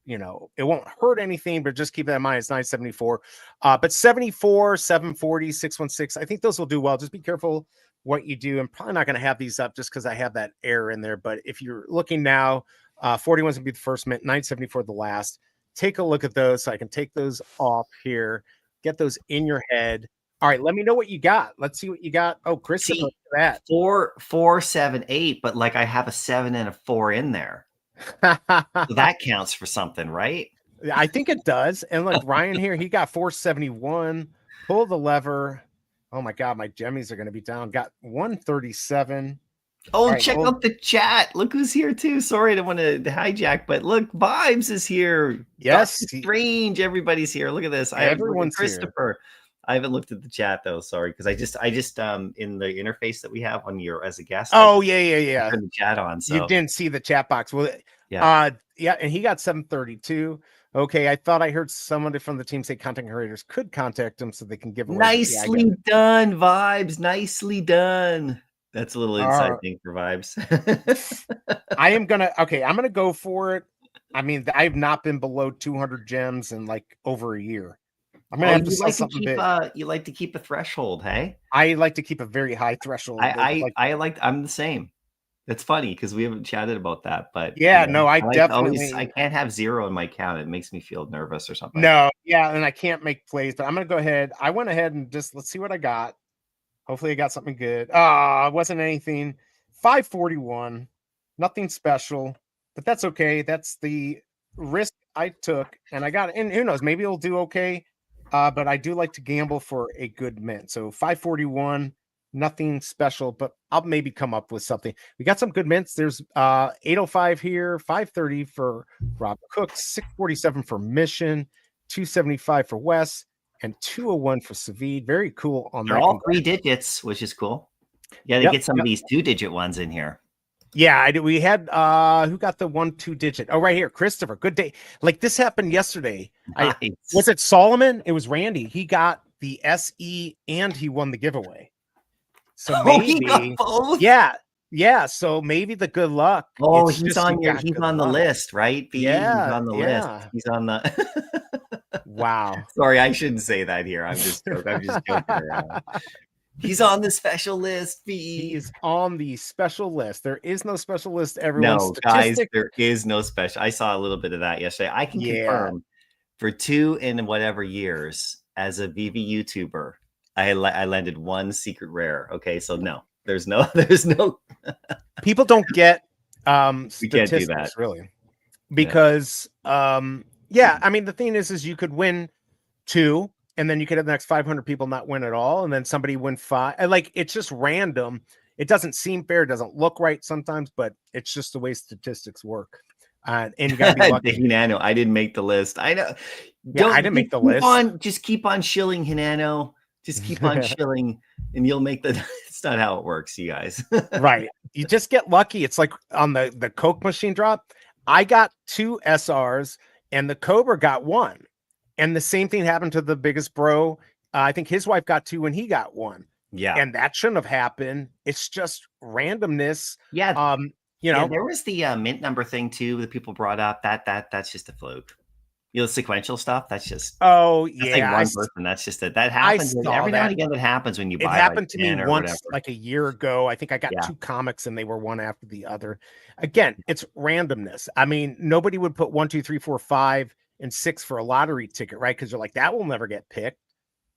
It won't hurt anything, but just keep that in mind. It's 974. But 74, 740, 616. I think those will do well. Just be careful what you do. I'm probably not going to have these up just because I have that error in there. But if you're looking now, 41 is going to be the first mint, 974 the last. Take a look at those so I can take those off here, get those in your head. All right, let me know what you got. Let's see what you got. Oh, Christopher, look at that. 478, but like I have a 7 and a 4 in there. So that counts for something, right? I think it does. And look, Ryan here, he got 471. Pull the lever. Oh my God, my jemmies are going to be down. Got 137. Oh, right, check out the chat. Look who's here too. Sorry, I don't want to hijack, but look, Vibes is here. Yes, Dr. Strange. Everybody's here. Look at this. Everyone's Christopher. I haven't looked at the chat though. Sorry, because I just in the interface that we have when you're as a guest. Oh yeah. Turn the chat on. So you didn't see the chat box. Well, yeah. And he got 732. Okay, I thought I heard somebody from the team say content creators could contact him so they can give away. Nicely done, Vibes. Nicely done. That's a little inside thing for Vibes. I'm gonna go for it. I mean, I've not been below 200 gems in like over a year. I'm gonna have to sell something big. You like to keep a threshold, hey? I like to keep a very high threshold. I'm the same. It's funny because we haven't chatted about that, but yeah, no, I definitely I can't have 0 in my count. It makes me feel nervous or something. No, yeah, and I can't make plays, but I'm gonna go ahead. I went ahead and just let's see what I got. Hopefully I got something good. It wasn't anything. 541, nothing special, but that's okay. That's the risk I took, and I got it. And who knows, maybe it'll do okay. But I do like to gamble for a good mint. So 541, nothing special, but I'll maybe come up with something. We got some good mints. There's 805 here, 530 for Rob Cook, 647 for Mission, 275 for Wes, and 201 for Savid. Very cool on They're that. all 3 digits, which is cool. Yeah, to get some of these 2-digit ones in here. Yeah, I did. We had who got the 1-2 digit? Oh, right here, Christopher. Good day. Like this happened yesterday. Nice. Was it Solomon? It was Randy. He got the SE and he won the giveaway. So maybe he got both? Yeah. So maybe the good luck. Oh, he's on the list, right? Yeah, he's on the list. He's on the Wow. Sorry, I shouldn't say that here. I'm just joking around. He's on the special list. He's on the special list. There is no special list, everyone. No, guys, there is no special. I saw a little bit of that yesterday. I can confirm for 2 and whatever years as a Veve YouTuber, I landed 1 secret rare. Okay, so no, there's no people don't get we can't do that really because I mean the thing is you could win 2 and then you could have the next 500 people not win at all, and then somebody win 5. And like it's just random. It doesn't seem fair. It doesn't look right sometimes, but it's just the way statistics work. And you gotta be lucky. Hinano, I didn't make the list. I know. I didn't make the list. Just keep on shilling Hinano. Just keep on chilling and you'll make the it's not how it works, you guys. Right. You just get lucky. It's like on the Coke machine drop. I got 2 SRs and the Cobra got 1. And the same thing happened to the biggest bro. I think his wife got 2 and he got 1. Yeah. And that shouldn't have happened. It's just randomness. Yeah. You know, there was the mint number thing too that people brought up. That's just a fluke. You know, sequential stuff. That's just oh that's yeah, like one person. That's just that happens saw every now that. and again. That happens when you It buy happened like to me 10 or once, whatever. like a year ago. I think I got Yeah. 2 comics and they were one after the other. Again, it's randomness. I mean, nobody would put 1, 2, 3, 4, 5, and 6 for a lottery ticket, right? Because you're like, that will never get picked.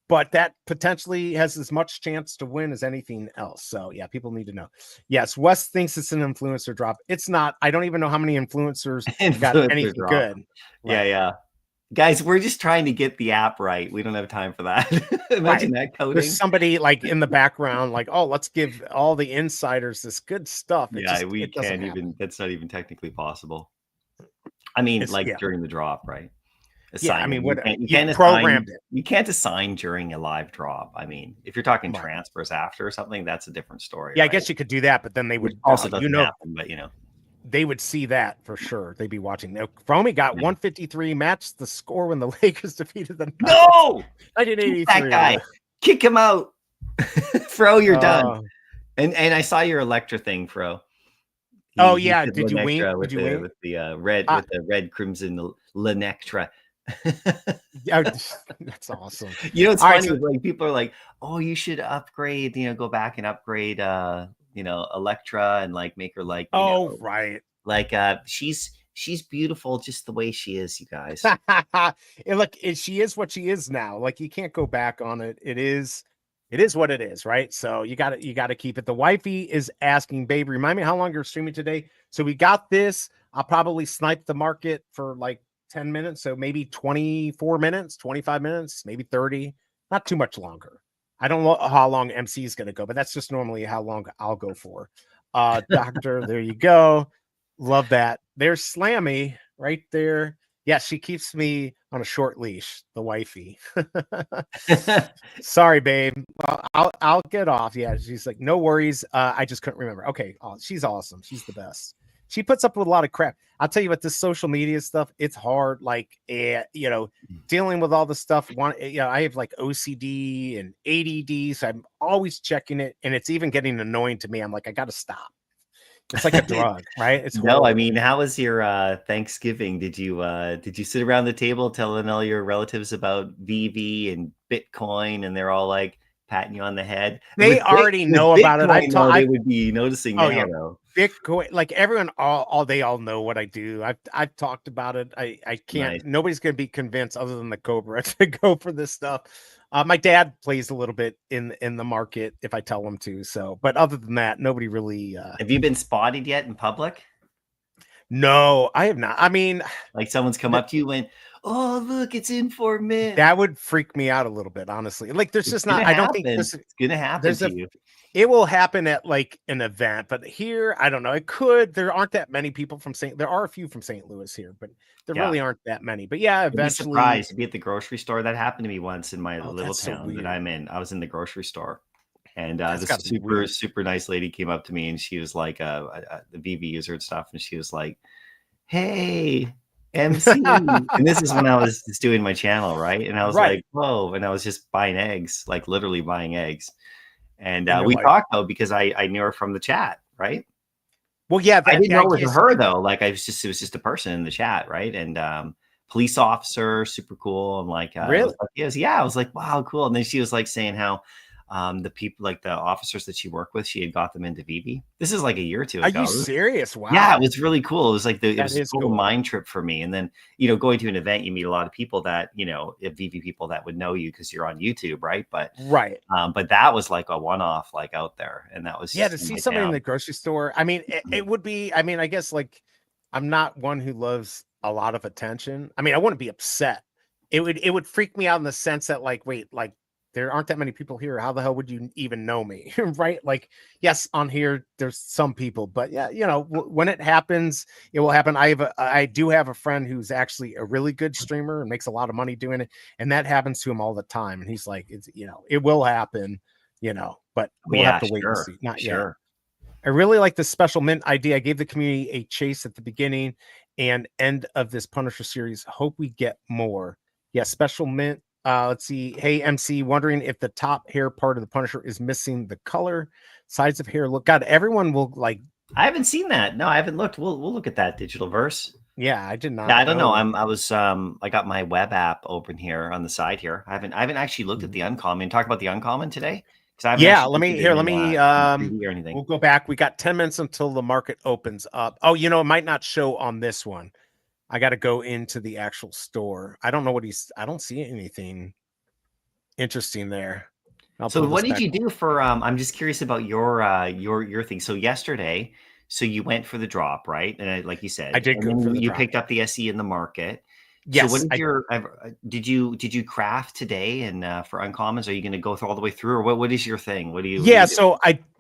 But that potentially has as much chance to win as anything else. So yeah, people need to know. Yes, Wes thinks it's an influencer drop. It's not. I don't even know how many influencers got Influencer anything drop. good. Yeah, Right. yeah. Guys, we're just trying to get the app right. We don't have time for that. Imagine that coding. There's somebody like in the background, like, oh, let's give all the insiders this good stuff. It Yeah, just we it doesn't can't even. happen. That's not even technically possible. I mean, It's like yeah. during the drop, right? Yeah, I mean, what You you can't assign. programmed it. You can't assign during a live drop. I mean, if you're talking Right. transfers after or something, that's a different story. Yeah, I right? guess you could do that, but then they Which would also doesn't happen. But they would see that for sure. They'd be watching. Now, Fromy got Yeah. 153, matched the score when the Lakers defeated the Nuggets. No, 1983. that guy, kick him out. Fro, you're done. And I saw your Electra thing, Fro. Oh yeah, did you wink? With Did you wink? with the red crimson Lenectra? Yeah, that's awesome. You know, it's All right, funny. so- Like people are like, "Oh, you should upgrade. You know, go back and upgrade. You know, Electra and like make her like. You oh know, right. like she's beautiful just the way she is. You guys. And look, she is what she is now. Like you can't go back on it. It is what it is, right? So you gotta keep it. The wifey is asking, babe, remind me how long you're streaming today. So we got this. I'll probably snipe the market for like 10 minutes. So maybe 24 minutes, 25 minutes, maybe 30, not too much longer. I don't know how long MC is going to go, but that's just normally how long I'll go for. Doctor, there you go. Love that. There's Slammy right there. Yeah, she keeps me on a short leash, the wifey. Sorry, babe. Well, I'll get off. Yeah, she's like, no worries. I just couldn't remember. Okay, she's awesome. She's the best. She puts up with a lot of crap. I'll tell you what, this social media stuff, it's hard. Like, you know, dealing with all the stuff. I have like OCD and ADD, so I'm always checking it, and it's even getting annoying to me. I'm like, I got to stop. It's like a drug, right? It's horrible. No, I mean, how was your Thanksgiving? Did you sit around the table telling all your relatives about Veve and Bitcoin, and they're all like patting you on the head? They already know about it. They would be noticing now, though. Bitcoin, like everyone, they all know what I do. I've talked about it. I can't. Nice. Nobody's gonna be convinced other than the Cobra to go for this stuff. My dad plays a little bit in the market if I tell him to. So, but other than that, nobody really. Have you been spotted yet in public? No, I have not. I mean, like someone's come up to you and went, "Oh, look, it's in for mint." That would freak me out a little bit, honestly. Like, there's just not. I don't think it's going to happen to you. It will happen at like an event, but here, I don't know. It could. There aren't that many people from There are a few from St. Louis here, but there really aren't that many. But yeah, eventually. You'd be surprised to be at the grocery store. That happened to me once in my little town that I'm in. I was in the grocery store, and this super nice lady came up to me, and she was like the Veve user and stuff, and she was like, "Hey, MC," and this is when I was just doing my channel, right? And I was like, "Whoa!" And I was just buying eggs, like literally buying eggs. And we talked though because I knew her from the chat, right? Well, yeah, I didn't know it was her though. Like it was just a person in the chat, right? And police officer, super cool. I'm like, really? I was like, wow, cool. And then she was like saying how the people, like the officers that she worked with, she had got them into Veve. This is like a year or two ago. Are you serious? Wow. Yeah, it was really cool. It was like it was a total mind trip for me. And then, going to an event, you meet a lot of people that, Veve people that would know you because you're on YouTube, right? But but that was like a one-off, like out there. And that was to see somebody in the grocery store. I mean, it would be, I mean, I guess like I'm not one who loves a lot of attention. I mean, I wouldn't be upset. It would freak me out in the sense that like, wait, like there aren't that many people here. How the hell would you even know me? Right? Like, yes, on here, there's some people, but yeah, you know, when it happens, it will happen. I do have a friend who's actually a really good streamer and makes a lot of money doing it. And that happens to him all the time. And he's like, it's, you know, it will happen, you know, but we'll have Yeah, to wait and sure, see. Not yet. sure. I really like the special mint idea. I gave the community a chase at the beginning and end of this Punisher series. Hope we get more. Yeah, special mint. Let's see. Hey, MC, wondering if the top hair part of the Punisher is missing the color. Sides of hair look. God, everyone will like. I haven't seen that. No, I haven't looked. We'll look at that digital verse. Yeah, I did not. Yeah, I don't know. know. I got my web app open here on the side here. I haven't actually looked at the uncommon. Talk about the uncommon today because I haven't. Yeah, actually let looked me at here. it Let in, me. in 3D or anything. We'll go back. We got 10 minutes until the market opens up. Oh, you know, it might not show on this one. I got to go into the actual store. I don't know what he's. I don't see anything interesting there. I'll So pull what this did back. you do for I'm just curious about your thing. So yesterday, so you went for the drop, right? And like you said, I did and go for then the you drop. picked up the SE in the market. So what Yes, is your did you craft today and for uncommons? Are you going to go through all the way through, or what is your thing? What do you yeah. do? So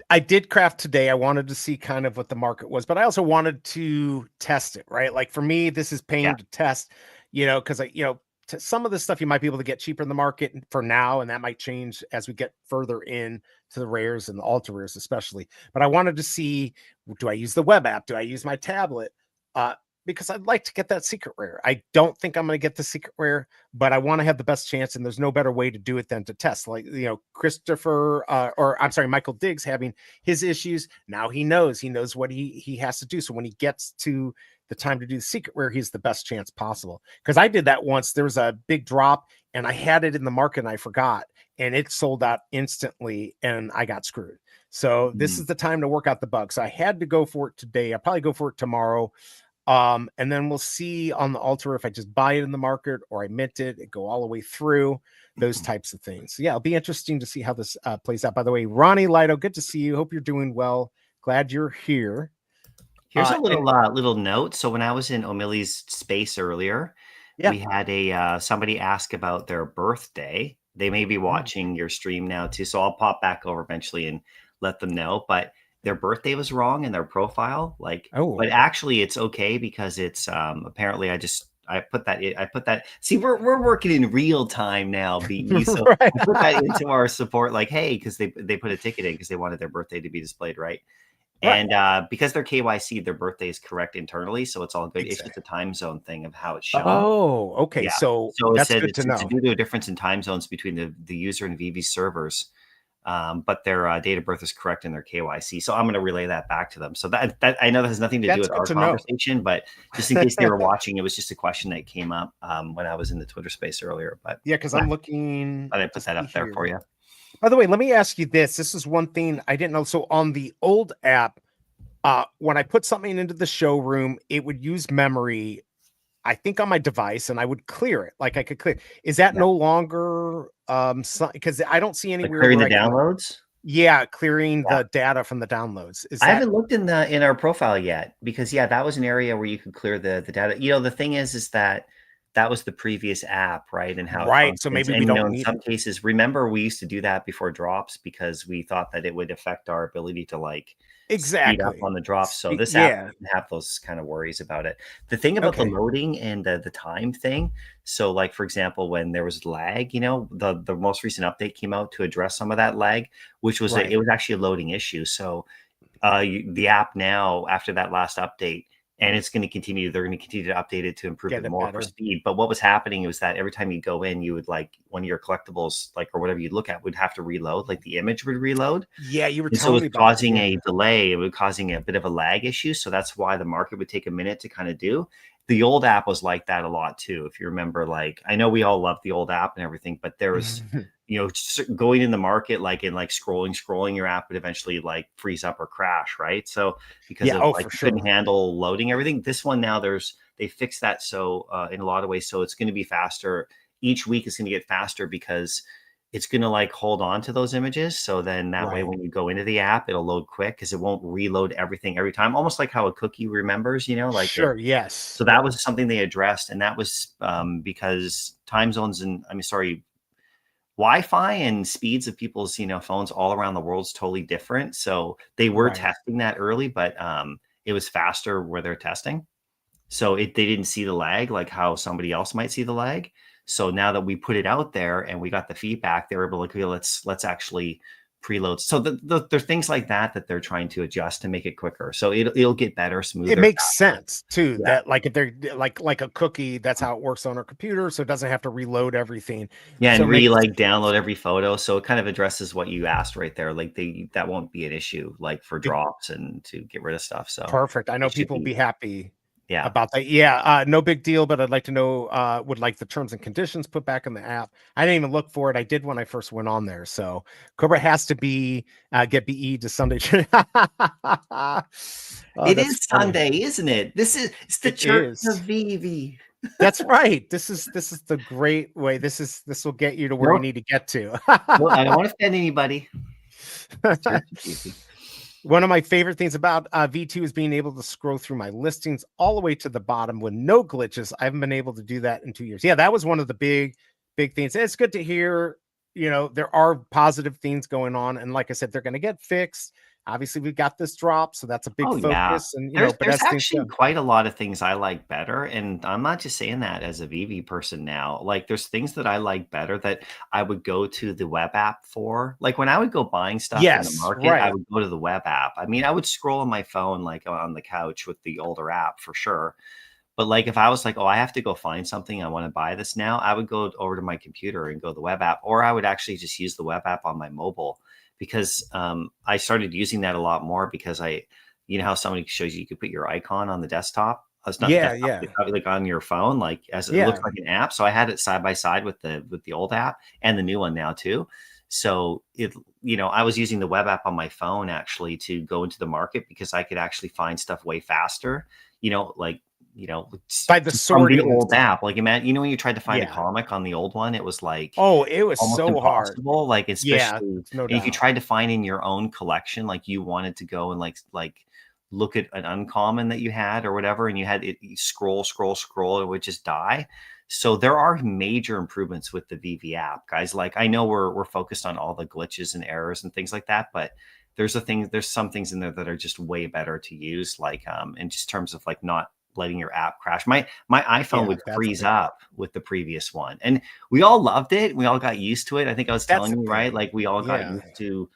I did craft today. I wanted to see kind of what the market was, but I also wanted to test it. Right, like for me, this is Yeah. paying to test. You know, because some of the stuff you might be able to get cheaper in the market for now, and that might change as we get further in to the rares and the ultra rares, especially. But I wanted to see: do I use the web app? Do I use my tablet? Because I'd like to get that secret rare. I don't think I'm going to get the secret rare, but I want to have the best chance, and there's no better way to do it than to test. Like, you know, Christopher, or I'm sorry, Michael Diggs having his issues. Now he knows what he has to do. So when he gets to the time to do the secret rare, he's the best chance possible. Because I did that once. There was a big drop, and I had it in the market, and I forgot, and it sold out instantly, and I got screwed. So this is the time to work out the bugs. So I had to go for it today. I'll probably go for it tomorrow. And then we'll see on the altar if I just buy it in the market or I mint it, go all the way through, those types of things. So yeah, it'll be interesting to see how this plays out. By the way, Ronnie Lido, good to see you. Hope you're doing well. Glad you're here. Here's a little note. So when I was in O'Malley's space earlier, Yeah. we had a somebody ask about their birthday. They may be watching your stream now too, so I'll pop back over eventually and let them know. But their birthday was wrong in their profile. Like, but actually, it's okay because it's apparently I put that. See, we're working in real time now, BE. So Right. I put that into our support, like, hey, because they put a ticket in because they wanted their birthday to be displayed, right? Right. And because they're KYC, their birthday is correct internally, so it's all good. Exactly. It's just a time zone thing of how it's shown. Oh, okay. Yeah. So it that's said good to it's know. due to a difference in time zones between the user and Veve servers, but their date of birth is correct in their KYC. So I'm going to relay that back to them. So that I know that has nothing to do with our conversation, but just in case they were watching, it was just a question that came up when I was in the Twitter space earlier. But yeah, because I'm looking. I put that up there for you. By the way, let me ask you this. This is one thing I didn't know. So on the old app, when I put something into the showroom, it would use memory, I think, on my device, and I would clear it. Like I could clear. Is that no longer because I don't see anywhere clearing where the downloads? Clearing the data from the downloads. I haven't looked in our profile yet because that was an area where you could clear the data. You know, the thing is that was the previous app, right? And how so maybe we don't need in some cases. Remember, we used to do that before drops because we thought that it would affect our ability to speed up on the drops. So this app doesn't have those kind of worries about it. The thing about the loading and the time thing. So like, for example, when there was lag, you know, the most recent update came out to address some of that lag, which was it was actually a loading issue. So the app now, after that last update, and it's going to continue. They're going to continue to update it to improve it more for speed. But what was happening was that every time you go in, you would one of your collectibles, or whatever you look at, would have to reload. Like the image would reload. Yeah, you were telling me. So it was causing a delay. It was causing a bit of a lag issue. So that's why the market would take a minute to kind of do. The old app was like that a lot too. If you remember, I know we all love the old app and everything, but there was, you know, going in the market, scrolling your app would eventually freeze up or crash, right? So because couldn't handle loading everything. This one now they fixed that. So in a lot of ways, so it's going to be faster. Each week is going to get faster because it's going to hold on to those images. So then that way, when you go into the app, it'll load quick because it won't reload everything every time. Almost like how a cookie remembers, you know, yes. So that was something they addressed. And that was because time zones Wi-Fi and speeds of people's, phones all around the world is totally different. So they were Right. testing that early, but it was faster where they're testing. So they didn't see the lag like how somebody else might see the lag. So now that we put it out there and we got the feedback, they were able to, okay, let's actually preload. So there's things like that they're trying to adjust to make it quicker. So it'll get better, It smoother, makes faster. sense too, Yeah. that like if they're like a cookie, that's how it works on our computer, so it doesn't have to reload everything. Yeah, So and it makes like download every photo. So it kind of addresses what you asked right there. Like that won't be an issue like for it- drops and to get rid of stuff. So perfect. I know it should people will be, be happy yeah. about that. Yeah, no big deal, but I'd like to know, would like the terms and conditions put back in the app. I didn't even look for it. I did when I first went on there. So Cobra has to be get BE to Sunday. Oh, It that's is funny. Sunday, isn't it? It's the It church of is. Veve. That's right. This is the great way. This will get you to where you No, need to get to. no, I don't want to offend anybody. It's church of Veve. One of my favorite things about V2 is being able to scroll through my listings all the way to the bottom with no glitches. I haven't been able to do that in 2 years. Yeah, that was one of the big things. It's good to hear, there are positive things going on. And like I said, they're going to get fixed. Obviously, we've got this drop, so that's a big Oh yeah. focus. And, but There's as things actually go. quite a lot of things I like better. And I'm not just saying that as a Veve person now. Like there's things that I like better that I would go to the web app for. Like when I would go buying stuff in the Yes, market, I right. would go to the web app. I mean, I would scroll on my phone like on the couch with the older app for sure. But like if I was like, oh, I have to go find something, I want to buy this now, I would go over to my computer and go to the web app, or I would actually just use the web app on my mobile because I started using that a lot more because you know how somebody shows you could put your icon on the desktop. It's not the Yeah, desktop, yeah, like on your phone, like as it looks yeah. like an app. So I had it side by side with the old app and the new one now too. So I was using the web app on my phone actually to go into the market because I could actually find stuff way faster. Like By the from the sorting and old stuff. app. Like imagine, when you tried to find a Yeah. comic on the old one, it was like Oh, it was almost so hard. impossible. Like Yeah, especially, no and if you doubt. tried to find in your own collection, like you wanted to go and like look at an uncommon that you had or whatever, and you had it you scroll, it would just die. So there are major improvements with the VV app, guys. Like I know we're focused on all the glitches and errors and things like that, but there's some things in there that are just way better to use, like in just terms of like not letting your app crash. My iPhone Yeah, would that's a freeze big one. up with the previous one, and we all loved it. We all got used to it. I think I was That's telling the you, right? thing. Like we all got Yeah. used to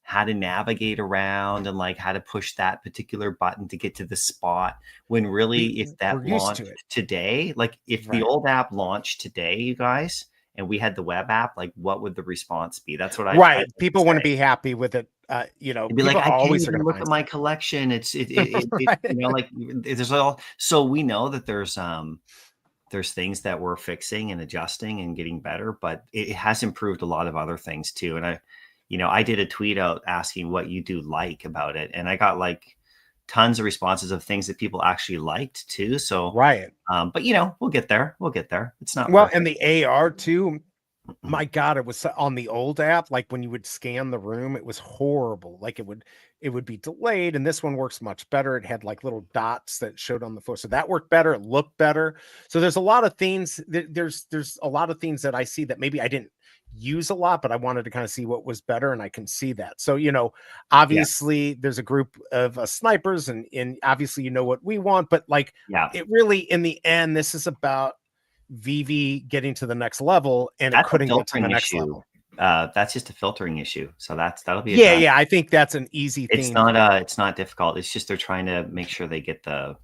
how to navigate around and like how to push that particular button to get to the spot, when really if We're that used to it. launched today, like if the Right. old app launched today, you guys, and we had the web app, like what would the response be? That's what I Right. like to People want to say. be happy with it. It'd be like, People I can't always are even going to look find at my something. collection. Right. Like there's all, so we know that there's things that we're fixing and adjusting and getting better, but it has improved a lot of other things too. And I did a tweet out asking what you do like about it. And I got like tons of responses of things that people actually liked too. So, Right. but we'll get there. We'll get there. It's not Well, and perfect. the AR too. My God, it was on the old app. Like when you would scan the room, it was horrible. Like it would be delayed. And this one works much better. It had like little dots that showed on the floor. So that worked better. It looked better. So there's a lot of things. There's a lot of things that I see that maybe I didn't use a lot, but I wanted to kind of see what was better, and I can see that. So Yeah. obviously there's a group of snipers, and obviously what we want, but like Yeah. it really in the end, this is about VV getting to the next level, and it That's a couldn't get to the filtering next issue. level. That's just a filtering issue. So that'll be Yeah, addressed. yeah, I think that's an easy thing to do. It's not difficult. It's just they're trying to make sure they get the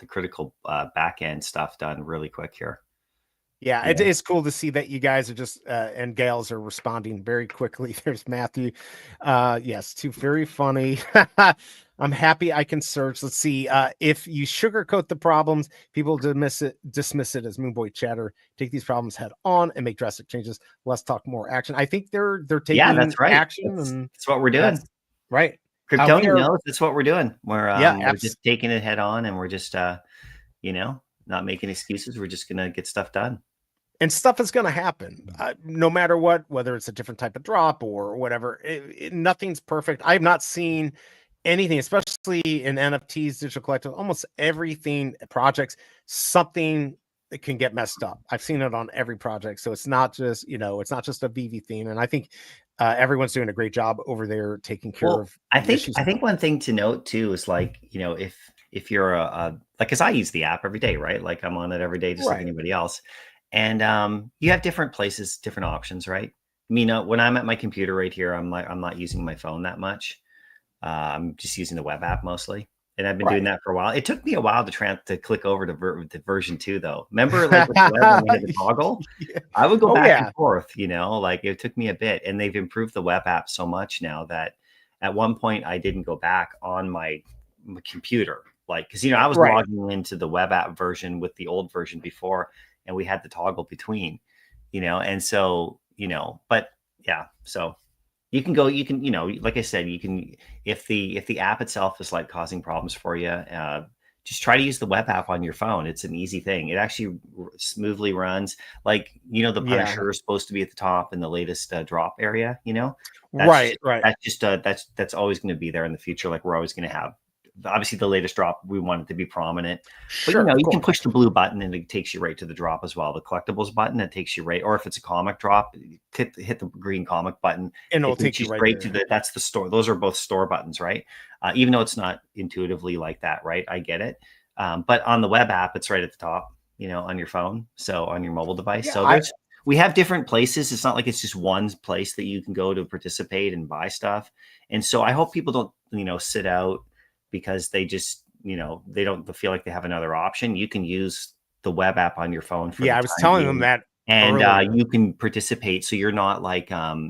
critical back end stuff done really quick here. Yeah, Yeah. it's cool to see that you guys are just and gals are responding very quickly. There's Matthew. Yes, too very funny. I'm happy I can search. Let's see. If you sugarcoat the problems, people dismiss it as Moonboy chatter. Take these problems head on and make drastic changes. Less talk, more action. I think they're Yeah, taking that's right. action, and That's what we're that's doing. right. We Kryptonian are, knows that's what we're doing. yeah, We're just taking it head on, and we're just not making excuses. We're just gonna get stuff done. and stuff is going to happen no matter what, whether it's a different type of drop or whatever. Nothing's perfect. I have not seen anything, especially in NFTs, digital collectibles, almost everything projects, something it can get messed up. I've seen it on every project. So it's not just, it's not just a Veve theme. And I think everyone's doing a great job over there taking care Well, of I the think issues. I think one thing to note too is like, if you're like, because I use the app every day, right? Like I'm on it every day, just like Right. anybody else. And you have different places, different options, right? I mean, when I'm at my computer right here, I'm not using my phone that much. I'm just using the web app mostly, and I've been doing Right. that for a while. It took me a while to click over to version 2, though. Remember, like with the web when we had the toggle, Yeah. I would go Oh, back and yeah. forth. Like it took me a bit, and they've improved the web app so much now that at one point I didn't go back on my computer, like because I was Right. logging into the web app version with the old version before, and we had the toggle between, and so but yeah, so. You can go, like I said, you can, if the app itself is like causing problems for you, just try to use the web app on your phone. It's an easy thing. It actually smoothly runs. Like, the Yeah. Punisher is supposed to be at the top in the latest drop area, Right. Right. that's always going to be there in the future. Like we're always going to have, obviously the latest drop, we want it to be prominent, but Sure. Of you can course. push the blue button and it takes you right to the drop as well. The collectibles button, it takes you right, or if it's a comic drop, hit the green comic button. And it'll It takes take you you right straight to there. that's the store. Those are both store buttons, right? Even though it's not intuitively like that, right? I get it. But on the web app, it's right at the top, on your phone. So on your mobile device. Yeah. So we have different places. It's not like it's just one place that you can go to participate and buy stuff. And so I hope people don't, sit out because they just, they don't feel like they have another option. You can use the web app on your phone for the Yeah. I was time telling them being, that and earlier. you can participate. So you're not like,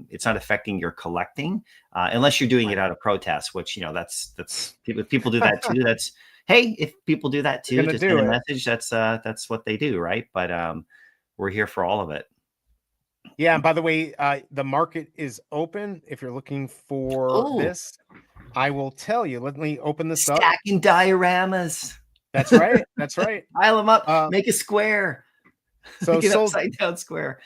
it's not affecting your collecting, unless you're doing it out of protest, which, that's if people do that too. That's, hey, if people do that too, Gonna just send do a it. message. That's what they do, right? But we're here for all of it. Yeah. And by the way, the market is open. If you're looking for Oh, this, I will tell you. Let me open this up. stacking dioramas. That's right. That's right. Pile them up. Uh, Make a square. so Make an sold upside down square.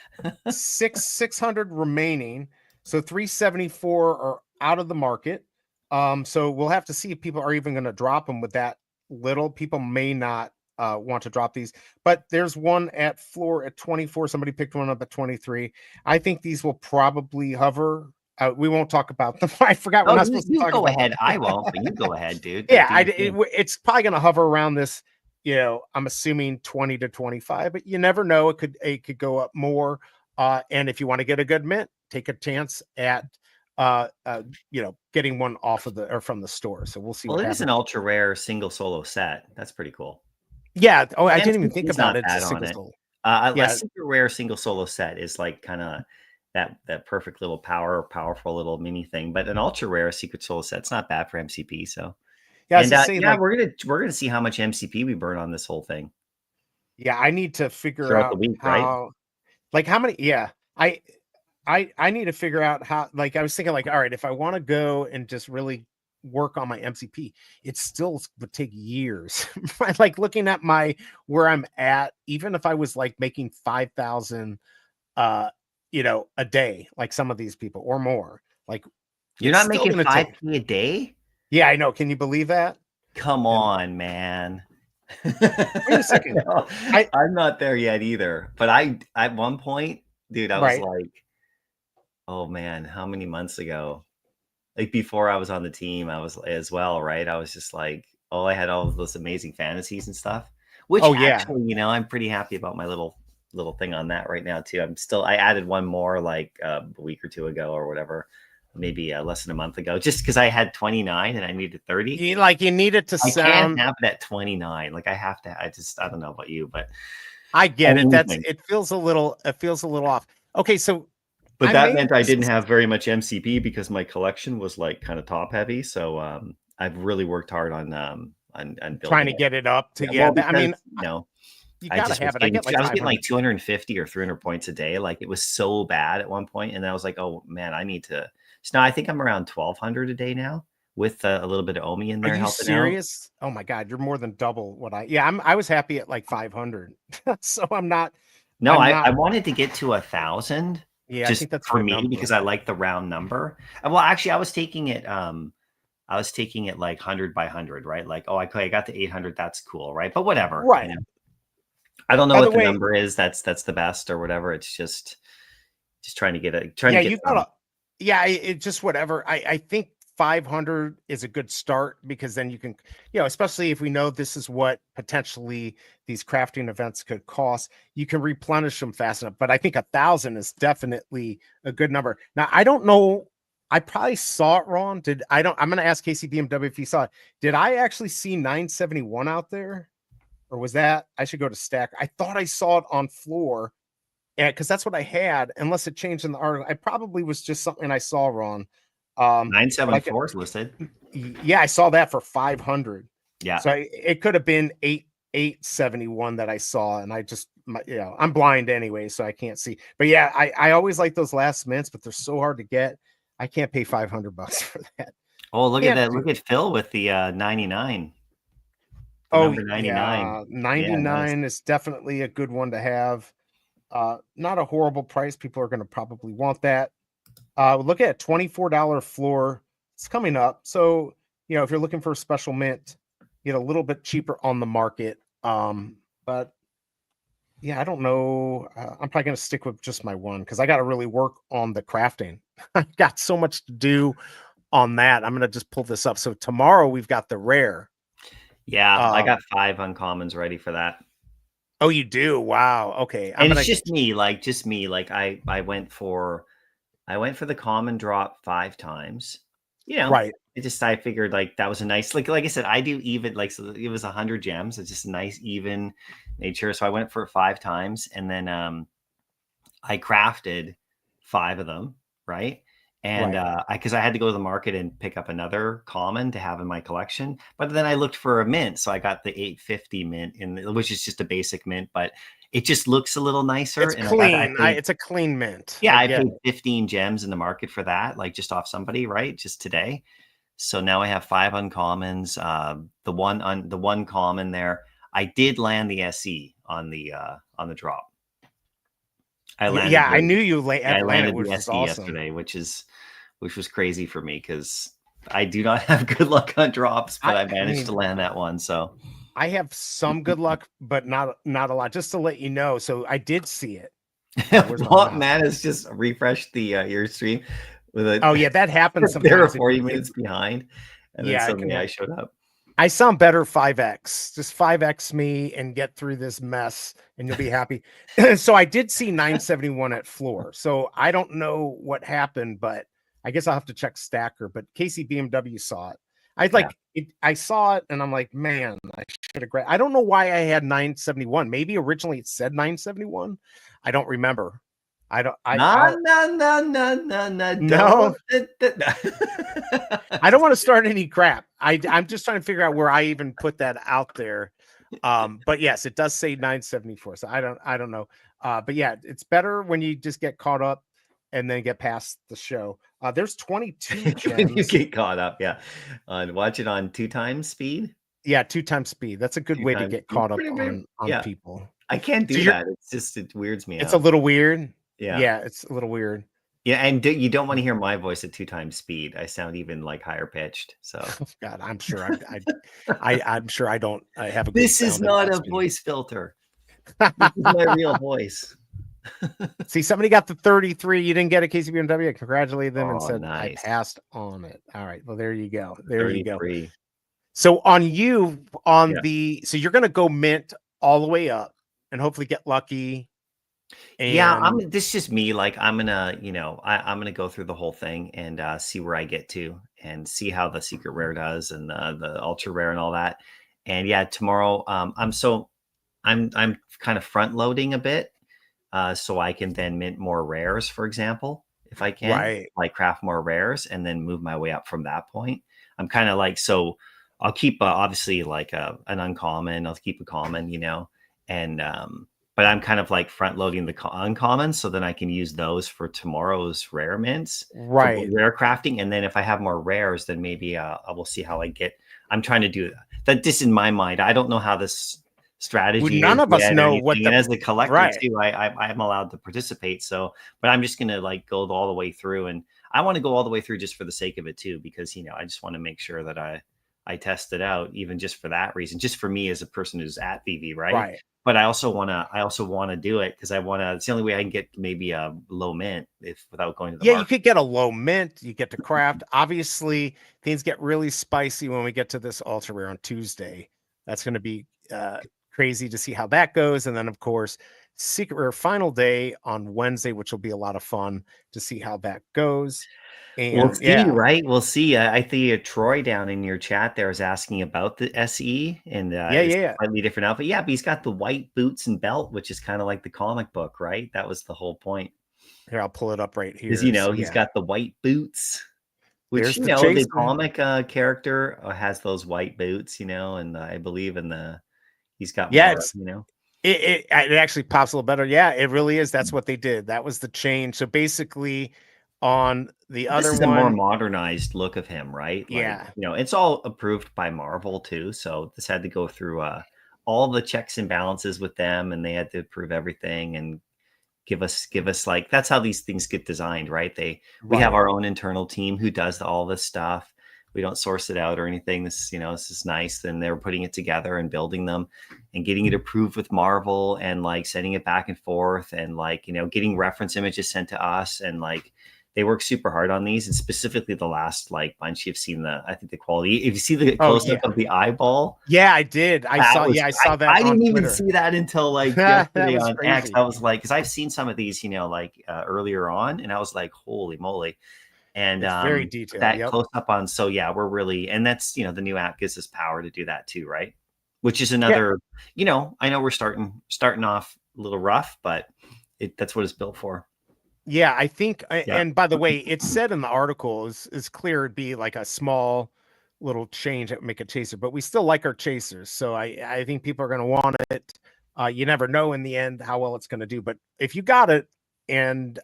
600 remaining. So 374 are out of the market. So we'll have to see if people are even going to drop them with that little. People may not want to drop these, but there's one at floor at 24. Somebody picked one up at 23. I think these will probably hover. We won't talk about them. I forgot we're Oh, not you, supposed to you talk go about ahead. them. I won't, but you go ahead, dude. Like, Yeah, do your thing. it's probably going to hover around this. I'm assuming 20 to 25, but you never know. It could go up more. And if you want to get a good mint, take a chance at getting one off of or from the store. So we'll see Well, what it is an happens. ultra rare single solo set. That's pretty cool. Yeah. Oh, I The didn't even think MCP is about not it. It's a bad on single it. soul. A Yeah. super rare single solo set is like kind of that perfect little powerful little mini thing. But an ultra rare secret solo set's not bad for MCP. So, Yeah. I was and to say, yeah, like, we're gonna see how much MCP we burn on this whole thing yeah, I need to figure throughout the out week, right? how many, yeah. I need to figure out how, like, I was thinking, like, all right, if I want to go and just really work on my MCP, it still would take years. Like looking at where I'm at, even if I was like making 5,000 a day, like some of these people or more, like You're it's not still making gonna take. 5K a day. Yeah, I know. Can you believe that? Come And on, man. wait a second. No, I I'm not there yet either. But I at one point, dude, I was right. like, oh man, how many months ago? Like before I was on the team, I was as well, right? I was just like, oh, I had all of those amazing fantasies and stuff. Which Oh yeah. actually, I'm pretty happy about my little thing on that right now too. I added one more like a week or two ago or whatever, maybe less than a month ago, just because I had 29 and I needed 30. You need it to I can't sound. have it at 29. Like I have to. I don't know about you, but I get I'm it. losing. It feels a little off. Okay, so But I that made meant I this. didn't have very much MCP because my collection was like kind of top heavy. So I've really worked hard on Trying building to it. get it up to, Yeah, yeah, well, I because mean, you I gotta just was have it. I getting get like I was getting like 500. 250 or 300 points a day. Like it was so bad at one point, and I was like, oh man, I need to. So now I think I'm around 1,200 a day now with a little bit of Omi in Are there you helping out. serious? Oh my god, you're more than double what I was happy at like 500. So I'm not. No, I wanted to get to 1,000 Yeah, I just think that's a for good me number. because I like the round number. Well, actually, I was taking it like 100 by 100, right? Like, oh, I got to 800. That's cool, right? But whatever, Right. I don't know By the what the way, number is. That's the best or whatever. It's just trying to get yeah, get you some. gotta, yeah, it just whatever. I think 500 is a good start because then you can, especially if we know this is what potentially these crafting events could cost, you can replenish them fast enough. But I think 1,000 is definitely a good number. Now, I don't know. I probably saw it wrong. I'm going to ask Casey BMW if he saw it. Did I actually see 971 out there? Or was that, I should go to Stack. I thought I saw it on floor. Yeah, because that's what I had, unless it changed in the article. I probably was just something I saw wrong. But I could, 974 is listed. yeah, I saw that for 500. Yeah. So it could have been 871 that I saw, and I just, I'm blind anyway, so I can't see. But yeah, I always like those last mints, but they're so hard to get. I can't pay $500 for that. Oh, look at Can't that. do Look it. at Phil with the 99. The Oh number 99. yeah, Yeah, nice. 99 is definitely a good one to have. Not a horrible price. People are going to probably want that. Look at $24 floor. It's coming up. So, if you're looking for a special mint, get a little bit cheaper on the market. But yeah, I don't know. I'm probably going to stick with just my one because I got to really work on the crafting. I've got so much to do on that. I'm going to just pull this up. So tomorrow we've got the rare. Yeah, I got 5 uncommons ready for that. Oh, you do? Wow. Okay. And it's just me. I went for the common drop 5 times. Right. I figured like that was a nice, like I said, I do even, like, so it was 100 gems. It's just a nice even nature. So I went for it 5 times, and then I crafted 5 of them, right? And because I had to go to the market and pick up another common to have in my collection, but then I looked for a mint, so I got the 850 mint, which is just a basic mint, but it just looks a little nicer. It's clean. It's a clean mint. Yeah, I paid 15 gems in the market for that, like just off somebody, right? Just today. So now I have 5 uncommons. The one common there. I did land the SE on the drop. I knew you landed which the was SE awesome yesterday, which was crazy for me because I do not have good luck on drops, but I managed to land that one. So I have some good luck, but not a lot. Just to let you know, so I did see it. Matt has just refreshed the your stream with a. Oh yeah, that happens sometimes. They're 40 minutes behind, and then suddenly I showed up. I sound better 5x. Just 5x me and get through this mess, and you'll be happy. So I did see 971 at floor. So I don't know what happened, but I guess I'll have to check Stacker. But Casey BMW saw it. I saw it, and I'm like, man, I should have grabbed. I don't know why I had 971. Maybe originally it said 971. I don't remember. I don't. No. I don't want to start any crap. I'm just trying to figure out where I even put that out there. But yes, it does say 974. So I don't know. But yeah, it's better when you just get caught up and then get past the show. There's 22 gems. You get caught up, yeah. Watch it on 2 times speed. Yeah, 2 times speed. That's a good way to get caught up on people. I can't do that. It weirds me out. It's a little weird. Yeah, it's a little weird. Yeah, and you don't want to hear my voice at 2 times speed. I sound even like higher pitched. So God, I'm sure I'm sure I don't. I have a. This is not a voice filter. This is my real voice. See, somebody got the 33. You didn't get a KCBMW. I congratulated them and said nice. I passed on it. All right. Well, there you go. There you go. So so you're gonna go mint all the way up and hopefully get lucky. And this is just me. Like I'm gonna, I'm gonna go through the whole thing and see where I get to and see how the secret rare does and the ultra rare and all that. And yeah, tomorrow I'm kind of front loading a bit, so I can then mint more rares, for example, if I can, like craft more rares and then move my way up from that point. I'm kind of like, so I'll keep obviously like an uncommon. I'll keep a common, and but I'm kind of like front loading the uncommons so then I can use those for tomorrow's rare mints, rare crafting. And then if I have more rares, then maybe I will see how I get. I'm trying to do that. This in my mind, I don't know how this strategy. None of us know what. And as a collector too, I'm allowed to participate. So, but I'm just gonna like go all the way through, and I want to go all the way through just for the sake of it too, because I just want to make sure that I I test it out, even just for that reason, just for me as a person who's at Veve, right? Right. But I also wanna do it because I wanna. It's the only way I can get maybe a low mint if without going to the Yeah, you market. could get a low mint. You get to craft. Obviously, things get really spicy when we get to this ultra rare on Tuesday. That's going to be crazy to see how that goes. And then, of course, secret rare final day on Wednesday, which will be a lot of fun to see how that goes. We'll And see, yeah, right? We'll see. I think Troy down in your chat there is asking about the SE and yeah, it's yeah, yeah. slightly different outfit. Yeah, but he's got the white boots and belt, which is kind of like the comic book, right? That was the whole point. Here, I'll pull it up right Is here. So he's yeah, got the white boots, which there's the the chaser. comic character has those white boots, and I believe in he's got Yeah, more, it's it actually pops a little better. Yeah, it really is. That's what they did. That was the change. So basically, on the This other is a more one, modernized look of him, right? Like, yeah, it's all approved by Marvel too. So this had to go through all the checks and balances with them, and they had to approve everything and give us like that's how these things get designed, right? We have right, our own internal team who does all this stuff. We don't source it out or anything. This is nice. Then they're putting it together and building them and getting it approved with Marvel and like sending it back and forth and like, getting reference images sent to us and like they work super hard on these and specifically the last like bunch you've seen I think the quality. If you see the oh close up yeah, of the eyeball, yeah, I did. I that saw. was Yeah, I saw that I on didn't even Twitter. see that until like That yesterday was on X. I crazy. was like, because I've seen some of these, like earlier on, and I was like, holy moly. And It's very detailed. that Yep. close up on, so yeah, we're really, and that's the new app gives us power to do that too, right? Which is Yeah, another, I know we're starting off a little rough, but that's what it's built for. yeah. I think. Yeah. And by the way, it said in the article is clear it'd be like a small little change that would make a chaser, but we still like our chasers. So I think people are going to want it. You never know in the end how well it's going to do, but if you got it and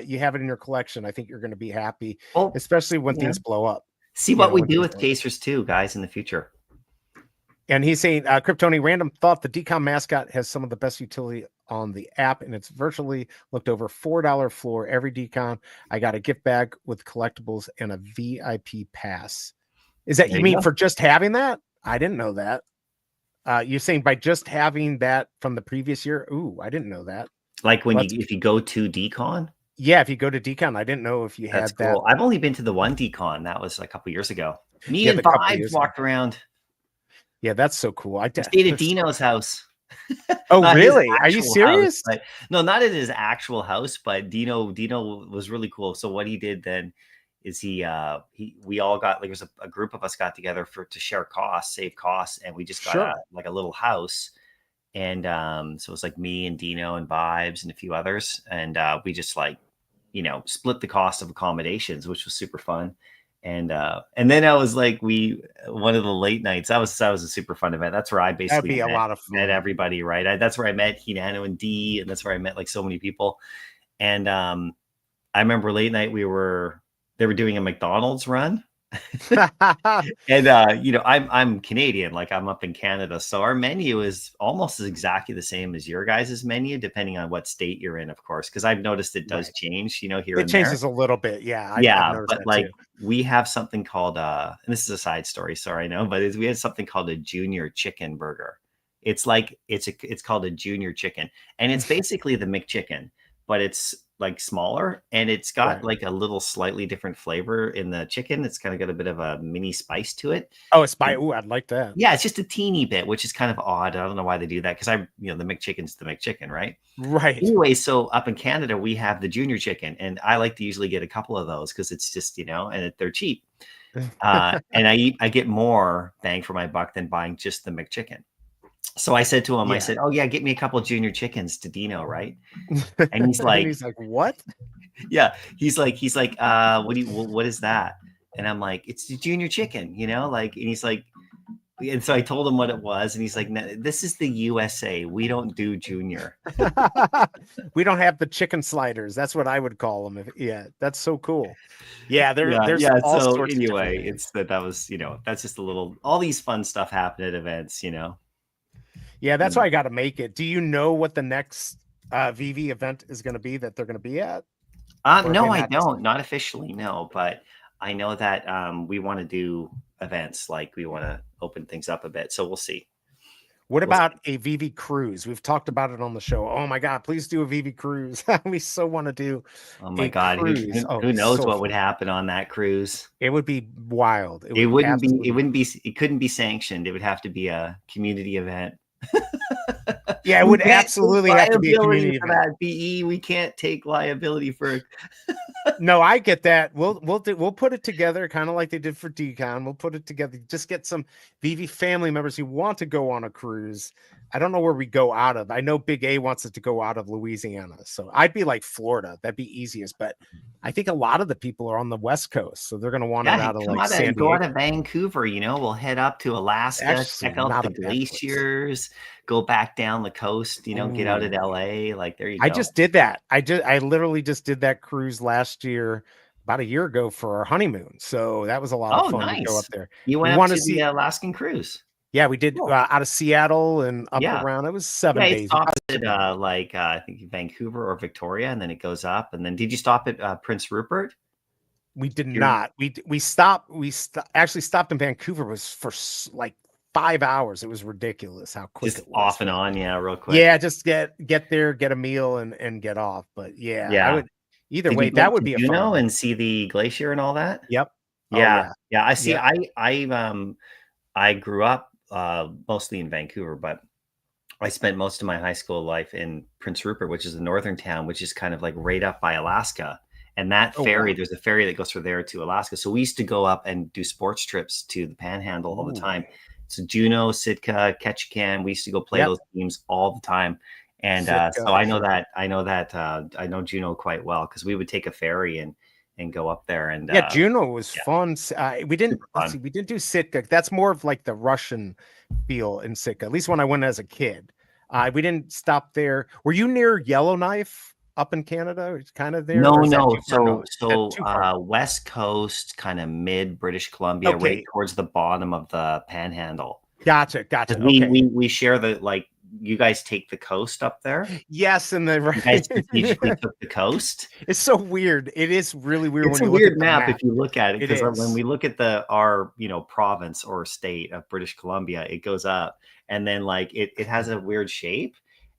you have it in your collection, I think you're going to be happy, Well, especially when yeah. things blow up. See what we do with chasers too, guys, in the future. And he's saying, Kryptoni, random thought, the decom mascot has some of the best utility on the app, and it's virtually looked over $4 floor every decon. I got a gift bag with collectibles and a VIP pass. Is that There you you mean go. for just having that? I didn't know that. You're saying by just having that from the previous year? Ooh, I didn't know that. Like if you go to decon. Yeah, if you go to decon, I didn't know if you That's had that. cool. I've only been to the one decon. That was a couple years ago. Me Yeah, and the couple Vibes years ago. walked around. Yeah, that's so cool. We stayed at There's Dino's house. oh, Not his really? Are you actual house, serious? but no, not at his actual house, but Dino was really cool. So what he did then is we all got like, there was a group of us got together to share costs, save costs, and we just got Sure. a little house. And so it was like me and Dino and Vibes and a few others. And we just like, split the cost of accommodations, which was super fun. And then I was like, one of the late nights, that was a super fun event. That's where I That'd basically be a lot of met fun. everybody, right? That's where I met Hinano and D, and that's where I met like so many people. And I remember late night they were doing a McDonald's run. And I'm Canadian, like I'm up in Canada, so our menu is almost exactly the same as your guys' menu, depending on what state you're in, of course, because I've noticed it does Right. change, here It and there. changes a little bit. Yeah, I've Yeah, noticed but that like too. we have something called and this is a side story, sorry, I know, but we had something called a junior chicken burger. It's like it's called a junior chicken, and it's basically the McChicken, but it's like smaller and it's got Right. like a little slightly different flavor in the chicken. It's kind of got a bit of a mini spice to it. Oh, it's by. Ooh, I'd like that. Yeah, it's just a teeny bit, which is kind of odd. I don't know why they do that because the McChicken's the McChicken, right? Right. Anyway, so up in Canada, we have the junior chicken, and I like to usually get a couple of those because it's just, and they're cheap. And I get more bang for my buck than buying just the McChicken. So I said to him, I Yeah. said, "Oh yeah, get me a couple of junior chickens to Dino, right?" And he's And like, he's like, what? "Yeah." He's like, what is that? And I'm like, "It's the junior chicken, like." And he's like, and so I told him what it was, and he's like, "No, this is the USA. We don't do junior." We don't have the chicken sliders. That's what I would call them. Yeah, that's so cool. Yeah, there's Yeah. all So sorts of different anyway, things. that was, that's just all these fun stuff happen at events, Yeah, that's why I got to make it. Do you know what the next Veve event is going to be that they're going to be at? Or have No, they I not don't, not officially, no, but I know that we want to do events, like we want to open things up a bit. So we'll see. What We'll see. about a Veve cruise? We've talked about it on the show. Oh my God, please do a Veve cruise. We so want to do Oh my a God, who, cruise. Oh, who it'd be knows so what would fun. happen on that cruise? It would be wild. It It would wouldn't be. It absolutely. wouldn't be. It couldn't be sanctioned. It would have to be a community event. Yeah, it We would can't take absolutely have to be a liability community for event. that. BE, we can't take liability for. No, I get that. We'll put it together, kind of like they did for Decon. We'll put it together. Just get some Veve family members who want to go on a cruise. I don't know where we go out of. I know Big A wants it to go out of Louisiana, so I'd be like Florida. That'd be easiest. But I think a lot of the people are on the West Coast, so they're going to want it Yeah, out of come like out San of, go out Diego. of Vancouver. We'll head up to Alaska, Actually, check out not the a bad place. glaciers, go back down the coast. Get out at Ooh. LA. Like there you I go. just did that. I literally just did that cruise last year, about a year ago for our honeymoon. So that was a lot of Oh, fun to go up nice. there. You We went up want to to the see. Alaskan cruise. Yeah, we did Cool. out of Seattle and up Yeah. around. It was Yeah, 7 it days. stops at I think Vancouver or Victoria, and then it goes up. And then did you stop at Prince Rupert? We did You're- not. Actually stopped in Vancouver. It was for like 5 hours. It was ridiculous how quick Just it was. off and on, yeah, real quick. Yeah, just get there, get a meal, and get off. But yeah, I would either Did way. you go That up would to be a Juneau fun. and see the glacier and all that? Yep. Oh Yeah, yeah. yeah. I see. Yep. I grew up mostly in Vancouver, but I spent most of my high school life in Prince Rupert, which is a northern town, which is kind of like right up by Alaska. And that Oh, ferry, wow. there's a ferry that goes from there to Alaska. So we used to go up and do sports trips to the Panhandle all the time. So Juneau, Sitka, Ketchikan, we used to go play Yep. those games all the time. And Sitka, so I know sure. I know Juneau quite well because we would take a ferry and go up there. And Yeah, Juneau was yeah, fun. We didn't, super let's fun. see, we didn't do Sitka. That's more of like the Russian feel in Sitka, at least when I went as a kid. We didn't stop there. Were you near Yellowknife up in Canada? It's kind of there, or is that too far north? That's too far north. West Coast, kind of mid British Columbia, right Okay, towards the bottom of the Panhandle. gotcha. 'Cause Okay. we share you guys take the coast up there. Yes, and You guys right. strategically took the coast. It's so weird. It is really weird It's when a you look at weird the map map. if you look at it, It because when is. we look at our province or state of British Columbia, it goes up, and then like it has a weird shape.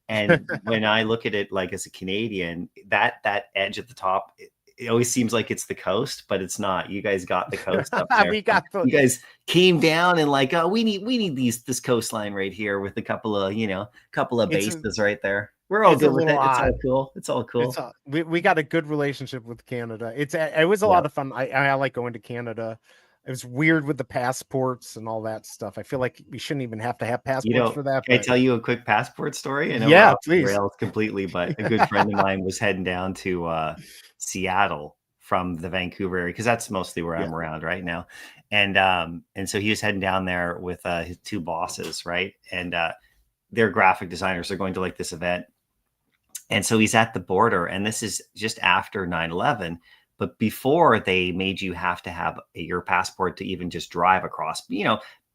And when I look at it like as a Canadian, that edge at the top, it always seems like it's the coast, but it's not. You guys got the coast up there. We got You guys came down and like, oh, we need this coastline right here with a couple of bases right there. We're all it's a good with it. little It's all odd. cool. It's all cool. We got a good relationship with Canada. It was a lot of fun. I like going to Canada. It was weird with the passports and all that stuff. I feel like we shouldn't even have to have passports for that. Can I But tell you a quick passport story? I know yeah, we're off the please. rails completely, but a good friend of mine was heading down to Seattle from the Vancouver area, because that's mostly where I'm around right now. And so he was heading down there with his two bosses, right? And they're graphic designers. They're going to like this event. And so he's at the border, and this is just after 9/11. But before, they made you have to have your passport to even just drive across.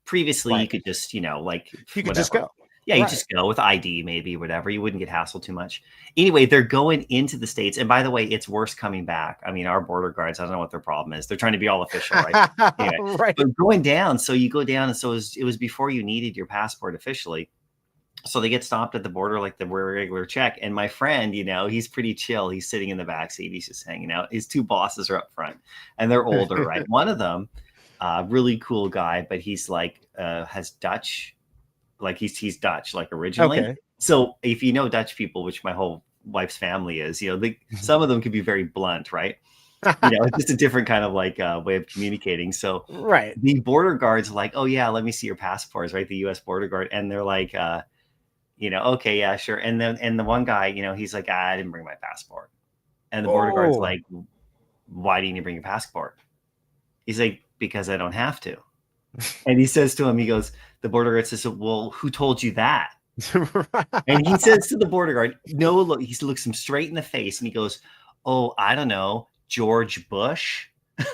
Previously you could just, like You could just go. Yeah, you just go with ID, maybe, whatever. You wouldn't get hassled too much. Anyway, they're going into the States. And by the way, it's worse coming back. I mean, our border guards, I don't know what their problem is. They're trying to be all official, right? Anyway, Right. but going down, so you go down, and so it was before you needed your passport officially. So they get stopped at the border like the regular check. And my friend, he's pretty chill. He's sitting in the back seat. He's just hanging out. His two bosses are up front, and they're older, right? One of them, really cool guy, but he's like has Dutch, like he's Dutch, like originally. Okay. So if you know Dutch people, which my whole wife's family is, some of them can be very blunt, right? It's just a different kind of like way of communicating. So right. The border guards are like, oh yeah, let me see your passports, right? The U.S. border guard, and they're like, okay, yeah, sure. And then the one guy, he's like, I didn't bring my passport. And the border guard's like, why didn't you bring your passport? He's like, because I don't have to. And he says to him, the border guard says, well, who told you that? And he says to the border guard, no, look, he looks him straight in the face, and he goes, oh, I don't know, George Bush.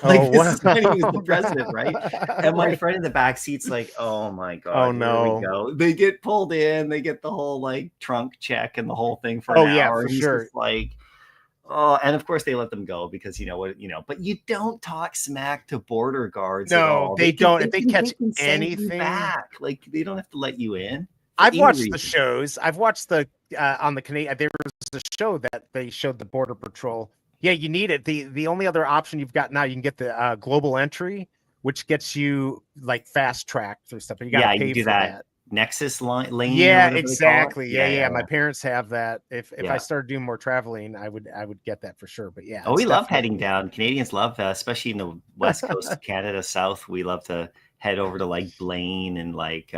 This is when he was the president, right? And my friend in the back seat's like, oh my God, oh no, here we go. They get pulled in, they get the whole like trunk check and the whole thing for an hour. For He's sure. just like, Oh, and of course they let them go because you know what, but you don't talk smack to border guards at No, all. they don't. If they catch they can send you anything, back. Like they don't have to let you in for I've any watched the reason. shows. I've watched the on the Canadian. There was a show that they showed the Border Patrol. Yeah, you need it. The only other option you've got now, you can get the global entry, which gets you like fast track through stuff, but you got to Yeah, you pay do for that that. Nexus lane or Yeah, whatever they call it. exactly. Yeah, Yeah, yeah. yeah, My parents have that. If I yeah. started doing more traveling, I would get that for sure. But yeah, Oh, it's we love heading definitely down. Canadians love, especially in the west coast of Canada, south. We love to head over to like Blaine and like,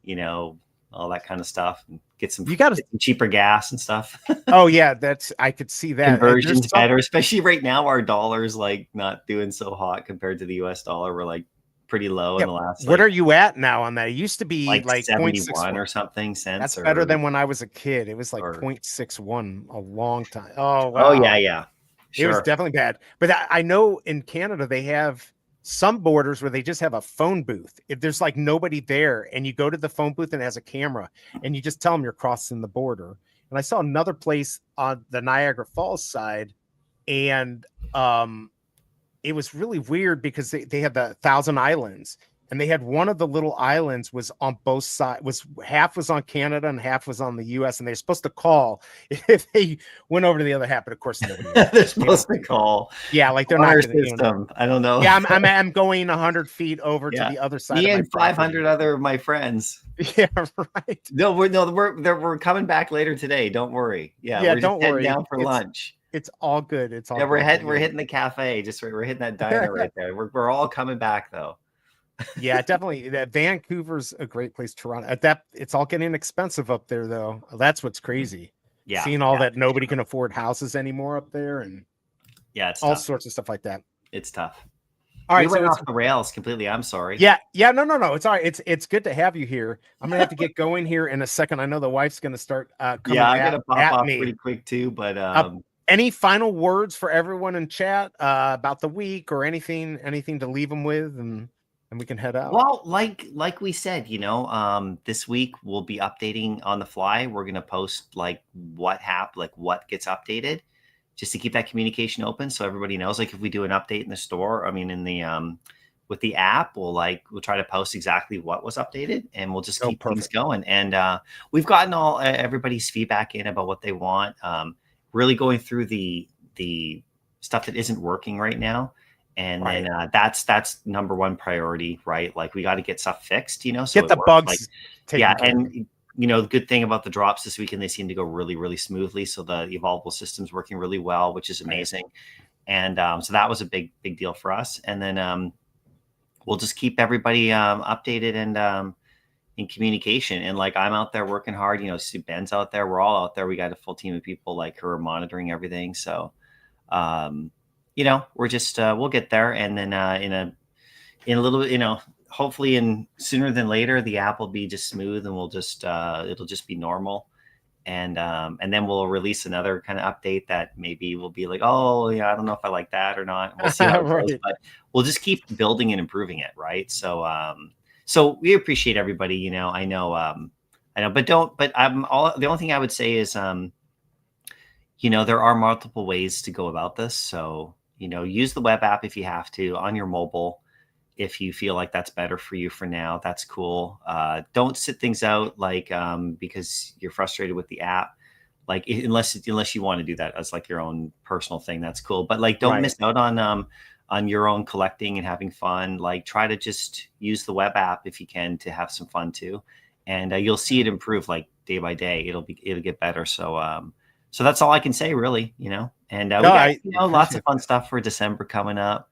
you know, all that kind of stuff and get some, you got to. get some cheaper gas and stuff. Oh yeah, that's I could see that. There's Conversion's some. better, especially right now. Our dollar's like not doing so hot compared to the US dollar. We're like pretty low in Yeah, the last what are you at now on that? It used to be like like 71 0.61. or something That's cents better than when I was a kid. It was like or 0.61 a long time. Oh oh yeah, wow. yeah. It was Sure. definitely bad. But I know in Canada they have some borders where they just have a phone booth. If there's like nobody there and you go to the phone booth and it has a camera and you just tell them you're crossing the border. And I saw another place on the Niagara Falls side, and it was really weird because they had the Thousand Islands, and they had one of the little islands was on both sides, was half was on Canada and half was on the US, and they're supposed to call if they went over to the other half, but of course nobody would. They're supposed to call Yeah, like they're not honor gonna, system. I don't know. yeah, I'm going 100 feet over to Yeah. the other side Me of my and property. 500 other of my friends. Yeah, right. No, we're coming back later today. Don't worry. Yeah, Yeah, we're just don't heading worry. down for lunch. It's all good. It's all Yeah, good. But we're yeah. hitting the cafe. We're hitting that diner right there. We're all coming back though. Yeah, definitely. That Vancouver's a great place to run. At that, it's all getting expensive up there, though. That's what's crazy. Yeah, Seeing all yeah, that nobody can afford houses anymore up there, and yeah. It's all tough. sorts of stuff like that. It's tough. All We right, went so it's off the rails completely. I'm sorry. yeah, no. It's all right. It's good to have you here. I'm gonna have to get going here in a second. I know the wife's gonna start Yeah, coming I gotta pop at off pretty me. quick too. But Any final words for everyone in chat about the week or anything to leave them with, and we can head out. well, like we said, this week we'll be updating on the fly. We're gonna post like what happened, like what gets updated, just to keep that communication open so everybody knows. Like if we do an update in the store, I mean in the with the app, we'll try to post exactly what was updated, and we'll just Oh, keep things perfect. going. And we've gotten all everybody's feedback in about what they want. Really going through the stuff that isn't working right now, and Right. then that's number one priority, right? Like we got to get stuff fixed, so Get it the works. bugs Like taken yeah, care of. and the good thing about the drops this weekend, they seem to go really, really smoothly. So the evolvable system's working really well, which is amazing. And so that was a big deal for us. And then we'll just keep everybody updated and in communication. And like I'm out there working hard, see Ben's out there, we're all out there. We got a full team of people like who are monitoring everything. So we're just we'll get there. And then in a little bit, hopefully in sooner than later, the app will be just smooth and we'll just it'll just be normal. And then we'll release another kind of update that maybe will be like, oh yeah, I don't know if I like that or not. We'll see how it goes, Right. but we'll just keep building and improving it, right? So we appreciate everybody. I know, but the only thing I would say is, there are multiple ways to go about this. So use the web app if you have to on your mobile. If you feel like that's better for you for now, that's cool. Don't sit things out like because you're frustrated with the app. Like unless you want to do that as like your own personal thing, that's cool. But like don't Right. miss out on your own collecting and having fun. Like try to just use the web app if you can to have some fun too, and you'll see it improve like day by day. It'll get better. So that's all I can say really. And we got lots of fun stuff for December coming up.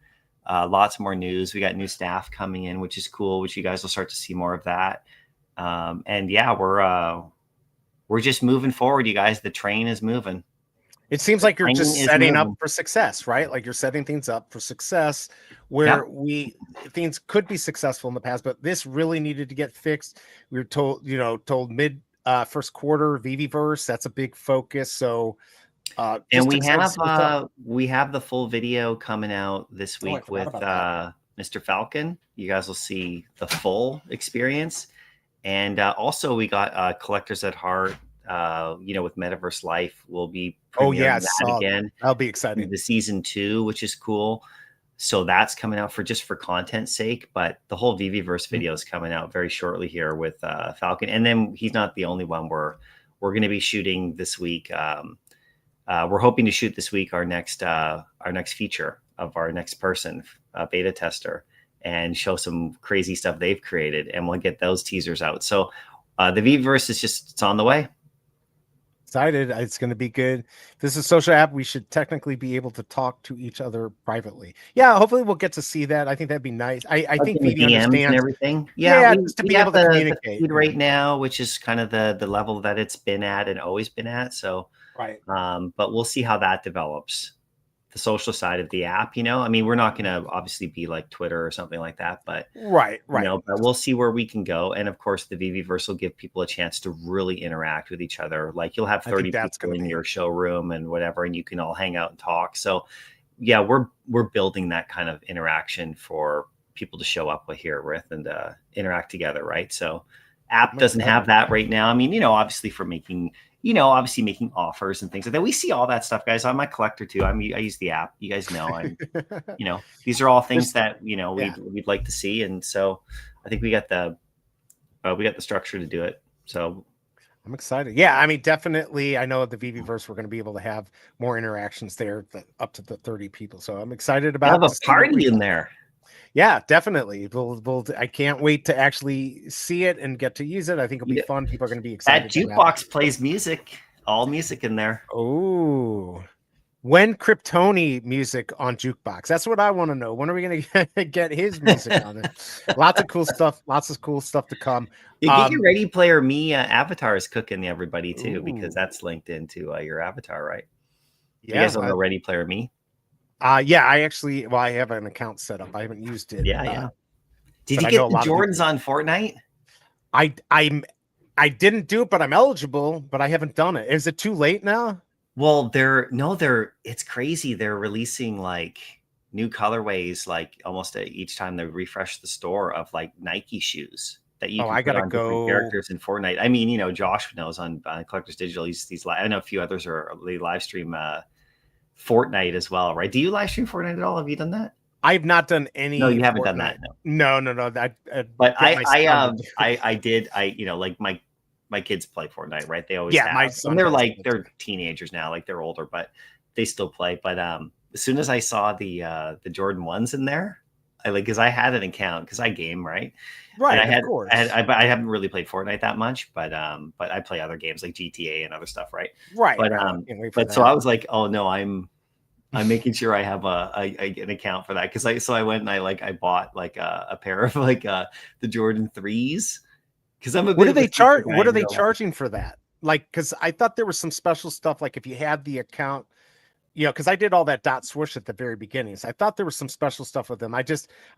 Lots more news. We got new staff coming in, which is cool, which you guys will start to see more of that. And yeah, we're just moving forward, you guys. The train is moving. It seems like you're just Train is setting up moving. for success, right? Like you're setting things up for success where things could be successful in the past, but this really needed to get fixed. We were told mid first quarter Viviverse, that's a big focus. So And we have the full video coming out this week with Mr. Falcon. You guys will see the full experience. And also we got Collectors at Heart with Metaverse Life, we'll be Oh yeah, I premiering that saw again. that'll be exciting. The season 2, which is cool. So that's coming out for content's sake, but the whole Veveverse video is coming out very shortly here with Falcon. And then he's not the only one. We're going to be shooting this week. We're hoping to shoot this week our next feature of our next person, beta tester, and show some crazy stuff they've created, and we'll get those teasers out. So the Veveverse is it's on the way. Excited. It's going to be good. This is a social app. We should technically be able to talk to each other privately. Yeah, hopefully we'll get to see that. I think that'd be nice. I think the Phoebe DMs understands and everything. Yeah, just to we be have able to communicate the feed right now, which is kind of the level that it's been at and always been at. So, right. But we'll see how that develops. The social side of the app, I mean, we're not going to obviously be like Twitter or something like that, but right. But we'll see where we can go. And of course, the Veveverse will give people a chance to really interact with each other. Like you'll have 30 people in your showroom and whatever, and you can all hang out and talk. So yeah, we're building that kind of interaction for people to show up here with and interact together, right? So app doesn't have that right now. I mean, obviously for making offers and things like that. We see all that stuff, guys. I'm a collector too. I use the app. You guys know, these are all things that, we'd like to see. And so I think we got the structure to do it. So I'm excited. Yeah. I mean, definitely. I know at the Veveverse, we're going to be able to have more interactions there, up to the 30 people. So I'm excited about have a party in there. Yeah, definitely. I can't wait to actually see it and get to use it. I think it'll be fun. People are going to be excited. That jukebox plays music, all music in there. Oh, when Kryptoni music on jukebox? That's what I want to know. When are we going to get his music on it? Lots of cool stuff. Lots of cool stuff to come. You get your Ready Player Me avatars cooking everybody too, because that's linked into your avatar, right? Yeah, you guys don't know Ready Player Me? Yeah, I have an account set up. I haven't used it. Yeah. Did you get the Jordans on Fortnite? I didn't do it, but I'm eligible, but I haven't done it. Is it too late now? Well, it's crazy. They're releasing like new colorways, like almost each time they refresh the store of like Nike shoes that you can put on different characters in Fortnite. I mean, Josh knows on Collectors Digital. I know a few others they live stream Fortnite as well, right? Do you live stream Fortnite at all? Have you done that? I have not done any. No, you haven't done that. No. But I did. Like my kids play Fortnite, right? They always have. My son. And they're teenagers now, like they're older, but they still play. But as soon as I saw the Jordan 1s in there, because I had an account because I game, right? Right, and of course. I haven't really played Fortnite that much, but I play other games like GTA and other stuff, right? Right. But so I was like, oh no, I'm making sure I have an account for that because I went and I bought like a pair of the Jordan 3s because I'm a bit. What do they charge? What are they charging for that? Like, because I thought there was some special stuff. Like if you had the account. Because I did all that dot swoosh at the very beginning. So I thought there was some special stuff with them. I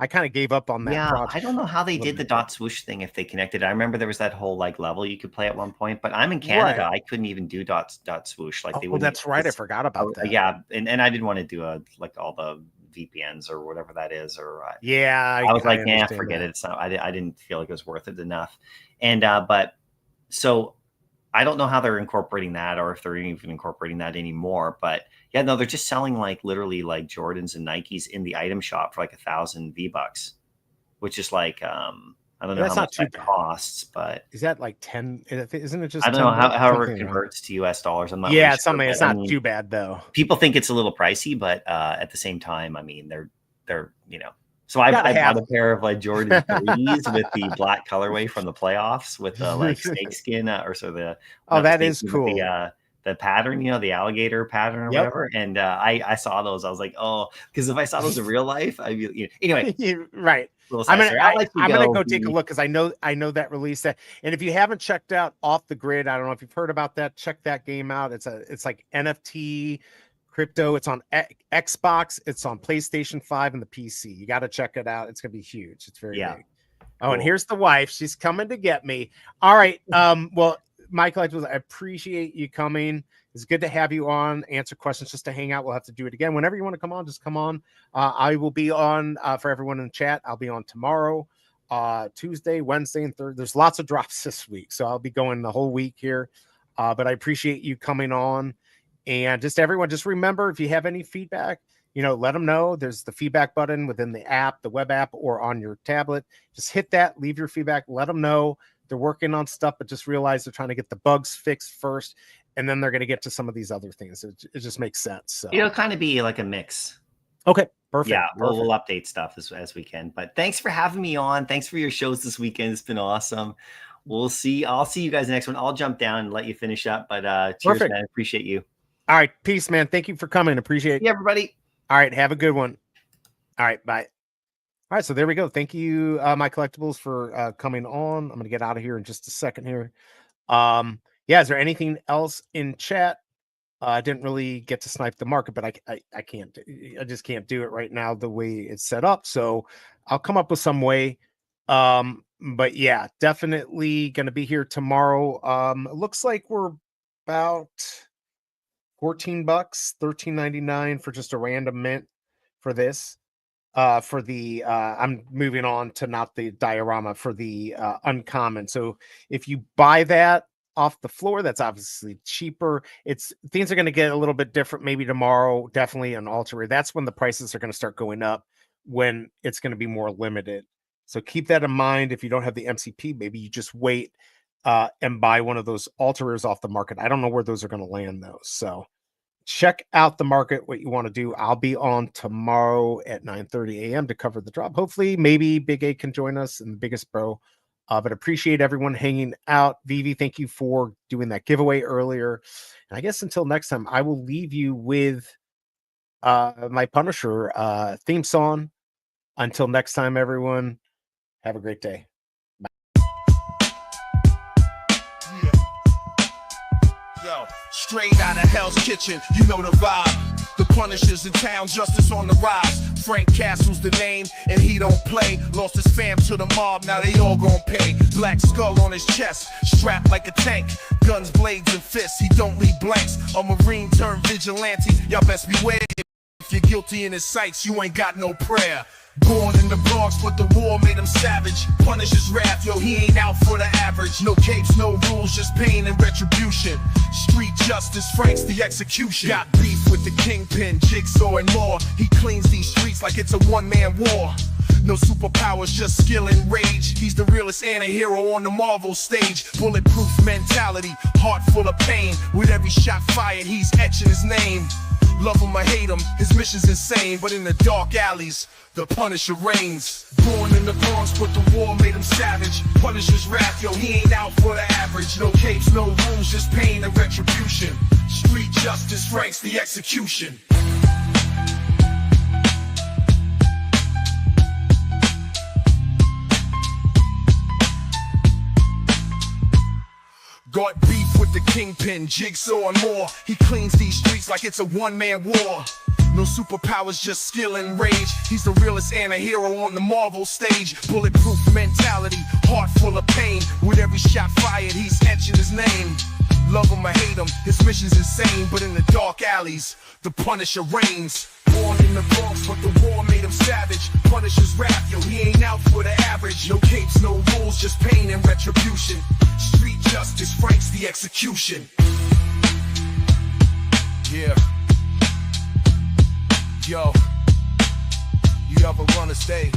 kind of gave up on that. Yeah, project. I don't know how they did the dot swoosh thing if they connected. I remember there was that whole level you could play at one point, but I'm in Canada. Right. I couldn't even do dot swoosh. They wouldn't. That's right. I forgot about that. Yeah, and I didn't want to do all the VPNs or whatever that is. Or I was like, forget it. It's not. I didn't feel like it was worth it enough. And but so. I don't know how they're incorporating that or if they're even incorporating that anymore, but yeah, no, they're just selling litterally Jordans and Nikes in the item shop for 1,000 V-bucks, which is I don't know how much that costs, but is that 10? Isn't it just? I don't know how it converts to US dollars. I'm not. Yeah, it's something. It's not too bad though. People think it's a little pricey, but at the same time, I mean, they're So I bought a pair of Jordan 3s with the black colorway from the playoffs with the snake skin that is cool. The pattern, the alligator pattern or whatever. And I saw those. I was like, oh, because if I saw those in real life, I'd be anyway. Right. I'm gonna go take a look because I know that release that. And if you haven't checked out Off the Grid, I don't know if you've heard about that. Check that game out. It's like NFT. Crypto. It's on Xbox. It's on PlayStation 5 and the PC. You got to check it out. It's gonna be huge. It's very big. Oh, and here's the wife. She's coming to get me. All right. Well, Michael, I appreciate you coming. It's good to have you on. Answer questions, just to hang out. We'll have to do it again whenever you want to come on. Just come on. I will be on for everyone in the chat. I'll be on tomorrow, Tuesday, Wednesday, and Thursday. There's lots of drops this week, so I'll be going the whole week here. But I appreciate you coming on. And just everyone, just remember, if you have any feedback, let them know. There's the feedback button within the app, the web app, or on your tablet. Just hit that, leave your feedback, let them know. They're working on stuff, but just realize they're trying to get the bugs fixed first, and then they're going to get to some of these other things. It just makes sense. So it'll kind of be like a mix. Okay, perfect. Yeah, perfect. we'll update stuff as we can. But thanks for having me on. Thanks for your shows this weekend. It's been awesome. I'll see you guys next one. I'll jump down and let you finish up. But cheers, Perfect. man. Appreciate you. All right, peace, man. Thank you for coming. Appreciate it. Yeah, everybody. All right, have a good one. All right, bye. All right, so there we go. Thank you, my collectibles, for coming on. I'm going to get out of here in just a second here. Yeah, is there anything else in chat? I didn't really get to snipe the market, but I can't. I just can't do it right now the way it's set up. So I'll come up with some way. But yeah, definitely going to be here tomorrow. It looks like we're about $14, $13.99 for just a random mint for this. For the I'm moving on to not the diorama, for the uncommon. So if you buy that off the floor, that's obviously cheaper. Things are going to get a little bit different maybe tomorrow. Definitely an alter. That's when the prices are going to start going up, when it's going to be more limited. So keep that in mind. If you don't have the MCP, maybe you just wait and buy one of those alterers off the market. I don't know where those are going to land though. So check out the market, what you want to do. I'll be on tomorrow at 9:30 a.m. to cover the drop. Hopefully, maybe Big A can join us in the biggest bro. But appreciate everyone hanging out. Veve, thank you for doing that giveaway earlier. And I guess until next time, I will leave you with my Punisher theme song. Until next time, everyone, have a great day. Straight out of Hell's Kitchen, you know the vibe. The Punisher's in town, justice on the rise. Frank Castle's the name, and he don't play. Lost his fam to the mob, now they all gon' pay. Black skull on his chest, strapped like a tank. Guns, blades, and fists, he don't leave blanks. A Marine turned vigilante, y'all best beware. If you're guilty in his sights, you ain't got no prayer. Born in the Bronx, but the war made him savage. Punisher's wrath, yo, he ain't out for the average. No capes, no rules, just pain and retribution. Street justice, Frank's the execution. Got beef with the kingpin, Jigsaw and more. He cleans these streets like it's a one-man war. No superpowers, just skill and rage. He's the realest anti-hero on the Marvel stage. Bulletproof mentality, heart full of pain. With every shot fired, he's etching his name. Love him or hate him, his mission's insane. But in the dark alleys, the Punisher reigns. Born in the Bronx, but the war made him savage. Punisher's wrath, yo, he ain't out for the average. No capes, no rules, just pain and retribution. Street justice, Frank's the execution. Got beef with the kingpin, Jigsaw and more. He cleans these streets like it's a one-man war. No superpowers, just skill and rage. He's the realest anti-hero on the Marvel stage. Bulletproof mentality, heart full of pain. With every shot fired, he's etching his name. Love him or hate him, his mission's insane. But in the dark alleys, the Punisher reigns. Born in the Bronx, but the war made him savage. Punisher's wrath, yo, he ain't out for the average. No capes, no rules, just pain and retribution. Street justice, Frank's the execution. Yeah. Yo, you ever wanna stay?